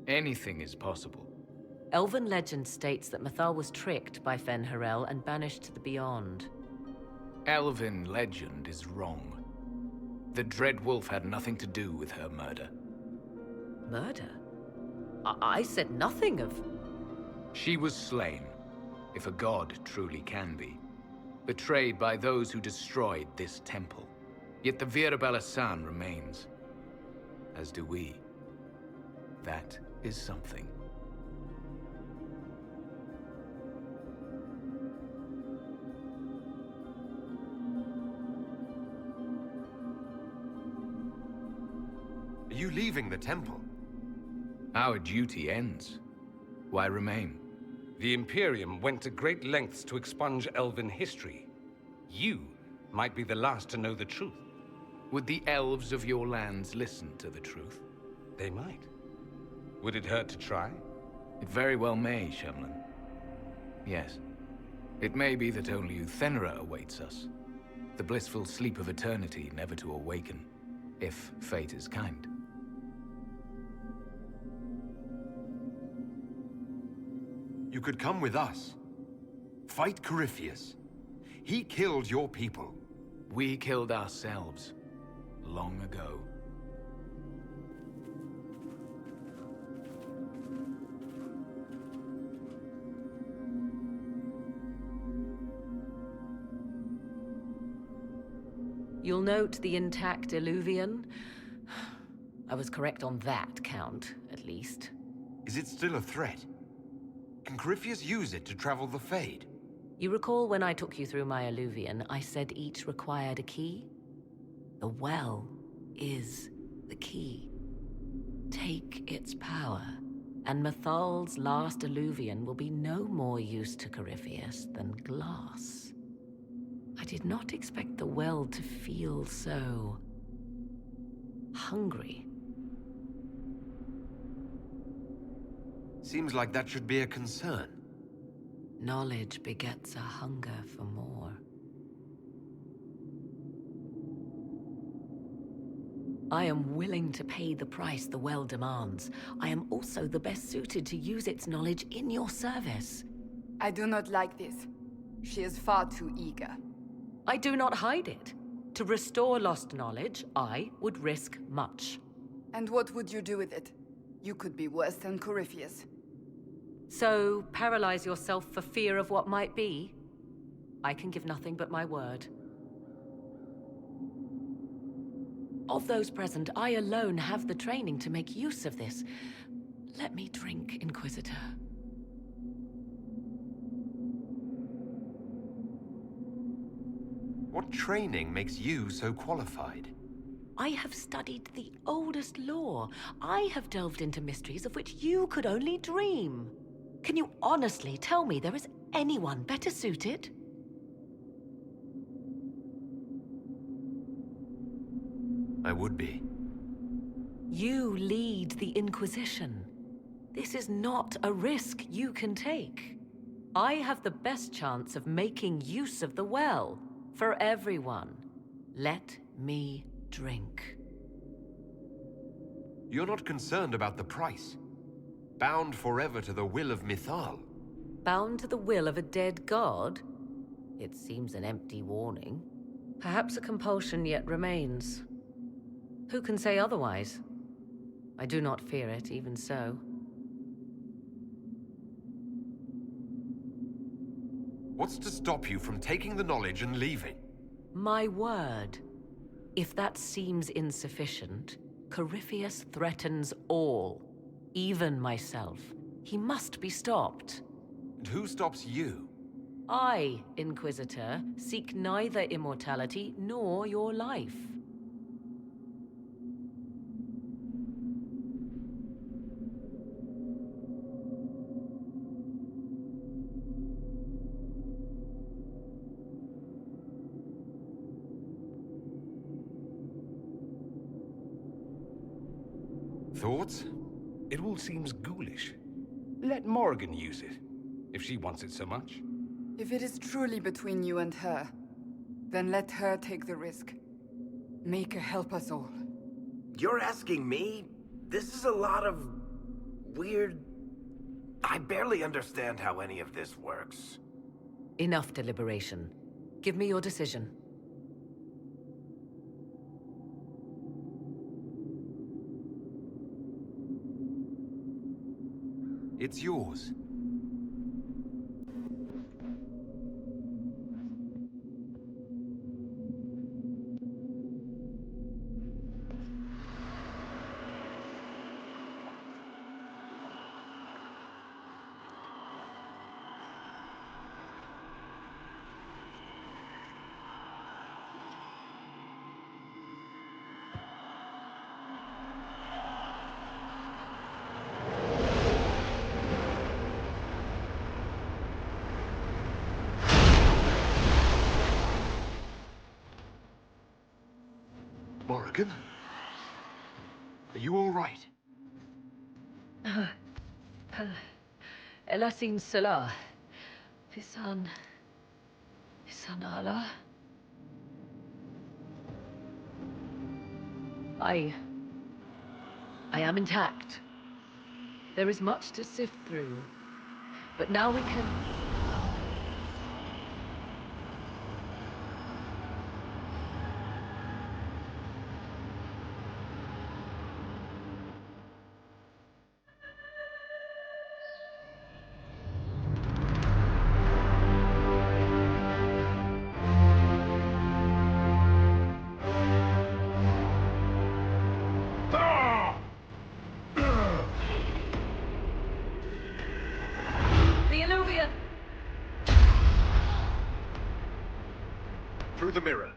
Anything is possible. Elven legend states that Mythal was tricked by Fen'Harel and banished to the Beyond. Elven legend is wrong. The Dread Wolf had nothing to do with her murder. Murder? I said nothing of... She was slain, if a god truly can be. Betrayed by those who destroyed this temple. Yet the Vira Belasan remains. As do we. That is something. Are you leaving the temple? Our duty ends. Why remain? The Imperium went to great lengths to expunge Elven history. You might be the last to know the truth. Would the elves of your lands listen to the truth? They might. Would it hurt to try? It very well may, Shemlin. Yes. It may be that only Uthenra awaits us. The blissful sleep of eternity never to awaken, if fate is kind. You could come with us. Fight Corypheus. He killed your people. We killed ourselves. Long ago. You'll note the intact Illuvian. I was correct on that count, at least. Is it still a threat? Can Corypheus use it to travel the Fade? You recall when I took you through my Illuvian, I said each required a key? The well is the key. Take its power, and Mythal's last Illuvian will be no more use to Corypheus than glass. I did not expect the well to feel so... hungry. Seems like that should be a concern. Knowledge begets a hunger for more. I am willing to pay the price the well demands. I am also the best suited to use its knowledge in your service. I do not like this. She is far too eager. I do not hide it. To restore lost knowledge, I would risk much. And what would you do with it? You could be worse than Corypheus. So, paralyze yourself for fear of what might be? I can give nothing but my word. Of those present, I alone have the training to make use of this. Let me drink, Inquisitor. What training makes you so qualified? I have studied the oldest lore. I have delved into mysteries of which you could only dream. Can you honestly tell me there is anyone better suited? I would be. You lead the Inquisition. This is not a risk you can take. I have the best chance of making use of the well for everyone. Let me drink. You're not concerned about the price. Bound forever to the will of Mythal. Bound to the will of a dead god? It seems an empty warning. Perhaps a compulsion yet remains. Who can say otherwise? I do not fear it, even so. What's to stop you from taking the knowledge and leaving? My word. If that seems insufficient, Corypheus threatens all, even myself. He must be stopped. And who stops you? I, Inquisitor, seek neither immortality nor your life. Thoughts? It all seems ghoulish. Let Morrigan use it, if she wants it so much. If it is truly between you and her, then let her take the risk. Make her help us all. You're asking me? This is a lot of... weird... I barely understand how any of this works. Enough deliberation. Give me your decision. It's yours. Morrigan? Are you all right? Elasin Salah. Fisan Allah. I am intact. There is much to sift through, but now we can... Through the mirror.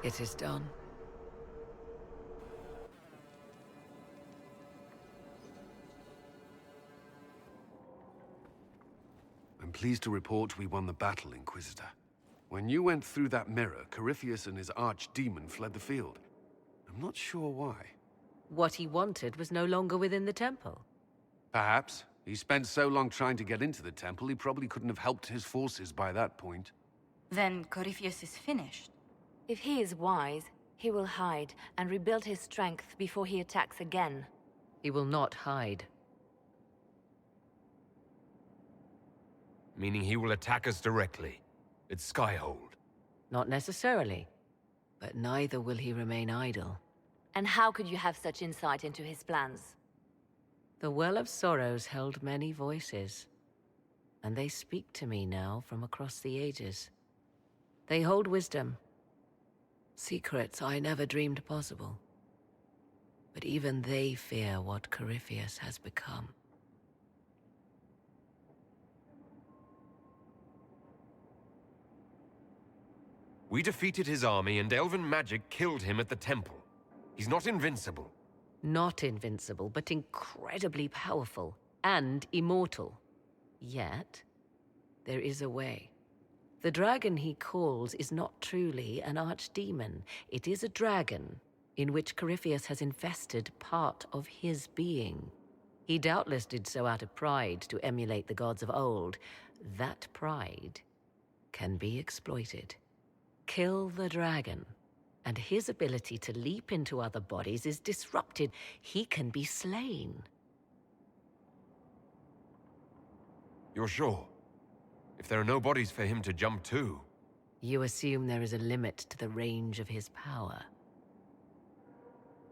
It is done. I'm pleased to report we won the battle, Inquisitor. When you went through that mirror, Corypheus and his archdemon fled the field. I'm not sure why. What he wanted was no longer within the temple. Perhaps. He spent so long trying to get into the temple, he probably couldn't have helped his forces by that point. Then Corypheus is finished. If he is wise, he will hide and rebuild his strength before he attacks again. He will not hide. Meaning he will attack us directly. At Skyhold. Not necessarily. But neither will he remain idle. And how could you have such insight into his plans? The Well of Sorrows held many voices. And they speak to me now from across the ages. They hold wisdom. Secrets I never dreamed possible. But even they fear what Corypheus has become. We defeated his army and elven magic killed him at the temple. He's not invincible. Not invincible, but incredibly powerful. And immortal. Yet, there is a way. The dragon he calls is not truly an archdemon. It is a dragon in which Corypheus has infested part of his being. He doubtless did so out of pride to emulate the gods of old. That pride can be exploited. Kill the dragon, and his ability to leap into other bodies is disrupted. He can be slain. You're sure? If there are no bodies for him to jump to... You assume there is a limit to the range of his power.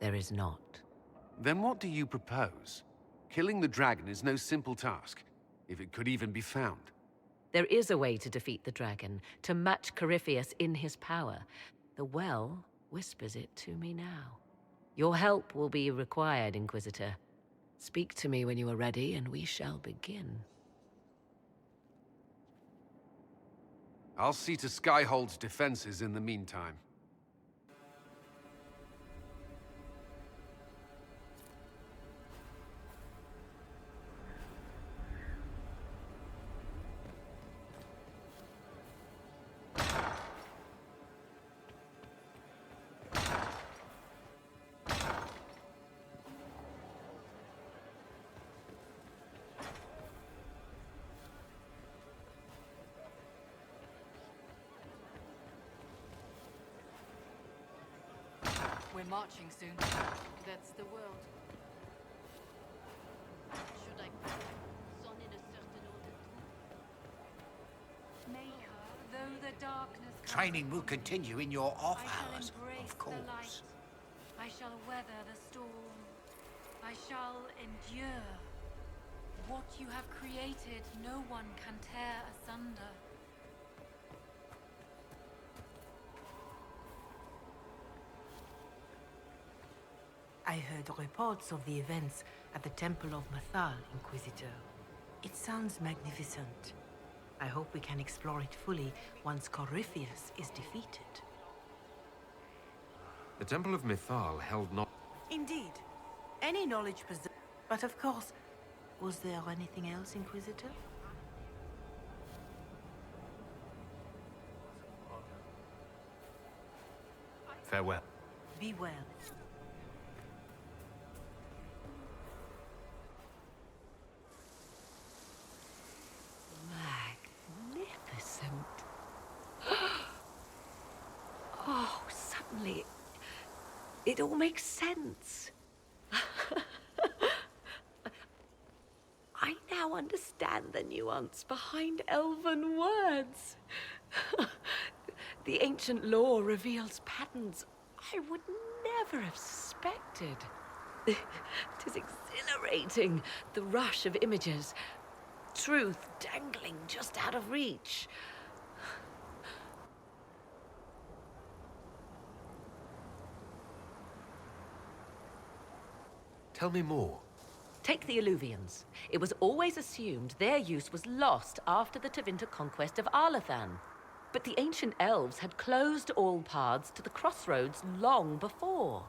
There is not. Then what do you propose? Killing the dragon is no simple task, if it could even be found. There is a way to defeat the dragon, to match Corypheus in his power. The well whispers it to me now. Your help will be required, Inquisitor. Speak to me when you are ready, and we shall begin. I'll see to Skyhold's defenses in the meantime. We're marching soon. That's the world. Should I put sun in a certain order? Maker, though the darkness comes, Training will continue in your off I shall hours, embrace of course. the light. I shall weather the storm. I shall endure. What you have created, no one can tear asunder. I heard reports of the events at the Temple of Mathal, Inquisitor. It sounds magnificent. I hope we can explore it fully once Corypheus is defeated. The Temple of Mithal held not... Indeed. Any knowledge possessed. But of course, was there anything else, Inquisitor? Farewell. Be well. Magnificent. Oh, suddenly, it all makes sense. I now understand the nuance behind elven words. The ancient lore reveals patterns I would never have suspected. It is exhilarating, the rush of images. Truth dangling just out of reach. Tell me more. Take the Alluvians. It was always assumed their use was lost after the Tevinter conquest of Arlathan. But the ancient elves had closed all paths to the crossroads long before.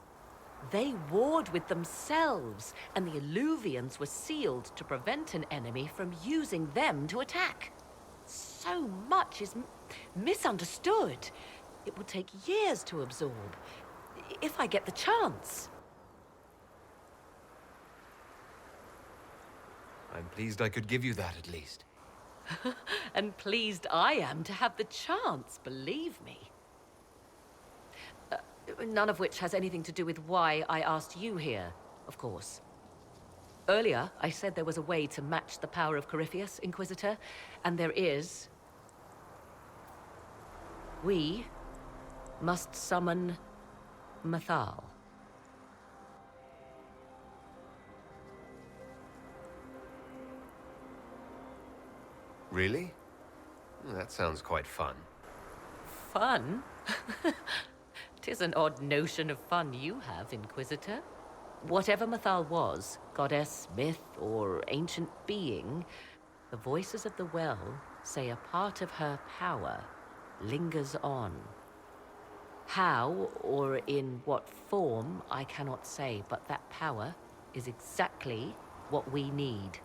They warred with themselves, and the Alluvians were sealed to prevent an enemy from using them to attack. So much is misunderstood. It will take years to absorb, if I get the chance. I'm pleased I could give you that at least. And pleased I am to have the chance, believe me. None of which has anything to do with why I asked you here, of course. Earlier, I said there was a way to match the power of Corypheus, Inquisitor, and there is. We must summon Mathal. Really? That sounds quite fun. Fun? 'Tis an odd notion of fun you have, Inquisitor. Whatever Mathal was, goddess, myth, or ancient being, the voices of the well say a part of her power lingers on. How, or in what form, I cannot say, but that power is exactly what we need.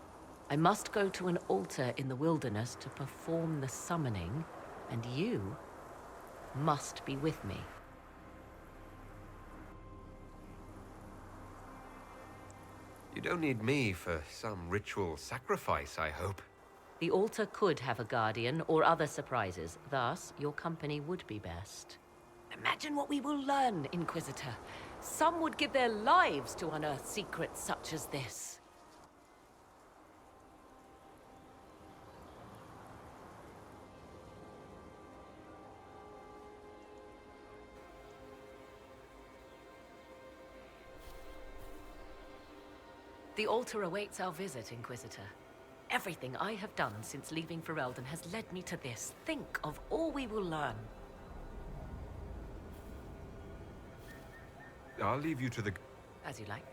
I must go to an altar in the wilderness to perform the summoning, and you must be with me. You don't need me for some ritual sacrifice, I hope. The altar could have a guardian or other surprises, thus your company would be best. Imagine what we will learn, Inquisitor. Some would give their lives to unearth secrets such as this. The altar awaits our visit, Inquisitor. Everything I have done since leaving Ferelden has led me to this. Think of all we will learn. I'll leave you to the... As you like.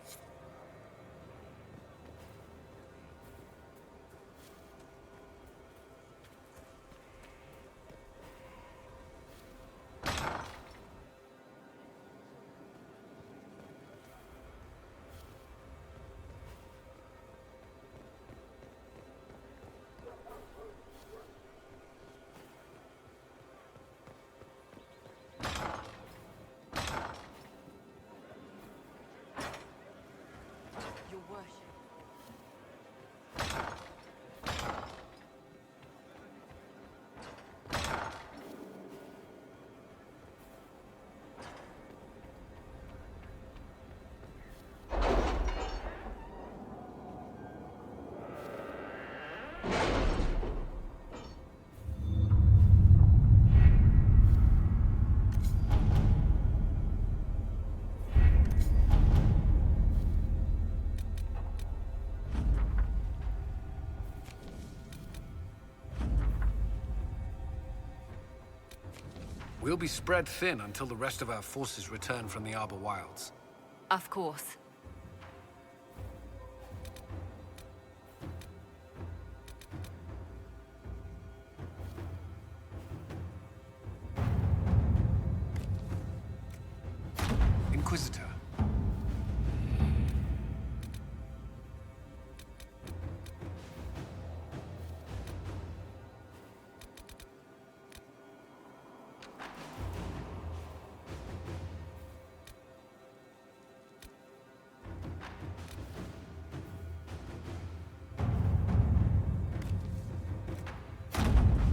We'll be spread thin until the rest of our forces return from the Arbor Wilds. Of course. Inquisitor.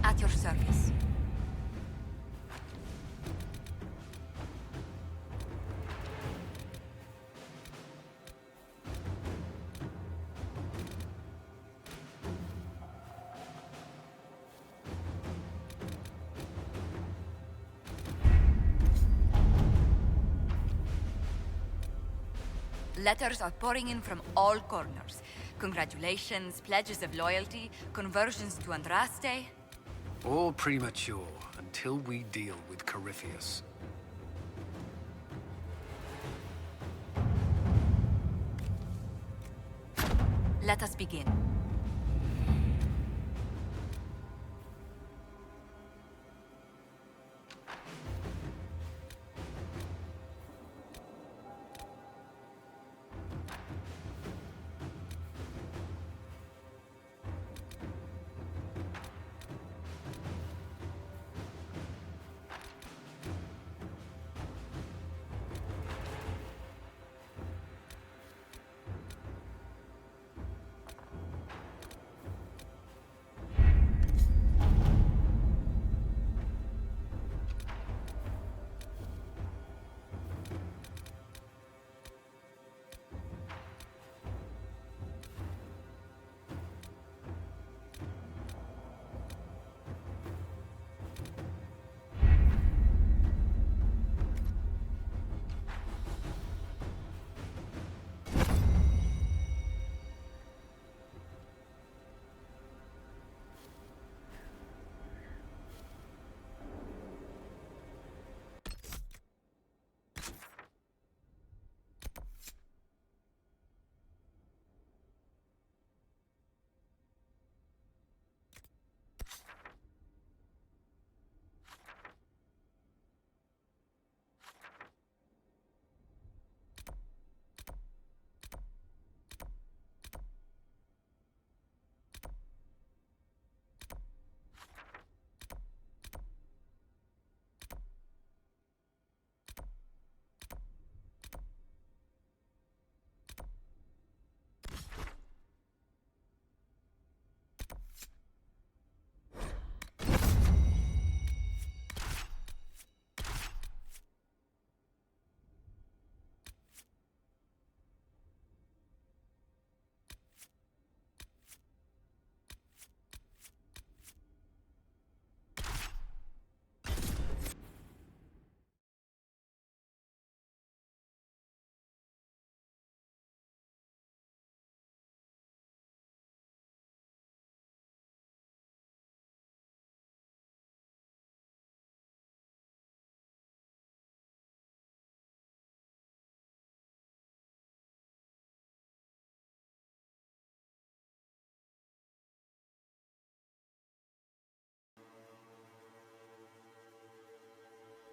At your service. Letters are pouring in from all corners. Congratulations, pledges of loyalty, conversions to Andraste. All premature until we deal with Corypheus. Let us begin.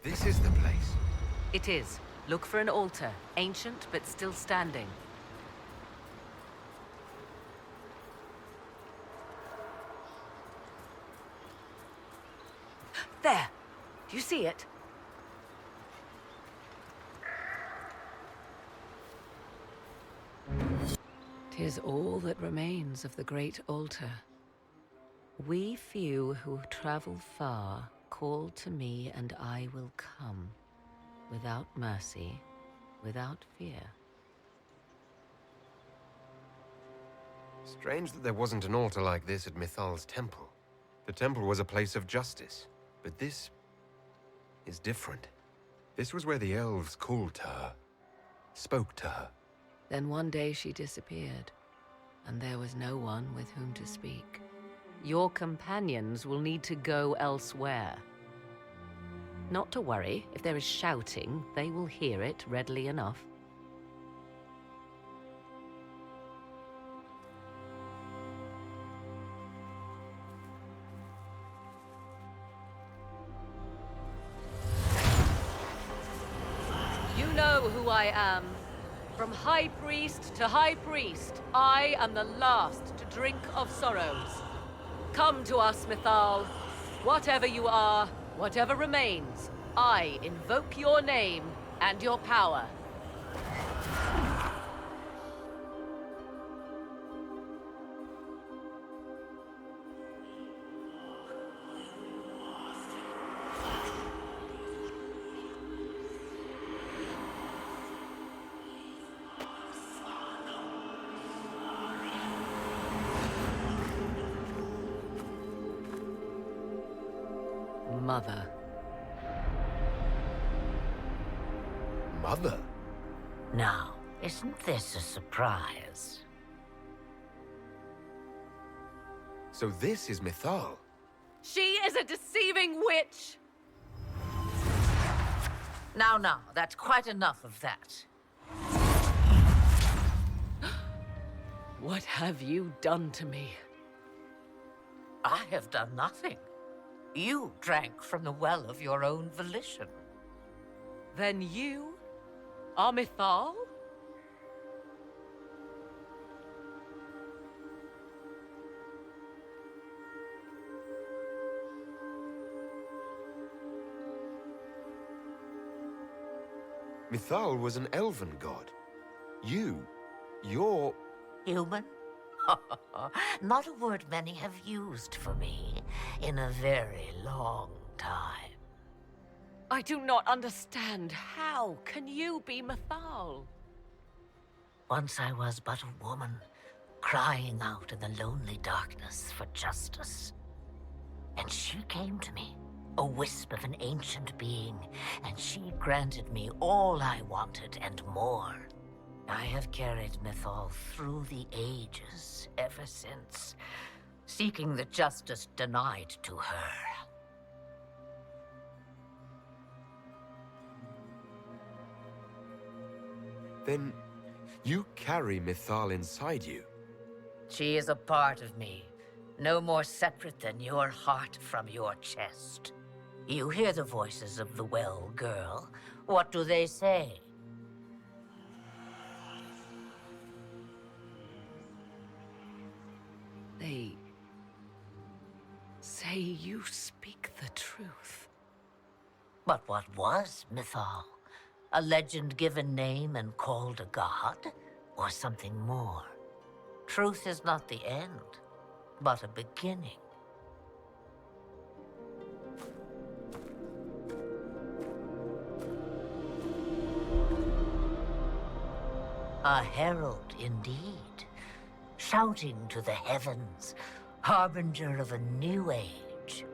This is the place. It is. Look for an altar, ancient but still standing. There! Do you see it? 'Tis all that remains of the great altar. We few who travel far call to me and I will come, without mercy, without fear. Strange that there wasn't an altar like this at Mythal's temple. The temple was a place of justice, but this is different. This was where the elves called to her, spoke to her. Then one day she disappeared, and there was no one with whom to speak. Your companions will need to go elsewhere. Not to worry, if there is shouting, they will hear it readily enough. You know who I am. From High Priest to High Priest, I am the last to drink of sorrows. Come to us, Mythal. Whatever you are, whatever remains, I invoke your name and your power. Mother. Mother? Now, isn't this a surprise? So this is Mythal. She is a deceiving witch! Now, that's quite enough of that. What have you done to me? I have done nothing. You drank from the well of your own volition. Then you are Mythal? Mythal was an elven god. You're... Human? Not a word many have used for me in a very long time. I do not understand. How can you be Mythal? Once I was but a woman, crying out in the lonely darkness for justice. And she came to me, a wisp of an ancient being, and she granted me all I wanted and more. I have carried Mythal through the ages ever since, seeking the justice denied to her. Then you carry Mythal inside you? She is a part of me, no more separate than your heart from your chest. You hear the voices of the well, girl. What do they say? They say you speak the truth. But what was Mythal? A legend given name and called a god? Or something more? Truth is not the end, but a beginning. A herald indeed, shouting to the heavens, harbinger of a new age.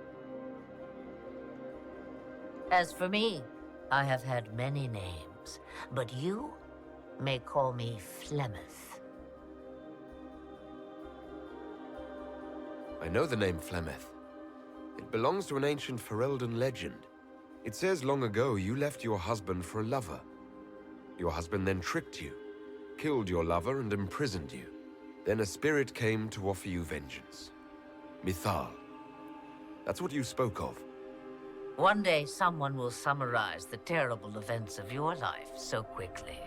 As for me, I have had many names, but you may call me Flemeth. I know the name Flemeth. It belongs to an ancient Ferelden legend. It says long ago you left your husband for a lover. Your husband then tricked you, killed your lover and imprisoned you. Then a spirit came to offer you vengeance. Mythal. That's what you spoke of. One day, someone will summarize the terrible events of your life so quickly.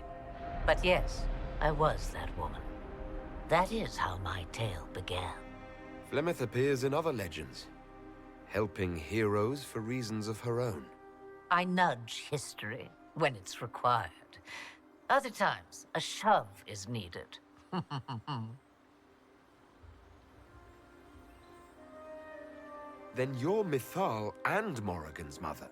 But yes, I was that woman. That is how my tale began. Flemeth appears in other legends, helping heroes for reasons of her own. I nudge history when it's required. Other times, a shove is needed. Then you're Mithal and Morrigan's mother.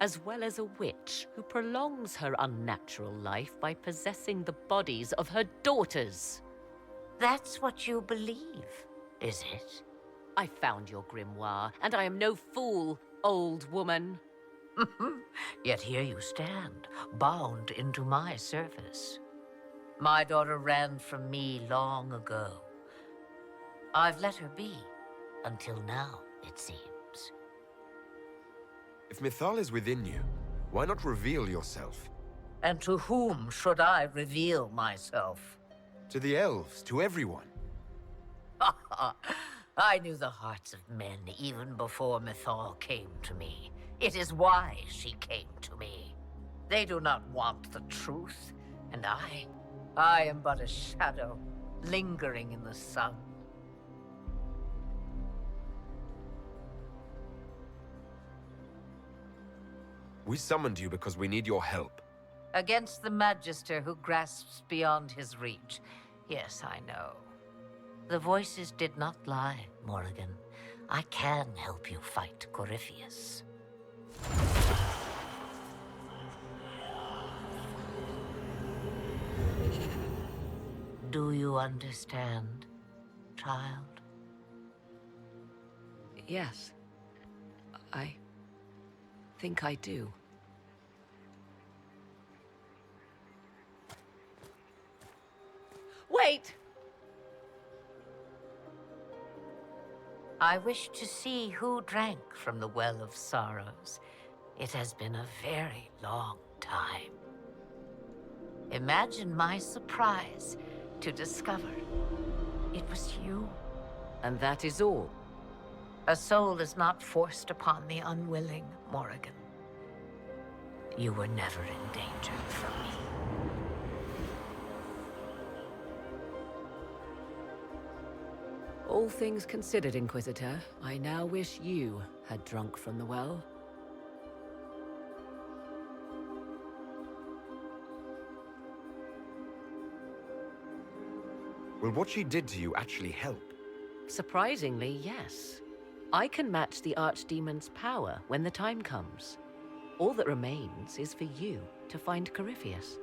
As well as a witch who prolongs her unnatural life by possessing the bodies of her daughters. That's what you believe, is it? I found your grimoire, and I am no fool, old woman. Yet here you stand, bound into my service. My daughter ran from me long ago. I've let her be, until now, it seems. If Mithal is within you, why not reveal yourself? And to whom should I reveal myself? To the elves, to everyone. I knew the hearts of men even before Mithal came to me. It is why she came to me. They do not want the truth, and I am but a shadow, lingering in the sun. We summoned you because we need your help. Against the Magister who grasps beyond his reach. Yes, I know. The voices did not lie, Morrigan. I can help you fight Corypheus. Do you understand, child? Yes. I think I do. Wait! I wish to see who drank from the Well of Sorrows. It has been a very long time. Imagine my surprise to discover it was you. And that is all. A soul is not forced upon the unwilling, Morrigan. You were never in danger from me. All things considered, Inquisitor, I now wish you had drunk from the well. Will what she did to you actually help? Surprisingly, yes. I can match the Archdemon's power when the time comes. All that remains is for you to find Corypheus.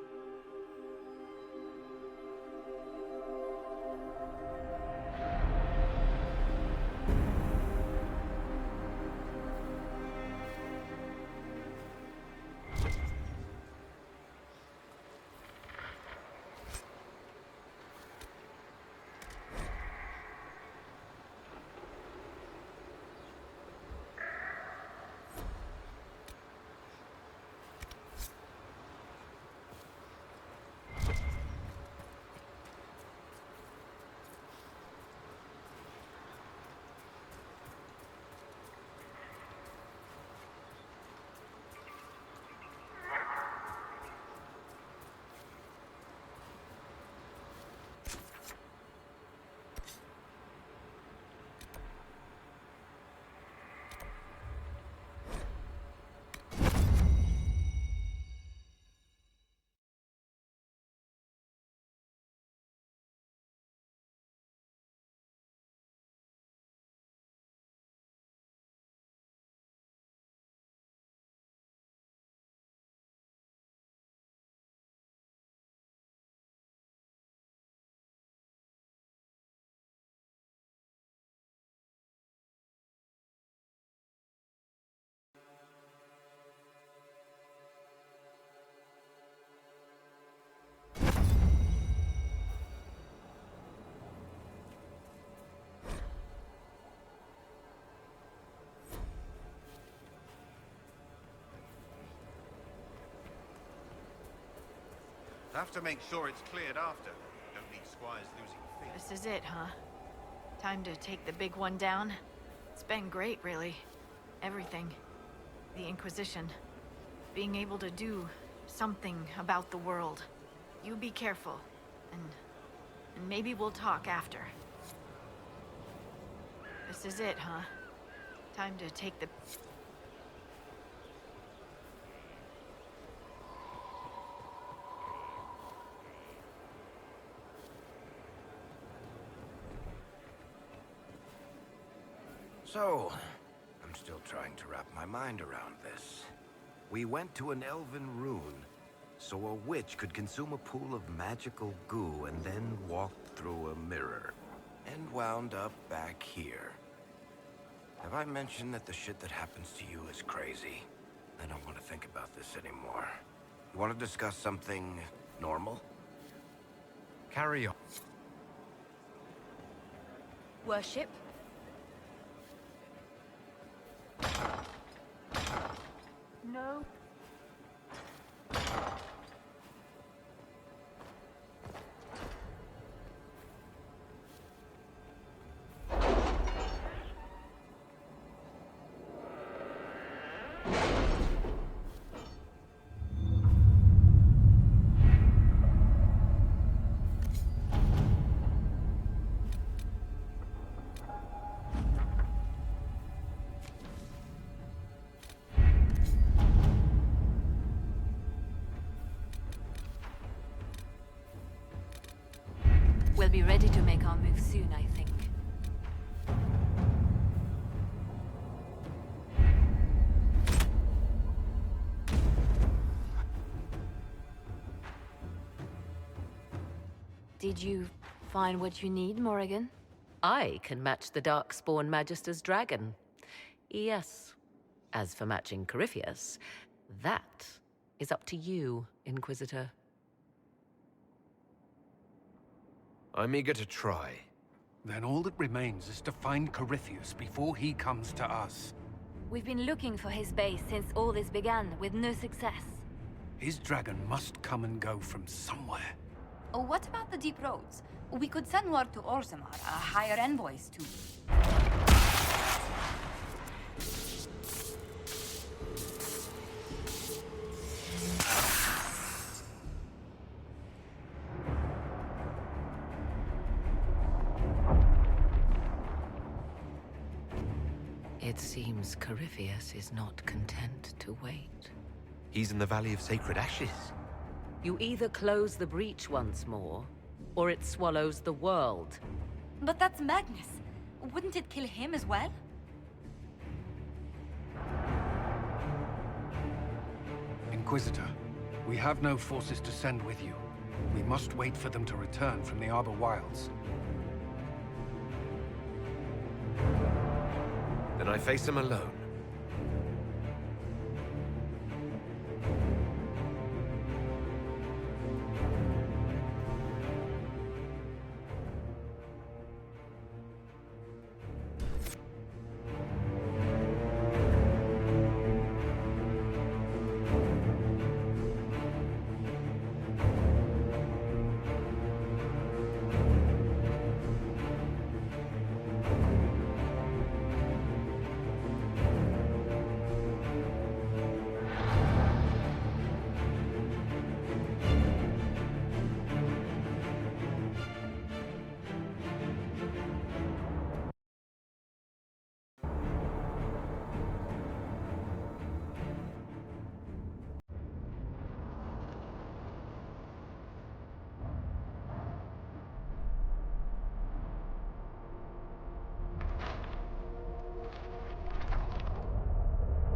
Have to make sure it's cleared after. Don't need squires losing feet. This is it, huh? Time to take the big one down? It's been great, really. Everything. The Inquisition. Being able to do something about the world. You be careful, and maybe we'll talk after. This is it, huh? Time to take the... So, I'm still trying to wrap my mind around this. We went to an elven rune, so a witch could consume a pool of magical goo and then walk through a mirror, and wound up back here. Have I mentioned that the shit that happens to you is crazy? I don't want to think about this anymore. You want to discuss something normal? Carry on. Worship? No. We'll be ready to make our move soon, I think. Did you find what you need, Morrigan? I can match the Darkspawn Magister's dragon. Yes. As for matching Corypheus, that is up to you, Inquisitor. I'm eager to try. Then all that remains is to find Corypheus before he comes to us. We've been looking for his base since all this began, with no success. His dragon must come and go from somewhere. Oh, what about the deep roads? We could send word to Orzammar, hire envoys to... It seems Corypheus is not content to wait. He's in the Valley of Sacred Ashes. You either close the breach once more, or it swallows the world. But that's Magnus. Wouldn't it kill him as well? Inquisitor, we have no forces to send with you. We must wait for them to return from the Arbor Wilds. Then I face him alone.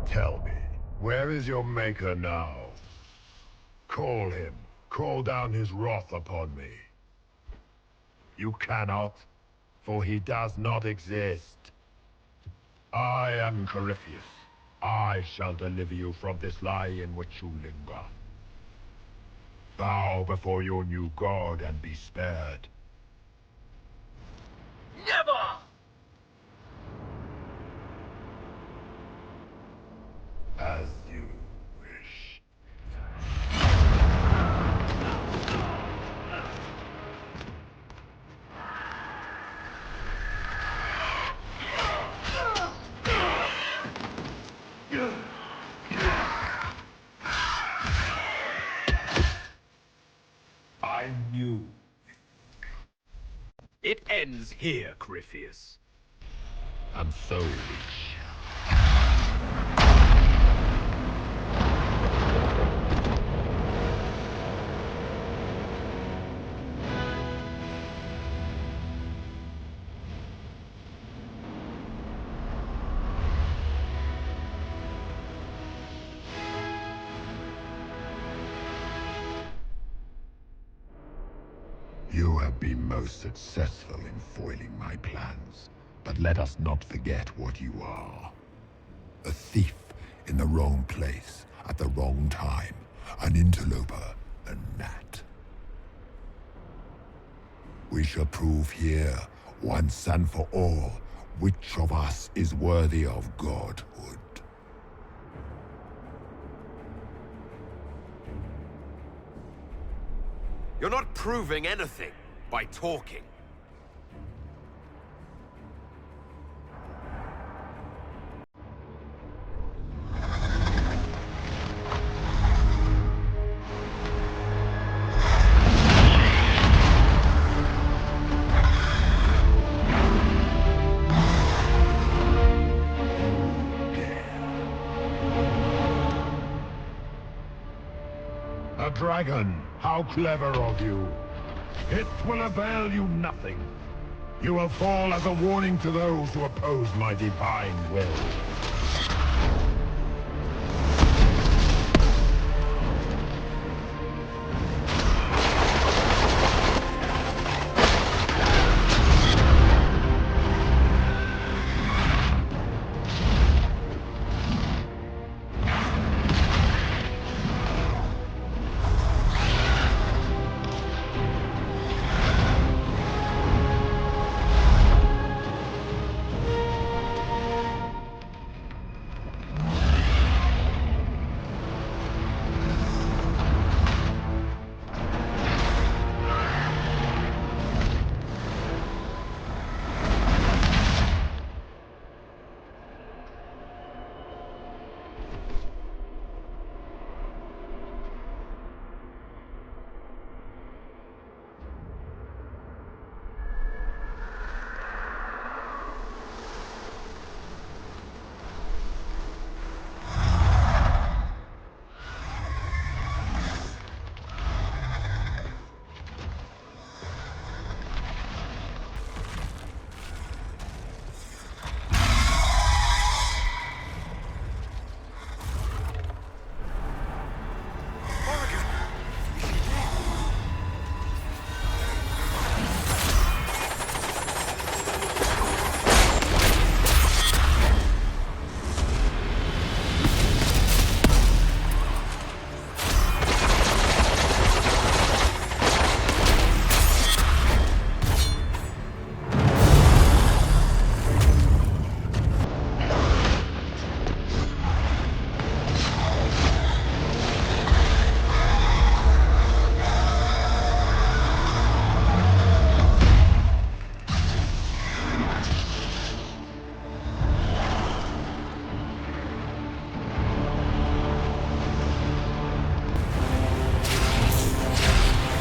Tell me, where is your maker now? Call him. Call down his wrath upon me. You cannot, for he does not exist. I am Corypheus. I shall deliver you from this lie in which you linger. Bow before your new god and be spared. Never! As you wish. It ends here, Corypheus. And so we You have been most successful in foiling my plans, but let us not forget what you are. A thief in the wrong place, at the wrong time, an interloper, a gnat. We shall prove here, once and for all, which of us is worthy of godhood. You're not proving anything by talking. A dragon! How clever of you! It will avail you nothing. You will fall as a warning to those who oppose my divine will.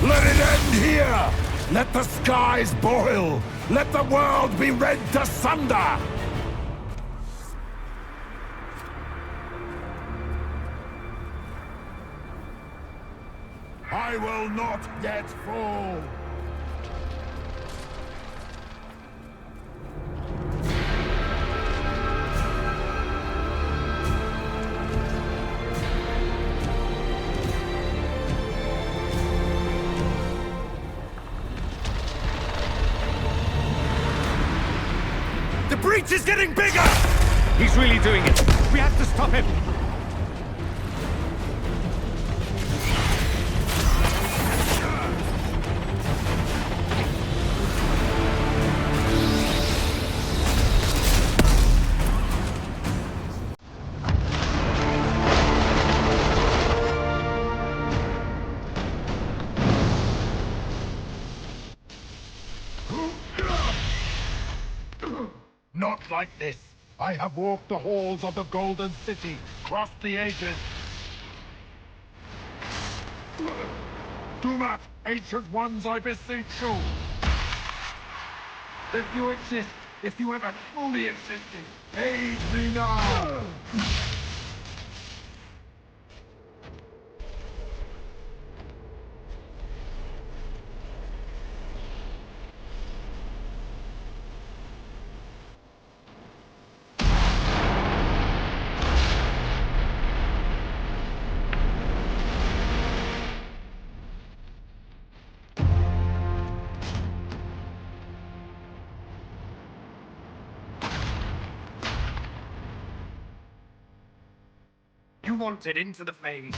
Let it end here! Let the skies boil! Let the world be rent asunder! I will not yet fall! The breach is getting bigger! He's really doing it. We have to stop him. Not like this. I have walked the halls of the Golden City, crossed the ages. Do not, ancient ones, I beseech you. If you exist, if you ever truly existed, aid me now! You wanted into the flames.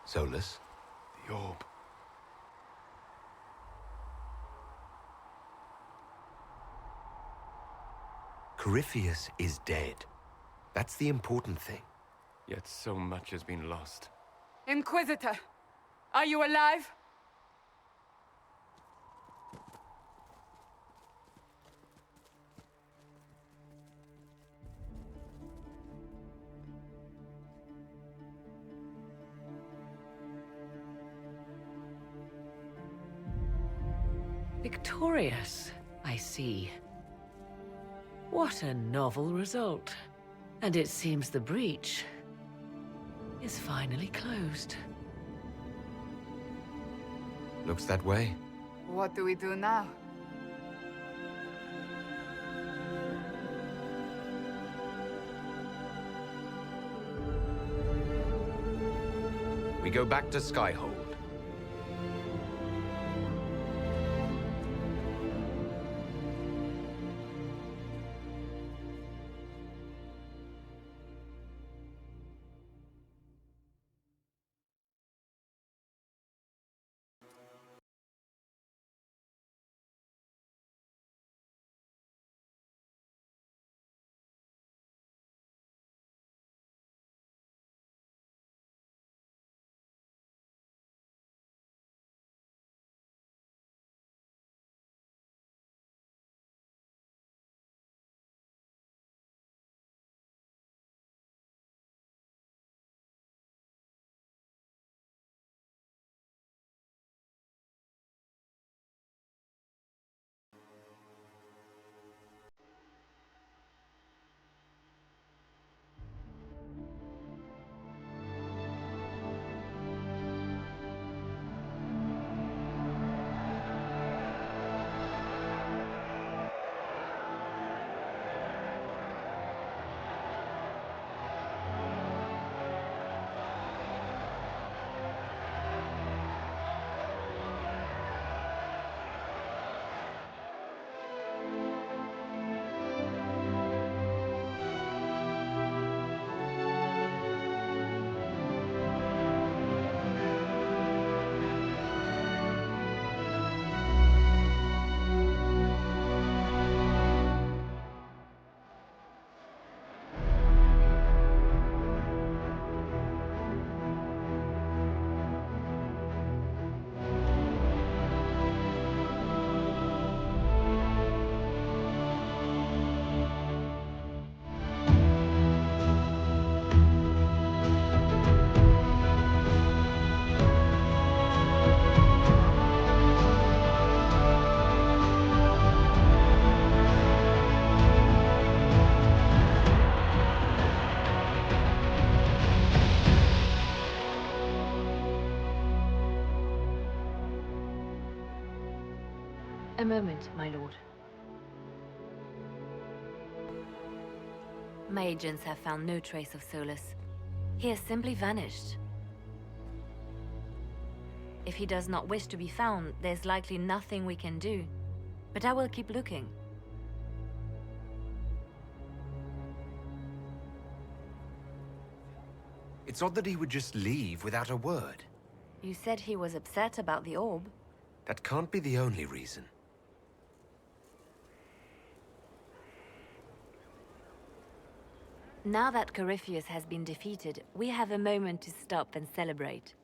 Solus? The orb. Corypheus is dead. That's the important thing. Yet so much has been lost. Inquisitor, are you alive? Victorious, I see. What a novel result. And it seems the breach is finally closed. Looks that way. What do we do now? We go back to Skyhold. A moment, my lord. My agents have found no trace of Solus. He has simply vanished. If he does not wish to be found, there's likely nothing we can do. But I will keep looking. It's odd that he would just leave without a word. You said he was upset about the orb. That can't be the only reason. Now that Corypheus has been defeated, we have a moment to stop and celebrate.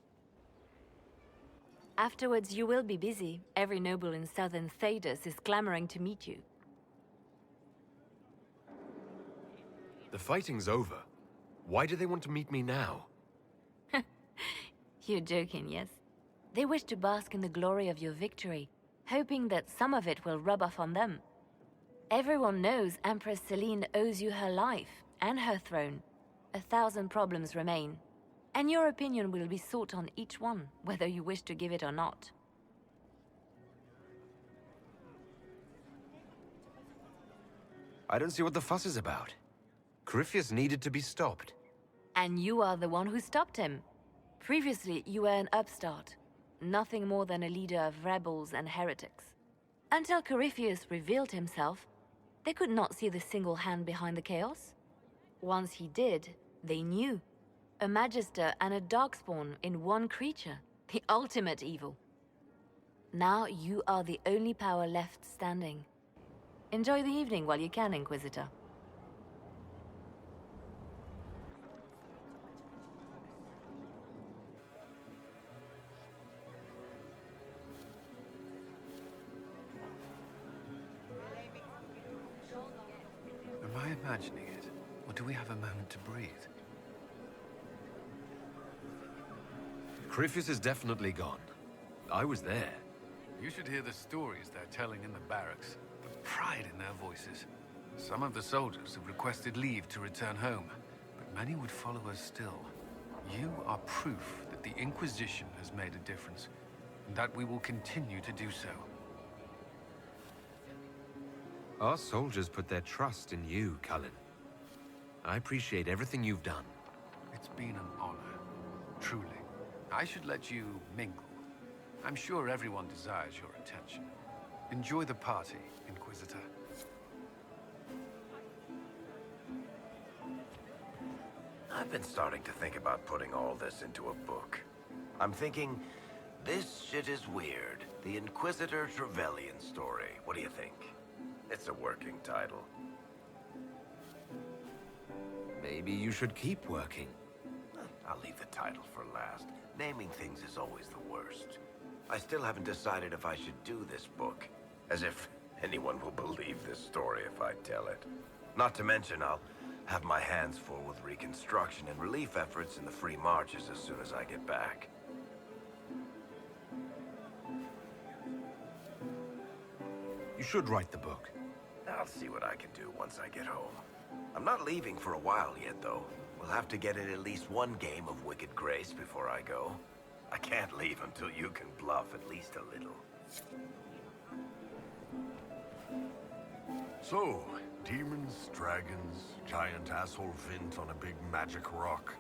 Afterwards, you will be busy. Every noble in southern Thedas is clamoring to meet you. The fighting's over. Why do they want to meet me now? You're joking, yes? They wish to bask in the glory of your victory, hoping that some of it will rub off on them. Everyone knows Empress Celine owes you her life and her throne. 1,000 problems remain, and your opinion will be sought on each one, whether you wish to give it or not. I don't see what the fuss is about. Corypheus needed to be stopped. And you are the one who stopped him. Previously, you were an upstart, nothing more than a leader of rebels and heretics. Until Corypheus revealed himself, they could not see the single hand behind the chaos. Once he did, they knew. A Magister and a Darkspawn in one creature, the ultimate evil. Now you are the only power left standing. Enjoy the evening while you can, Inquisitor. Am I imagining it? Or do we have a moment to breathe? Corypheus is definitely gone. I was there. You should hear the stories they're telling in the barracks. The pride in their voices. Some of the soldiers have requested leave to return home, but many would follow us still. You are proof that the Inquisition has made a difference, and that we will continue to do so. Our soldiers put their trust in you, Cullen. I appreciate everything you've done. It's been an honor, truly. I should let you mingle. I'm sure everyone desires your attention. Enjoy the party, Inquisitor. I've been starting to think about putting all this into a book. I'm thinking, this shit is weird. The Inquisitor Trevelyan story. What do you think? It's a working title. Maybe you should keep working. I'll leave the title for last. Naming things is always the worst. I still haven't decided if I should do this book. As if anyone will believe this story if I tell it. Not to mention, I'll have my hands full with reconstruction and relief efforts in the free marches as soon as I get back. You should write the book. I'll see what I can do once I get home. I'm not leaving for a while yet, though. We'll have to get in at least one game of Wicked Grace before I go. I can't leave until you can bluff at least a little. So, demons, dragons, giant asshole Vint on a big magic rock.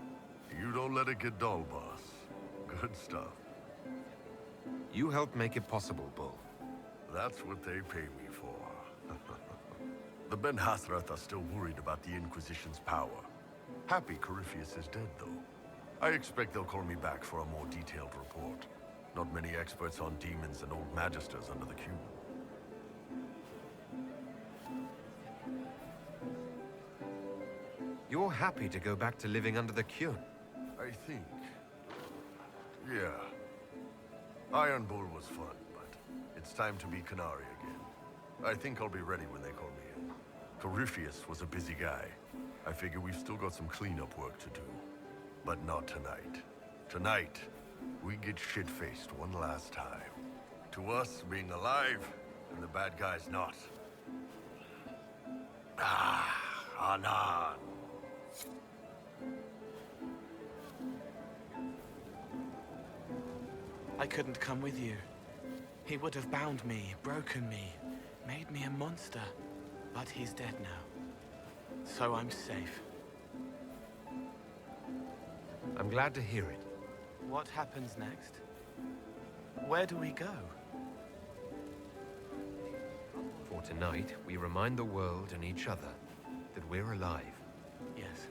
You don't let it get dull, boss. Good stuff. You helped make it possible, Bull. That's what they pay me for. The Ben Hathrath are still worried about the Inquisition's power. Happy Corypheus is dead, though. I expect they'll call me back for a more detailed report. Not many experts on demons and old magisters under the cube. You're happy to go back to living under the Cune? I think. Yeah. Iron Bull was fun, but it's time to be Canary again. I think I'll be ready when they call me in. Corypheus was a busy guy. I figure we've still got some cleanup work to do. But not tonight. Tonight, we get shit-faced one last time. To us, being alive, and the bad guys not. Anan. I couldn't come with you. He would have bound me, broken me, made me a monster. But he's dead now. So I'm safe. I'm glad to hear it. What happens next? Where do we go? For tonight, we remind the world and each other that we're alive. Yes.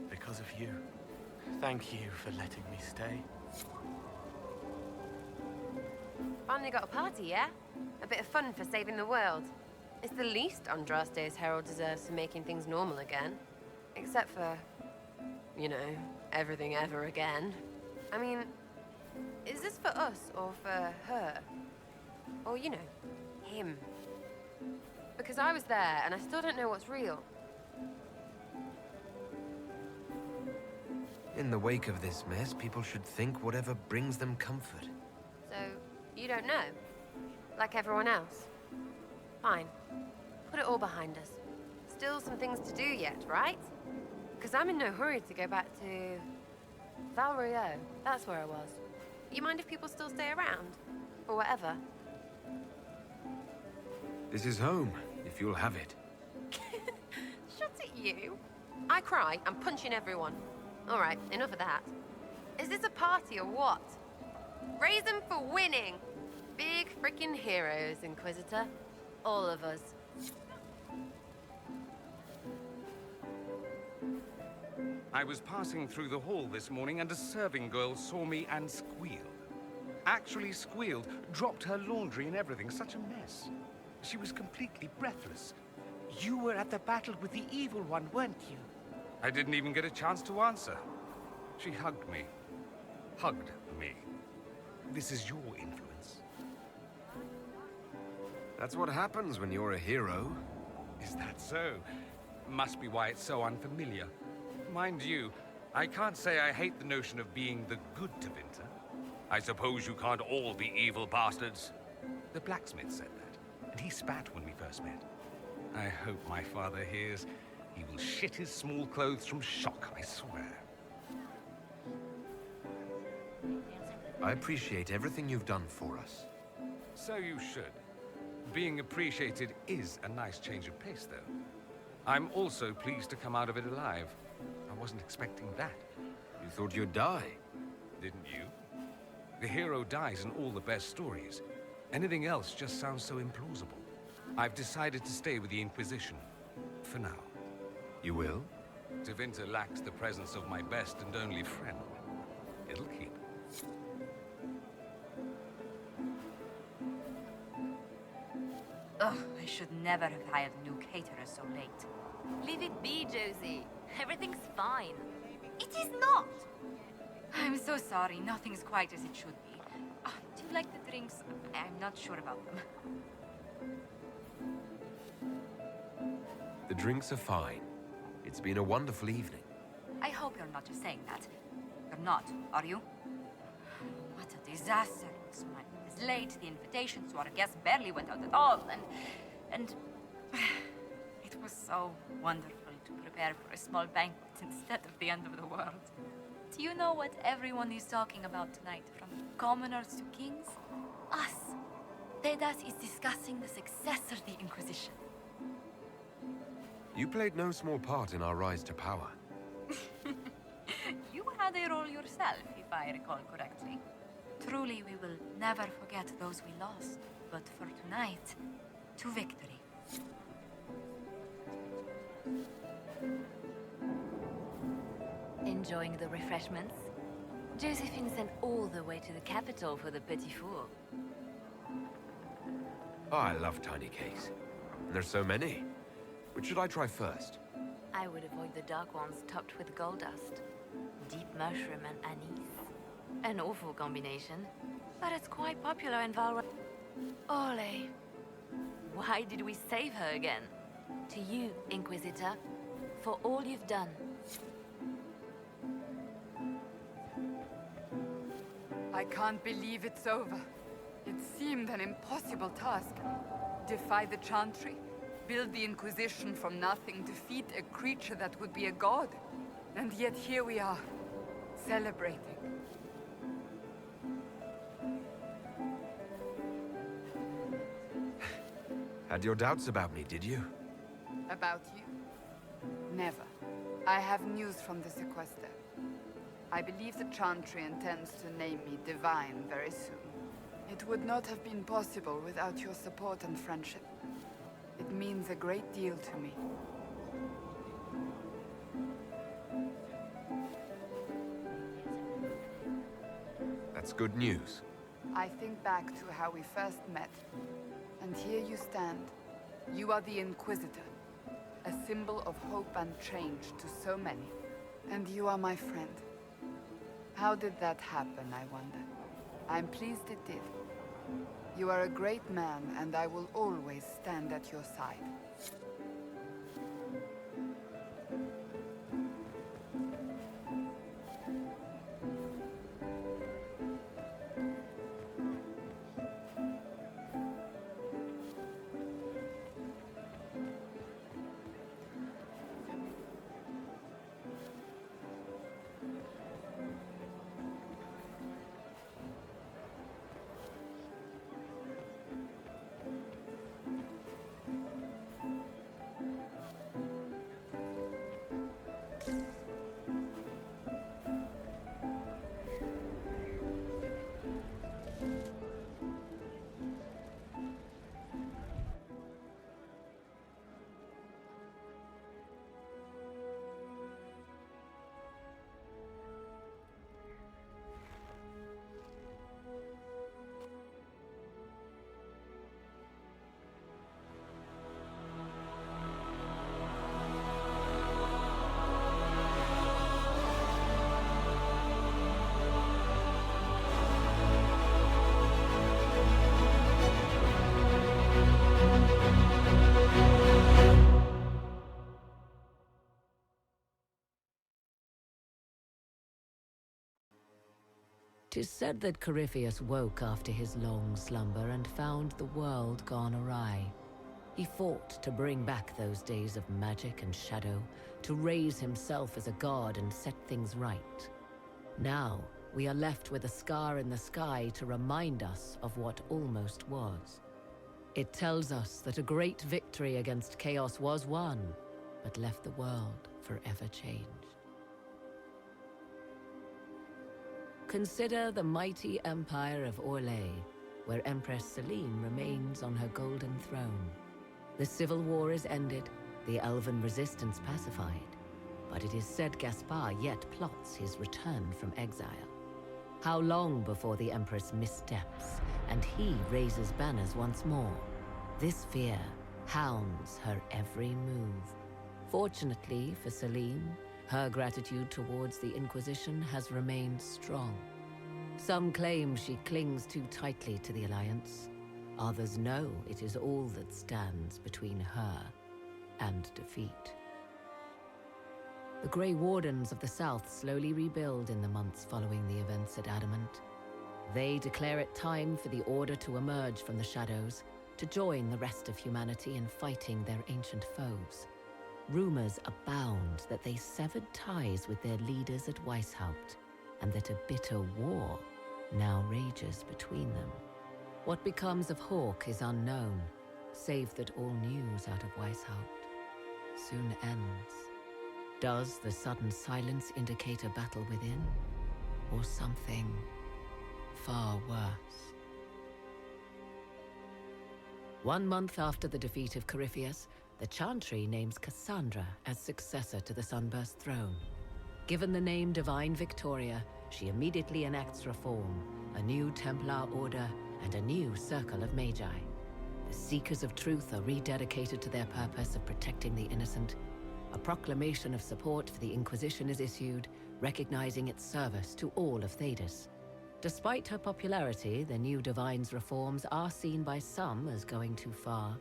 Because of you. Thank you for letting me stay. Finally got a party, yeah? A bit of fun for saving the world. It's the least Andraste's herald deserves for making things normal again. Except for, you know, everything ever again. I mean, is this for us or for her? Or, you know, him? Because I was there and I still don't know what's real. In the wake of this mess, people should think whatever brings them comfort. So, you don't know? Like everyone else? Fine. Put it all behind us. Still some things to do yet, right? Because I'm in no hurry to go back to... Val Rio. That's where I was. You mind if people still stay around? Or whatever? This is home, if you'll have it. Shut it, you. I cry, I'm punching everyone. All right, enough of that. Is this a party or what? Raise them for winning! Big freaking heroes, Inquisitor. All of us. I was passing through the hall this morning and a serving girl saw me and squealed. Actually squealed, dropped her laundry and everything. Such a mess. She was completely breathless. You were at the battle with the evil one, weren't you? I didn't even get a chance to answer. She hugged me. Hugged me. This is your influence. That's what happens when you're a hero. Is that so? Must be why it's so unfamiliar. Mind you, I can't say I hate the notion of being the good Tevinter. I suppose you can't all be evil bastards. The blacksmith said that, and he spat when we first met. I hope my father hears. He will shit his small clothes from shock, I swear. I appreciate everything you've done for us. So you should. Being appreciated is a nice change of pace, though. I'm also pleased to come out of it alive. I wasn't expecting that. You thought you'd die? Didn't you? The hero dies in all the best stories. Anything else just sounds so implausible. I've decided to stay with the Inquisition. For now. You will? Tevinter lacks the presence of my best and only friend. It'll keep. Ugh, I should never have hired a new caterer so late. Leave it be, Josie. Everything's fine. It is not! I'm so sorry, nothing's quite as it should be. Do you like the drinks? I'm not sure about them. The drinks are fine. It's been a wonderful evening. I hope you're not just saying that. You're not, are you? What a disaster. My was late, the invitations to our guests barely went out at all, and it was so wonderful to prepare for a small banquet instead of the end of the world. Do you know what everyone is talking about tonight, from commoners to kings? Us. Thedas is discussing the successor of the Inquisition. You played no small part in our rise to power. You had a role yourself, if I recall correctly. Truly, we will never forget those we lost. But for tonight, to victory. Enjoying the refreshments? Josephine sent all the way to the capital for the petit four. Oh, I love tiny cakes. And there's so many. Which should I try first? I would avoid the dark ones topped with gold dust. Deep mushroom and anise. An awful combination, but it's quite popular in Val. Ole. Why did we save her again? To you, Inquisitor, for all you've done. I can't believe it's over. It seemed an impossible task. Defy the Chantry, build the Inquisition from nothing, defeat a creature that would be a god. And yet here we are, celebrating. Had your doubts about me, did you? About you? Never. I have news from the sequester. I believe the Chantry intends to name me Divine very soon. It would not have been possible without your support and friendship. It means a great deal to me. That's good news. I think back to how we first met, and here you stand. You are the Inquisitor, a symbol of hope and change to so many. And you are my friend. How did that happen, I wonder? I'm pleased it did. You are a great man, and I will always stand at your side. Tis said that Corypheus woke after his long slumber and found the world gone awry. He fought to bring back those days of magic and shadow, to raise himself as a god and set things right. Now, we are left with a scar in the sky to remind us of what almost was. It tells us that a great victory against chaos was won, but left the world forever changed. Consider the mighty empire of Orlais, where Empress Celine remains on her golden throne. The civil war is ended, the elven resistance pacified, but it is said Gaspar yet plots his return from exile. How long before the Empress missteps, and he raises banners once more? This fear hounds her every move. Fortunately for Celine, her gratitude towards the Inquisition has remained strong. Some claim she clings too tightly to the Alliance. Others know it is all that stands between her and defeat. The Grey Wardens of the South slowly rebuild in the months following the events at Adamant. They declare it time for the Order to emerge from the shadows, to join the rest of humanity in fighting their ancient foes. Rumors abound that they severed ties with their leaders at Weishaupt, and that a bitter war now rages between them. What becomes of Hawke is unknown, save that all news out of Weishaupt soon ends. Does the sudden silence indicate a battle within, or something far worse? 1 month after the defeat of Corypheus, the Chantry names Cassandra as successor to the Sunburst throne. Given the name Divine Victoria, she immediately enacts reform, a new Templar order, and a new circle of Magi. The Seekers of Truth are rededicated to their purpose of protecting the innocent. A proclamation of support for the Inquisition is issued, recognizing its service to all of Thedas. Despite her popularity, the new Divine's reforms are seen by some as going too far.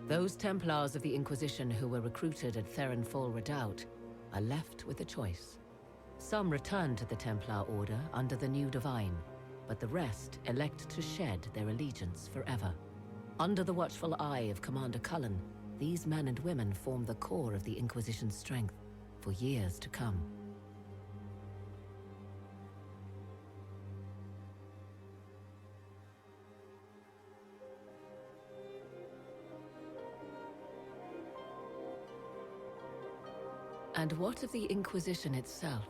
Those Templars of the Inquisition who were recruited at Therenfall Redoubt are left with a choice. Some return to the Templar Order under the new Divine, but the rest elect to shed their allegiance forever. Under the watchful eye of Commander Cullen, these men and women form the core of the Inquisition's strength for years to come. And what of the Inquisition itself?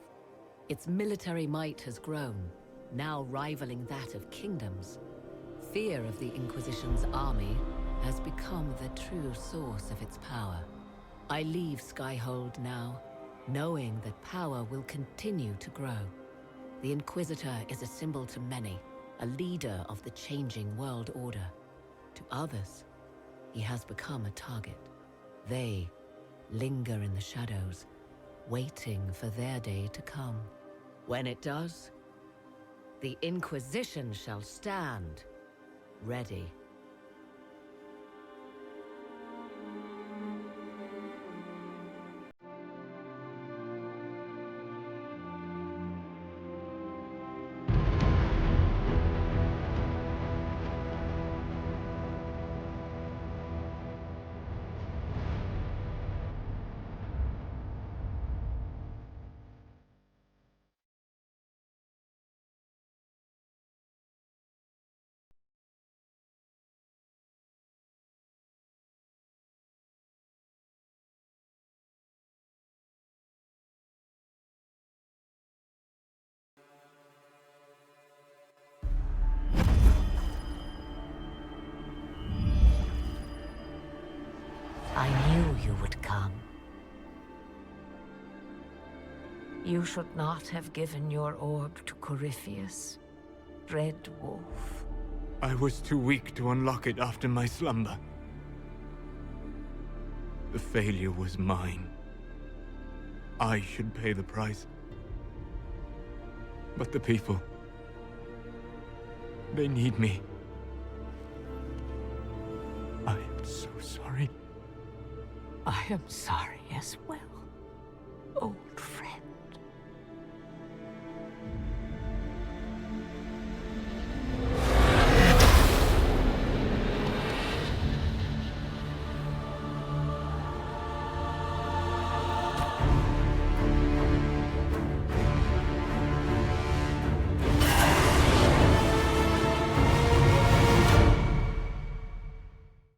Its military might has grown. now rivaling that of kingdoms. Fear of the Inquisition's army has become the true source of its power. I leave Skyhold now, knowing that power will continue to grow. The Inquisitor is a symbol to many, a leader of the changing world order. To others, he has become a target. They linger in the shadows, waiting for their day to come. When it does, the Inquisition shall stand, ready. I knew you would come. You should not have given your orb to Corypheus, Red Wolf. I was too weak to unlock it after my slumber. The failure was mine. I should pay the price. But the people... they need me. I am so sorry. I am sorry as well.